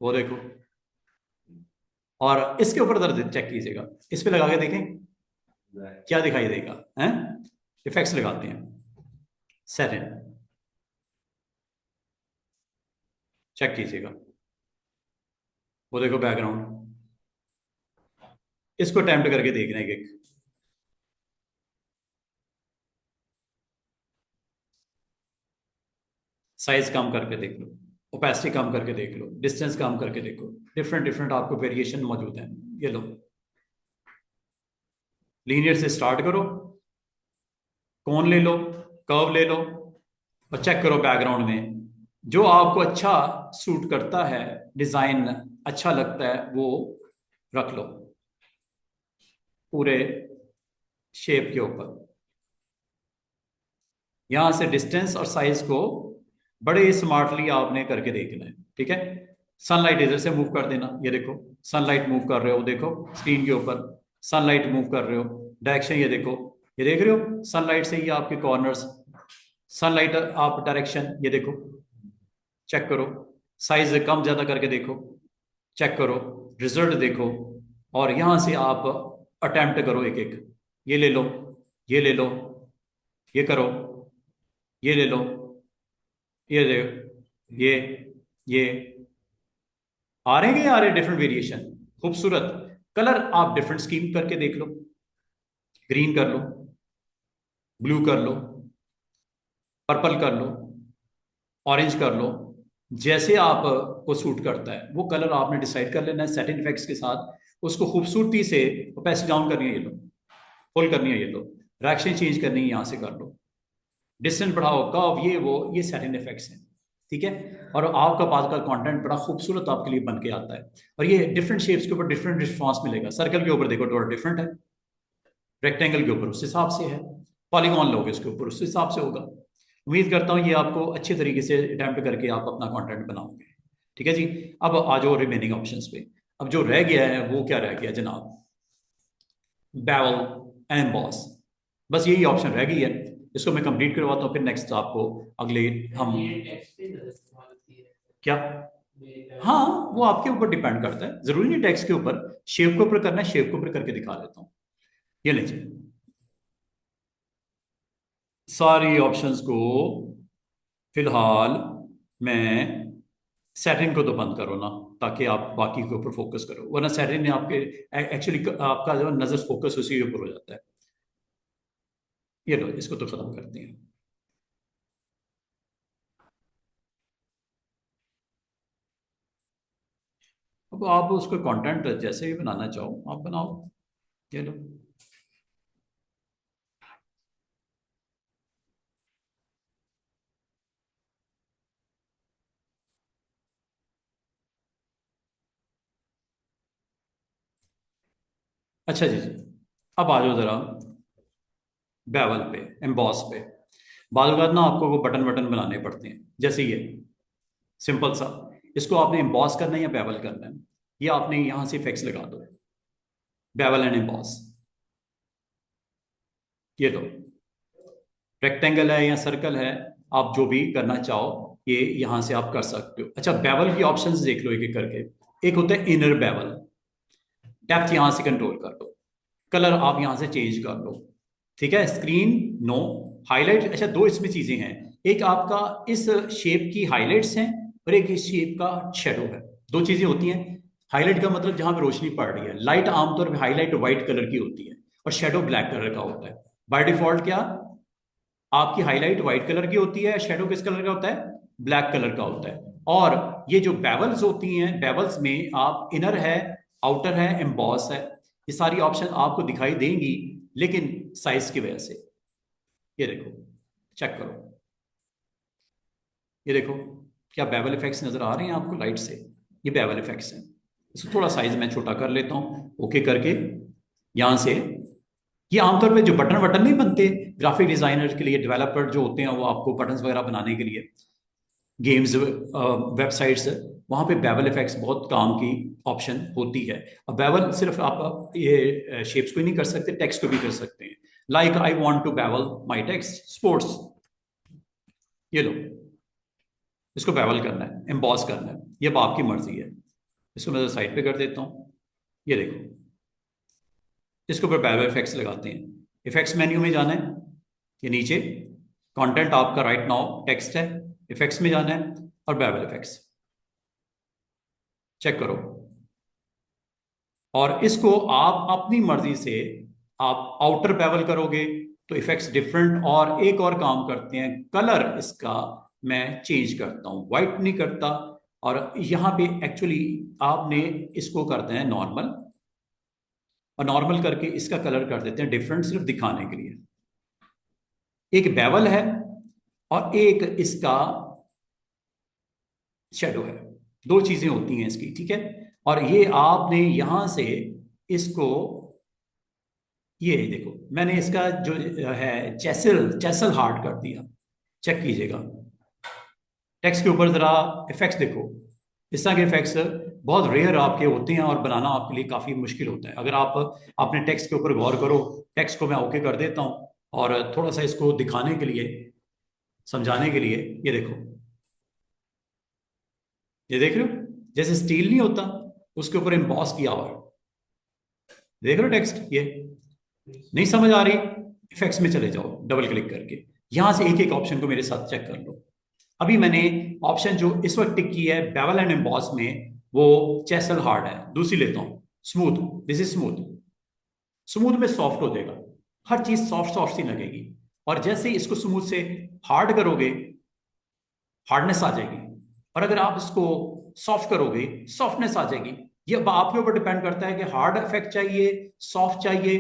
वो देखो। और इसके ऊपर दर्द चेक कीजिएगा, इस पे लगा के देखें क्या दिखाई देगा। हैं, इफेक्ट्स लगाते हैं, सेटिन, चेक कीजिएगा। वो देखो बैकग्राउंड। इसको अटेम्प्ट करके देखना है एक। साइज कम करके देख लो, ओपेसिटी कम करके देख लो, डिस्टेंस कम करके देखो। डिफरेंट डिफरेंट आपको वेरिएशन मौजूद है। ये लो, लीनियर से स्टार्ट करो, कौन ले लो, कर्व ले लो, और चेक करो बैकग्राउंड में जो आपको अच्छा सूट करता है, डिजाइन अच्छा लगता है, वो रख लो पूरे शेप के ऊपर। यहां से डिस्टेंस और साइज को बड़े स्मार्टली आपने करके देखना है, ठीक है। सनलाइट इधर से मूव कर देना। ये देखो, सनलाइट मूव कर रहे हो, देखो स्क्रीन के ऊपर सनलाइट मूव कर रहे हो, डायरेक्शन ये देखो, ये देख रहे हो सनलाइट से ही आपके कॉर्नर्स, सनलाइट आप डायरेक्शन ये देखो, चेक करो। साइज कम ज्यादा करके देखो, चेक करो, रिजल्ट देखो। और यहां से आप अटेम्प्ट करो एक एक। ये ले लो, ये ले लो, ये करो, ये ले लो, ये दे, ये आ रहे डिफरेंट वेरिएशन, खूबसूरत। कलर आप डिफरेंट स्कीम करके देख लो, ग्रीन कर लो, ब्लू कर लो, पर्पल कर लो, ऑरेंज कर लो, जैसे आपको सूट करता है वो कलर आपने डिसाइड कर लेना है सेटिंग इफेक्ट्स के साथ। उसको खूबसूरती से ओपेसिटी डाउन करनी है, ये लो, फुल करनी है, ये लो, डायरेक्शन चेंज करनी है, यहाँ से कर लो, डिस्टेंस बढ़ाओ, कर्व, ये सेटिंग इफेक्ट्स हैं। ठीक है, और आपका बाद का कंटेंट बड़ा खूबसूरत आपके लिए बन के आता है। और ये डिफरेंट शेप्स के ऊपर डिफरेंट रिस्पॉन्स मिलेगा। सर्कल के ऊपर देखो थोड़ा डिफरेंट है, रेक्टेंगल के ऊपर उस हिसाब से है, पॉलीगॉन लोगे उसके ऊपर उस हिसाब से होगा। उम्मीद करता हूँ ये आपको अच्छे तरीके से अटेम्प्ट करके आप अपना कंटेंट बनाओगे। ठीक है जी। अब आ जाओ रिमेनिंग ऑप्शंस पे। अब जो रह गया है वो क्या रह गया जनाब, बेवल एंड एम्बॉस, बस यही ऑप्शन रह गई है। इसको मैं कंप्लीट करवाता हूँ, फिर नेक्स्ट आपको अगले हम ये टेक्स्ट पे नजर आती है क्या, हाँ वो आपके ऊपर डिपेंड करता है, जरूरी नहीं टेक्स्ट के ऊपर, शेप के ऊपर करना है, शेप के ऊपर करके दिखा देता हूँ। ये लीजिए सारी ऑप्शंस को फिलहाल, मैं सैटिन को तो बंद करो ना, ताकि आप बाकी के ऊपर फोकस करो, वरना सैटिन ने आपके एक्चुअली आपका जो नजर फोकस उसी के ऊपर हो जाता है। ये लो, इसको तो खत्म करते हैं। अब आप उसको कंटेंट जैसे भी बनाना चाहो आप बनाओ, ये लो। अच्छा जी, अब आ जाओ जरा बेवल पे, एम्बॉस पे। बाद ना आपको वो बटन बटन बनाने पड़ते हैं, जैसे ये सिंपल सा, इसको आपने एम्बॉस करना है या बेवल करना है, ये आपने यहां से इफेक्ट्स लगा दो, बेवल एंड एम्बॉस। ये लो, रेक्टेंगल है या सर्कल है, आप जो भी करना चाहो ये यहां से आप कर सकते हो। अच्छा, बेवल की ऑप्शंस देख लो एक एक करके। एक होता है इनर बेवल, डेप्थ यहां से कंट्रोल कर लो, कलर आप यहां से चेंज कर लो। ठीक है, स्क्रीन नो, हाईलाइट। अच्छा, दो इसमें चीजें हैं, एक आपका इस शेप की हाईलाइट्स हैं और एक इस शेप का शेडो है, दो चीजें होती हैं। हाईलाइट का मतलब जहां पे रोशनी पड़ रही है, लाइट आमतौर पर हाईलाइट व्हाइट कलर की होती है और शेडो ब्लैक कलर का होता है। बाय डिफॉल्ट क्या आपकी हाईलाइट व्हाइट कलर की होती है, शेडो किस कलर का होता है, ब्लैक कलर का होता है। और ये जो बेवल्स होती हैं, बेवल्स में आप इनर है, आउटर है, एम्बॉस है, ये सारी ऑप्शन आपको दिखाई देंगी, लेकिन साइज की वजह से। ये देखो, चेक करो, ये देखो, क्या बेवल इफेक्ट्स नजर आ रहे हैं आपको लाइट से, ये बेवल इफेक्ट्स हैं। इसको थोड़ा साइज मैं छोटा कर लेता हूँ, ओके करके यहां से। ये आमतौर पे जो बटन बटन नहीं बनते ग्राफिक डिजाइनर के लिए, डेवलपर जो होते हैं वो आपको बटन्स वगैरह बनाने के लिए, गेम्स, वेबसाइट्स, वहां पे बेवल इफेक्ट्स बहुत काम की ऑप्शन होती है। अब बेवल सिर्फ आप ये शेप्स को ही नहीं कर सकते, टेक्स्ट को भी कर सकते हैं। Like I want to bevel my text sports, ये लो, इसको बेवल करना है, एम्बॉस करना है, ये अब आपकी मर्जी है। इसको मैं साइड पे कर देता हूँ। ये देखो, इसके ऊपर बेवल इफेक्ट्स लगाते हैं, इफेक्ट्स मेन्यू में जाना है, ये नीचे कंटेंट आपका राइट नाउ टेक्स्ट है, इफेक्ट्स में जाना है और बेवल इफेक्ट्स चेक करो। और इसको आप अपनी मर्जी से आप आउटर बेवल करोगे तो इफेक्ट्स डिफरेंट, और एक और काम करते हैं, कलर इसका मैं चेंज करता हूं, व्हाइट नहीं करता। और यहां पे एक्चुअली आपने इसको करते हैं नॉर्मल, और नॉर्मल करके इसका कलर कर देते हैं डिफरेंट, सिर्फ दिखाने के लिए। एक बेवल है और एक इसका शेडो है, दो चीजें होती हैं इसकी। ठीक है, और ये आपने यहां से इसको, ये देखो मैंने इसका जो है चेसल चेसल हार्ड कर दिया, चेक कीजिएगा। टेक्स्ट के ऊपर जरा इफेक्ट्स देखो, इस तरह के इफेक्ट्स बहुत रेयर आपके होते हैं और बनाना आपके लिए काफी मुश्किल होता है। अगर आप अपने टेक्स्ट के ऊपर गौर करो, टेक्स्ट को मैं ओके कर देता हूं और थोड़ा सा इसको दिखाने के लिए, समझाने के लिए, ये देखो, ये देख रहे हो जैसे स्टील नहीं होता उसके ऊपर एम्बॉस किया हुआ है, देख रहे हो टेक्स्ट। ये नहीं समझ आ रही, इफेक्ट्स में चले जाओ डबल क्लिक करके, यहां से एक एक ऑप्शन को मेरे साथ चेक कर लो। अभी मैंने ऑप्शन जो इस वक्त टिक की है बेवल एंड एम्बॉस में, वो चेसल हार्ड है। दूसरी लेता हूं smooth, this is smooth, smooth में सॉफ्ट हो जाएगा, हर चीज सॉफ्ट सॉफ्ट सी लगेगी। और जैसे ही इसको स्मूथ से हार्ड करोगे हार्डनेस आ जाएगी, और अगर आप इसको सॉफ्ट करोगे सॉफ्टनेस आ जाएगी। ये अब आपके ऊपर डिपेंड करता है कि हार्ड इफेक्ट चाहिए, सॉफ्ट चाहिए।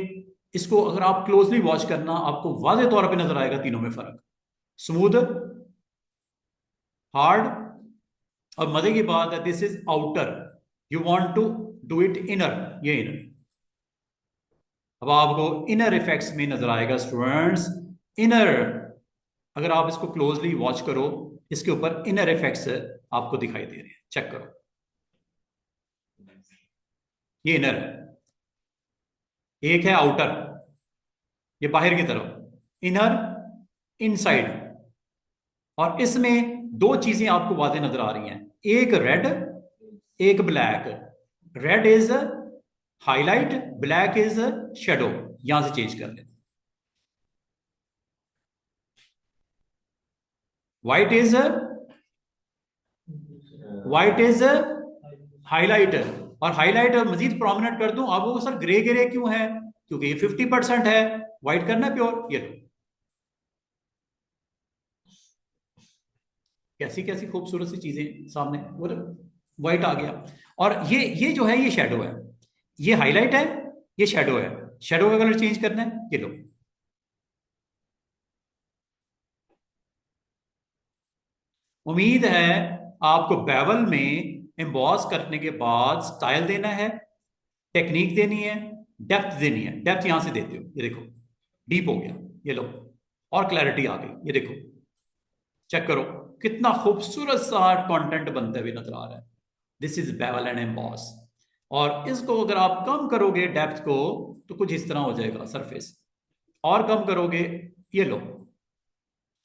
इसको अगर आप क्लोजली वॉच करना, आपको वाज़ेह तौर पे नजर आएगा तीनों में फर्क, स्मूथ, हार्ड। और मजे की बात है, this is outer, you want to do it inner, ये इनर। अब आपको इनर इफेक्ट्स में नजर आएगा स्टूडेंट्स, इनर। अगर आप इसको क्लोजली वॉच करो, इसके ऊपर इनर इफेक्ट्स आपको दिखाई दे रहे हैं, चेक करो, ये इनर है, एक है आउटर, ये बाहर की तरफ, इनर इनसाइड। और इसमें दो चीजें आपको वाज़ेह नजर आ रही हैं, एक रेड एक black. Red is highlight, black is shadow. यहां से चेंज कर लेते, व्हाइट इज हाईलाइट। और हाईलाइट मजीद प्रोमिनेंट कर दूं, अब वो सर ग्रे ग्रे क्यों है, क्योंकि ये 50% है, व्हाइट करना है प्योर। ये लो, कैसी कैसी खूबसूरत सी चीजें सामने, वो व्हाइट आ गया। और ये जो है ये शेडो है, ये हाईलाइट है, ये शेडो है। शेडो का कलर चेंज करना है, ये लो। उम्मीद है आपको बेवल में एम्बॉस करने के बाद स्टाइल देना है, टेक्निक देनी है, डेप्थ देनी है। डेप्थ यहां से देते हो, ये देखो डीप हो गया, ये लो, और क्लैरिटी आ गई, ये देखो, चेक करो कितना खूबसूरत सा कंटेंट बनते हुए नजर आ रहा है। This is bevel and emboss. और इसको अगर आप कम करोगे डेप्थ को, तो कुछ इस तरह हो जाएगा सरफेस, और कम करोगे, ये लो,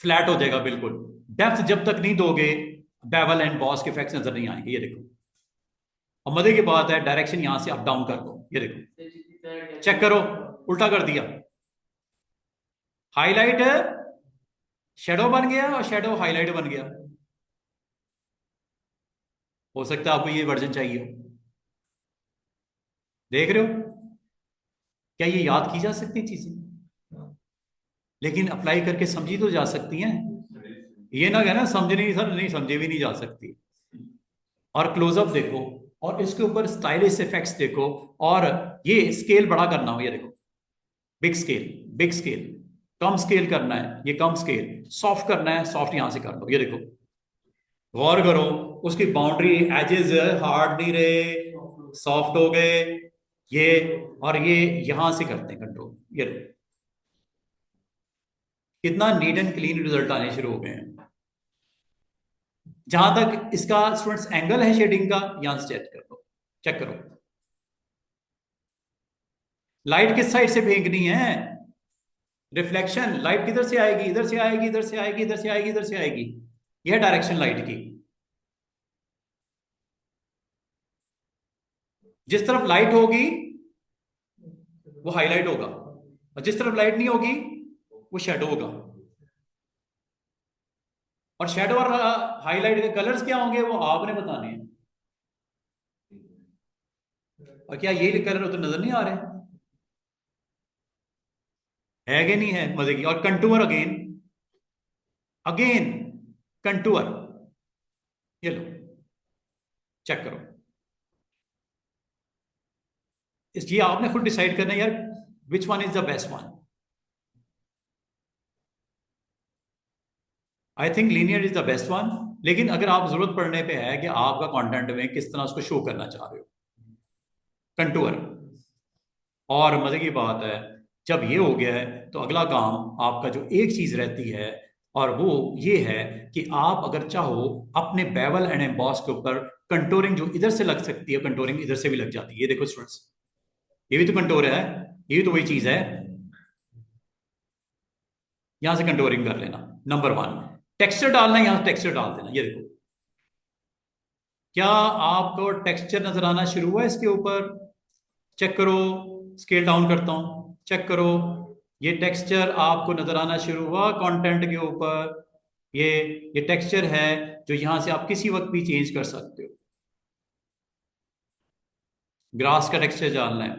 फ्लैट हो जाएगा बिल्कुल। डेप्थ जब तक नहीं दोगे, बेवल एंड बॉस के इफेक्ट्स नजर नहीं आएंगे, ये देखो। और मजे की बात है, डायरेक्शन यहां से अप डाउन कर दो, ये देखो, चेक करो, उल्टा कर दिया, हाईलाइट शेडो बन गया और शेडो हाईलाइट बन गया। हो सकता है आपको ये वर्जन चाहिए हो, देख रहे हो, क्या ये याद की जा सकती चीजें, लेकिन अप्लाई करके समझी तो जा सकती हैं। ये ना कहना समझ नहीं सर, नहीं समझे भी नहीं जा सकती। और क्लोजअप देखो, और इसके ऊपर स्टाइलिश इफेक्ट्स देखो, और ये स्केल बड़ा करना हो, ये देखो, बिग स्केल, बिग स्केल, कम स्केल करना है, ये कम स्केल, सॉफ्ट करना है, सॉफ्ट यहां से कर दो, ये देखो, गौर करो, उसकी बाउंड्री एजेस हार्ड नहीं रहे, सॉफ्ट हो गए ये। और ये यहां से करते हैं कंट्रोल, ये देखो, कितना नीट एंड क्लीन रिजल्ट आने शुरू हो गए हैं। जहां तक इसका स्टूडेंट्स एंगल है शेडिंग का, यहां से चेक कर दो, चेक करो, लाइट किस साइड से फेंकनी है, रिफ्लेक्शन, लाइट किधर से आएगी, इधर से आएगी, इधर से आएगी, इधर से आएगी, इधर से आएगी, यह डायरेक्शन लाइट की। जिस तरफ लाइट होगी वो हाईलाइट होगा, और जिस तरफ लाइट नहीं होगी वो शेडो होगा। और शेडो और हाईलाइट के कलर्स क्या होंगे वो आपने बताने हैं। और क्या ये कलर तो नजर नहीं आ रहे है कि नहीं है, मजे की। और कंटूर अगेन, अगेन कंटूर, ये लो, चेक करो। ये आपने खुद डिसाइड करना है यार, which one is the best one. I think linear is the best one, लेकिन अगर आप जरूरत पड़ने पे है कि आपका कंटेंट में किस तरह उसको शो करना चाह रहे हो, कंटूर। और मजे की बात है, जब ये हो गया है तो अगला काम आपका जो एक चीज रहती है, और वो ये है कि आप अगर चाहो अपने बेवल एंड एम्बॉस के ऊपर कंटोरिंग जो इधर से लग सकती है, कंटोरिंग इधर से भी लग जाती है। ये देखो स्टूडेंट्स, ये भी तो कंटोर है, ये भी तो वही चीज है। यहां से कंटोरिंग कर लेना, नंबर वन। टेक्सचर डालना है, यहां टेक्सचर डाल देना, ये देखो, क्या आपको टेक्सचर नजर आना शुरू हुआ है इसके ऊपर, चेक करो, स्केल डाउन करता हूं, चेक करो, ये टेक्सचर आपको नजर आना शुरू हुआ कंटेंट के ऊपर। ये टेक्सचर है जो यहां से आप किसी वक्त भी चेंज कर सकते हो। ग्रास का टेक्सचर डालना है,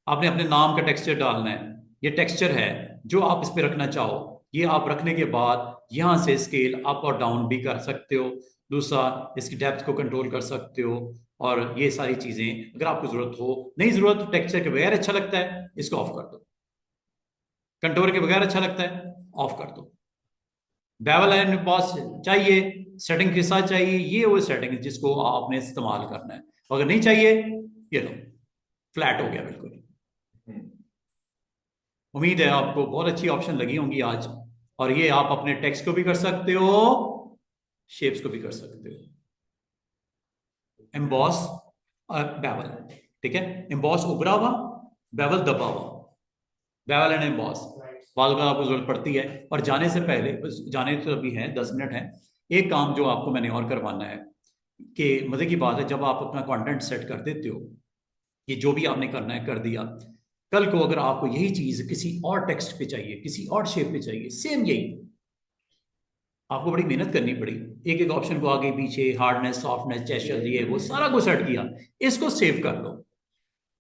आपने अपने नाम का टेक्सचर डालना है, ये टेक्सचर है जो आप इस पे रखना चाहो। ये आप रखने के बाद यहाँ से स्केल अप और डाउन भी कर सकते हो। दूसरा, इसकी डेप्थ को कंट्रोल कर सकते हो। और ये सारी चीजें अगर आपको जरूरत हो, नहीं जरूरत तो टेक्सचर के बगैर अच्छा लगता है, इसको ऑफ कर दो। कंटोर के बगैर अच्छा लगता है, ऑफ कर दो। बेवल एंड एम्बॉस चाहिए, सेटिंग के साथ चाहिए, ये वो सेटिंग जिसको आपने इस्तेमाल करना है। अगर नहीं चाहिए, ये लो, फ्लैट हो गया बिल्कुल। उम्मीद है आपको बहुत अच्छी ऑप्शन लगी होंगी आज। और ये आप अपने टेक्स्ट को भी कर सकते हो, शेप्स को भी कर सकते हो। एम्बॉस और बेवल, ठीक है। एम्बॉस उभरा हुआ, बेवल दबा हुआ, बेवल एंड एम्बॉस। बाद में आपको जरूरत पड़ती है। और जाने से पहले, जाने तो अभी है 10 मिनट है, एक काम जो आपको मैंने और करवाना है कि मजे की बात है, जब आप अपना कंटेंट सेट कर देते हो, ये जो भी आपने करना है कर दिया, कल को अगर आपको यही चीज किसी और टेक्स्ट पे चाहिए, किसी और शेप पे चाहिए, सेम यही, आपको बड़ी मेहनत करनी पड़ी। एक एक ऑप्शन को आगे पीछे, हार्डनेस, सॉफ्टनेस, चेस्चर, ये वो सारा कुछ सेट किया। इसको सेव कर लो।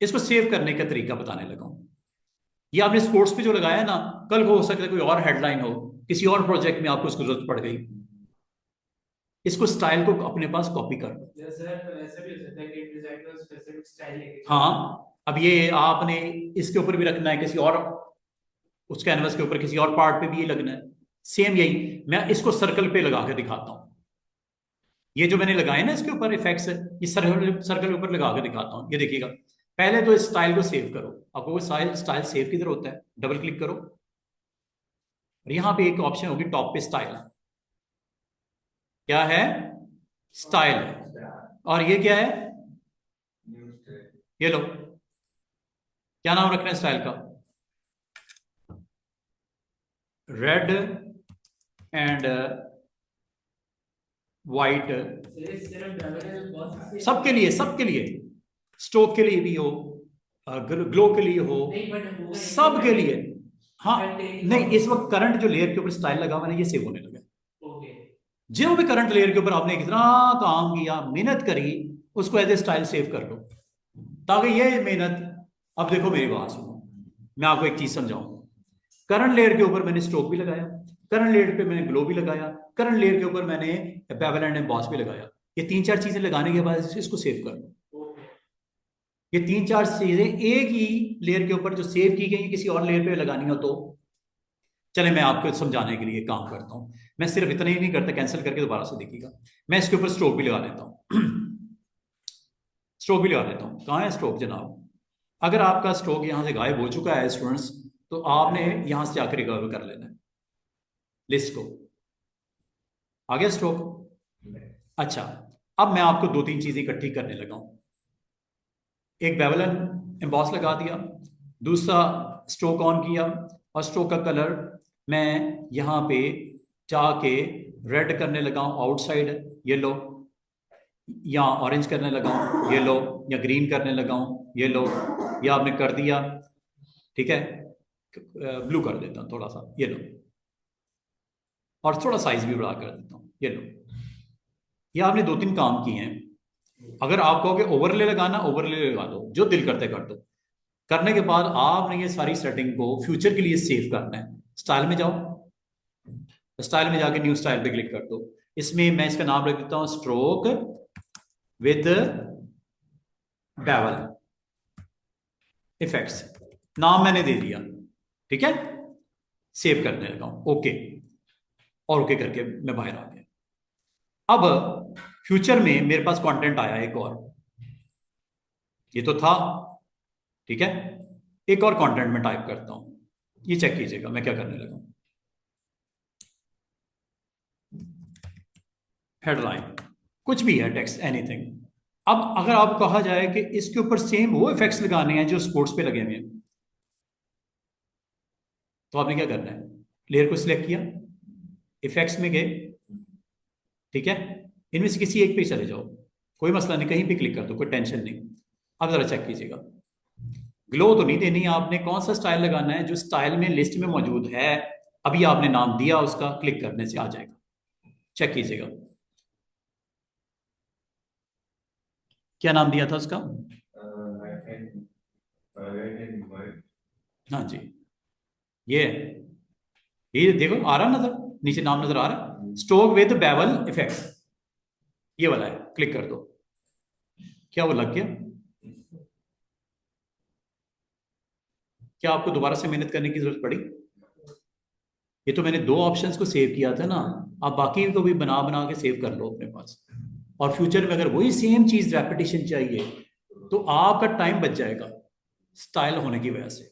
इसको सेव करने का तरीका बताने लगा हूं। ये आपने स्पोर्ट्स पे जो लगाया ना, कल को हो सकता है कोई और हेडलाइन हो, किसी और प्रोजेक्ट में आपको उसकी जरूरत पड़ गई, इसको स्टाइल को अपने पास कॉपी कर लो। ऐसा भी हो सकता है कि डिजाइनर स्पेसिफिक स्टाइल लेके हाँ, अब ये आपने इसके ऊपर भी रखना है, किसी और उस कैनवस के ऊपर किसी और पार्ट पे भी ये लगना है, सेम यही। मैं इसको सर्कल पे लगा के दिखाता हूँ। ये जो मैंने लगाए ना इसके ऊपर इफेक्ट्स, ये सर्कल सर्कल ऊपर लगा के दिखाता हूँ। ये देखिएगा, पहले तो इस स्टाइल को सेव करो। आपको स्टाइल स्टाइल सेव किधर होता है, डबल क्लिक करो, और यहाँ पे एक ऑप्शन होगी टॉप पे, स्टाइल। क्या है? स्टाइल। और ये क्या है? ये लो, क्या नाम रखना है स्टाइल का? रेड एंड वाइट, सबके लिए, सबके लिए, स्ट्रोक के लिए भी हो, ग्लो के लिए हो, सबके लिए। हाँ, नहीं, इस वक्त करंट जो लेयर के ऊपर स्टाइल लगा हुआ है ये सेव होने लगा। जो भी करंट लेयर के ऊपर आपने कितना काम किया, मेहनत करी, उसको एज ए स्टाइल सेव कर लो, ताकि ये मेहनत। अब देखो मेरी बात सुनो, मैं आपको एक चीज समझाऊं। करंट लेयर के ऊपर मैंने स्ट्रोक भी लगाया, करंट लेयर पे मैंने ग्लो भी लगाया, करंट लेयर के ऊपर मैंने बेवल एंड एम्बॉस भी लगाया। ये तीन चार चीजें लगाने के बाद इसको सेव कर लो। ये तीन चार चीजें एक ही लेयर के ऊपर जो सेव की गई, किसी और लेयर पे लगानी हो तो चले, मैं आपको समझाने के लिए काम करता हूं। मैं सिर्फ इतना ही नहीं करता, कैंसिल करके दोबारा से देखिएगा। मैं इसके ऊपर स्ट्रोक भी लगा देता हूं। स्ट्रोक भी लगा देता हूं। कहाँ है स्ट्रोक जनाब? अगर आपका स्ट्रोक यहां से गायब हो चुका है स्टूडेंट्स, तो आपने यहां से जाकर रिकवर कर लेना है लिस्ट को। आ गया स्ट्रोक? अच्छा, अब मैं आपको दो तीन चीजें इकट्ठी करने लगा हूं। एक बेवल एम्बॉस लगा दिया, दूसरा स्ट्रोक ऑन किया, और स्ट्रोक का कलर मैं यहाँ पे जाके रेड करने लगा हूँ आउटसाइड, येलो, या ऑरेंज करने लगा हूँ, येलो, या ग्रीन करने लगा हूँ, येलो। या आपने कर दिया, ठीक है, ब्लू कर देता हूँ थोड़ा सा, येलो, और थोड़ा साइज भी बड़ा कर देता हूँ, येलो। ये आपने दो तीन काम किए हैं। अगर आप कहोगे ओवरले लगाना, ओवरले लगा दो, जो दिल करते कर दो। करने के बाद आपने ये सारी सेटिंग को फ्यूचर के लिए सेव करना है। स्टाइल में जाओ, स्टाइल में जाके न्यू स्टाइल पे क्लिक कर दो। इसमें मैं इसका नाम रख देता हूं स्ट्रोक विद बेवल इफेक्ट्स, नाम मैंने दे दिया, ठीक है। सेव करने लगा हूं, ओके, और ओके करके मैं बाहर आ गया। अब फ्यूचर में मेरे पास कंटेंट आया एक और, ये तो था, ठीक है। एक और कंटेंट में टाइप करता हूं, ये चेक कीजिएगा मैं क्या करने लगा हूं। हेडलाइन, कुछ भी है टेक्स्ट, एनीथिंग। अब अगर आप कहा जाए कि इसके ऊपर सेम वो इफेक्ट्स लगाने हैं जो स्पोर्ट्स पे लगे हुए हैं, तो आपने क्या करना है? लेयर को सिलेक्ट किया, इफेक्ट्स में गए, ठीक है, इनमें से किसी एक पे चले जाओ, कोई मसला नहीं, कहीं पे क्लिक कर दो, कोई टेंशन नहीं। अब जरा चेक कीजिएगा, ग्लो तो नहीं देनी, आपने कौन सा स्टाइल लगाना है जो स्टाइल में लिस्ट में मौजूद है, अभी आपने नाम दिया उसका, क्लिक करने से आ जाएगा। चेक कीजिएगा, क्या नाम दिया था उसका? हाँ जी, ये ये देखो आ रहा नजर, नीचे नाम नजर आ रहा, स्ट्रोक विद बेवल इफेक्ट्स, ये वाला है, क्लिक कर दो। क्या वो लग गया? क्या आपको दोबारा से मेहनत करने की जरूरत पड़ी? ये तो मैंने 2 ऑप्शंस को सेव किया था ना, आप बाकी को भी बना बना के सेव कर लो अपने पास। और फ्यूचर में अगर वही सेम चीज रेपिटेशन चाहिए तो आपका टाइम बच जाएगा स्टाइल होने की वजह से।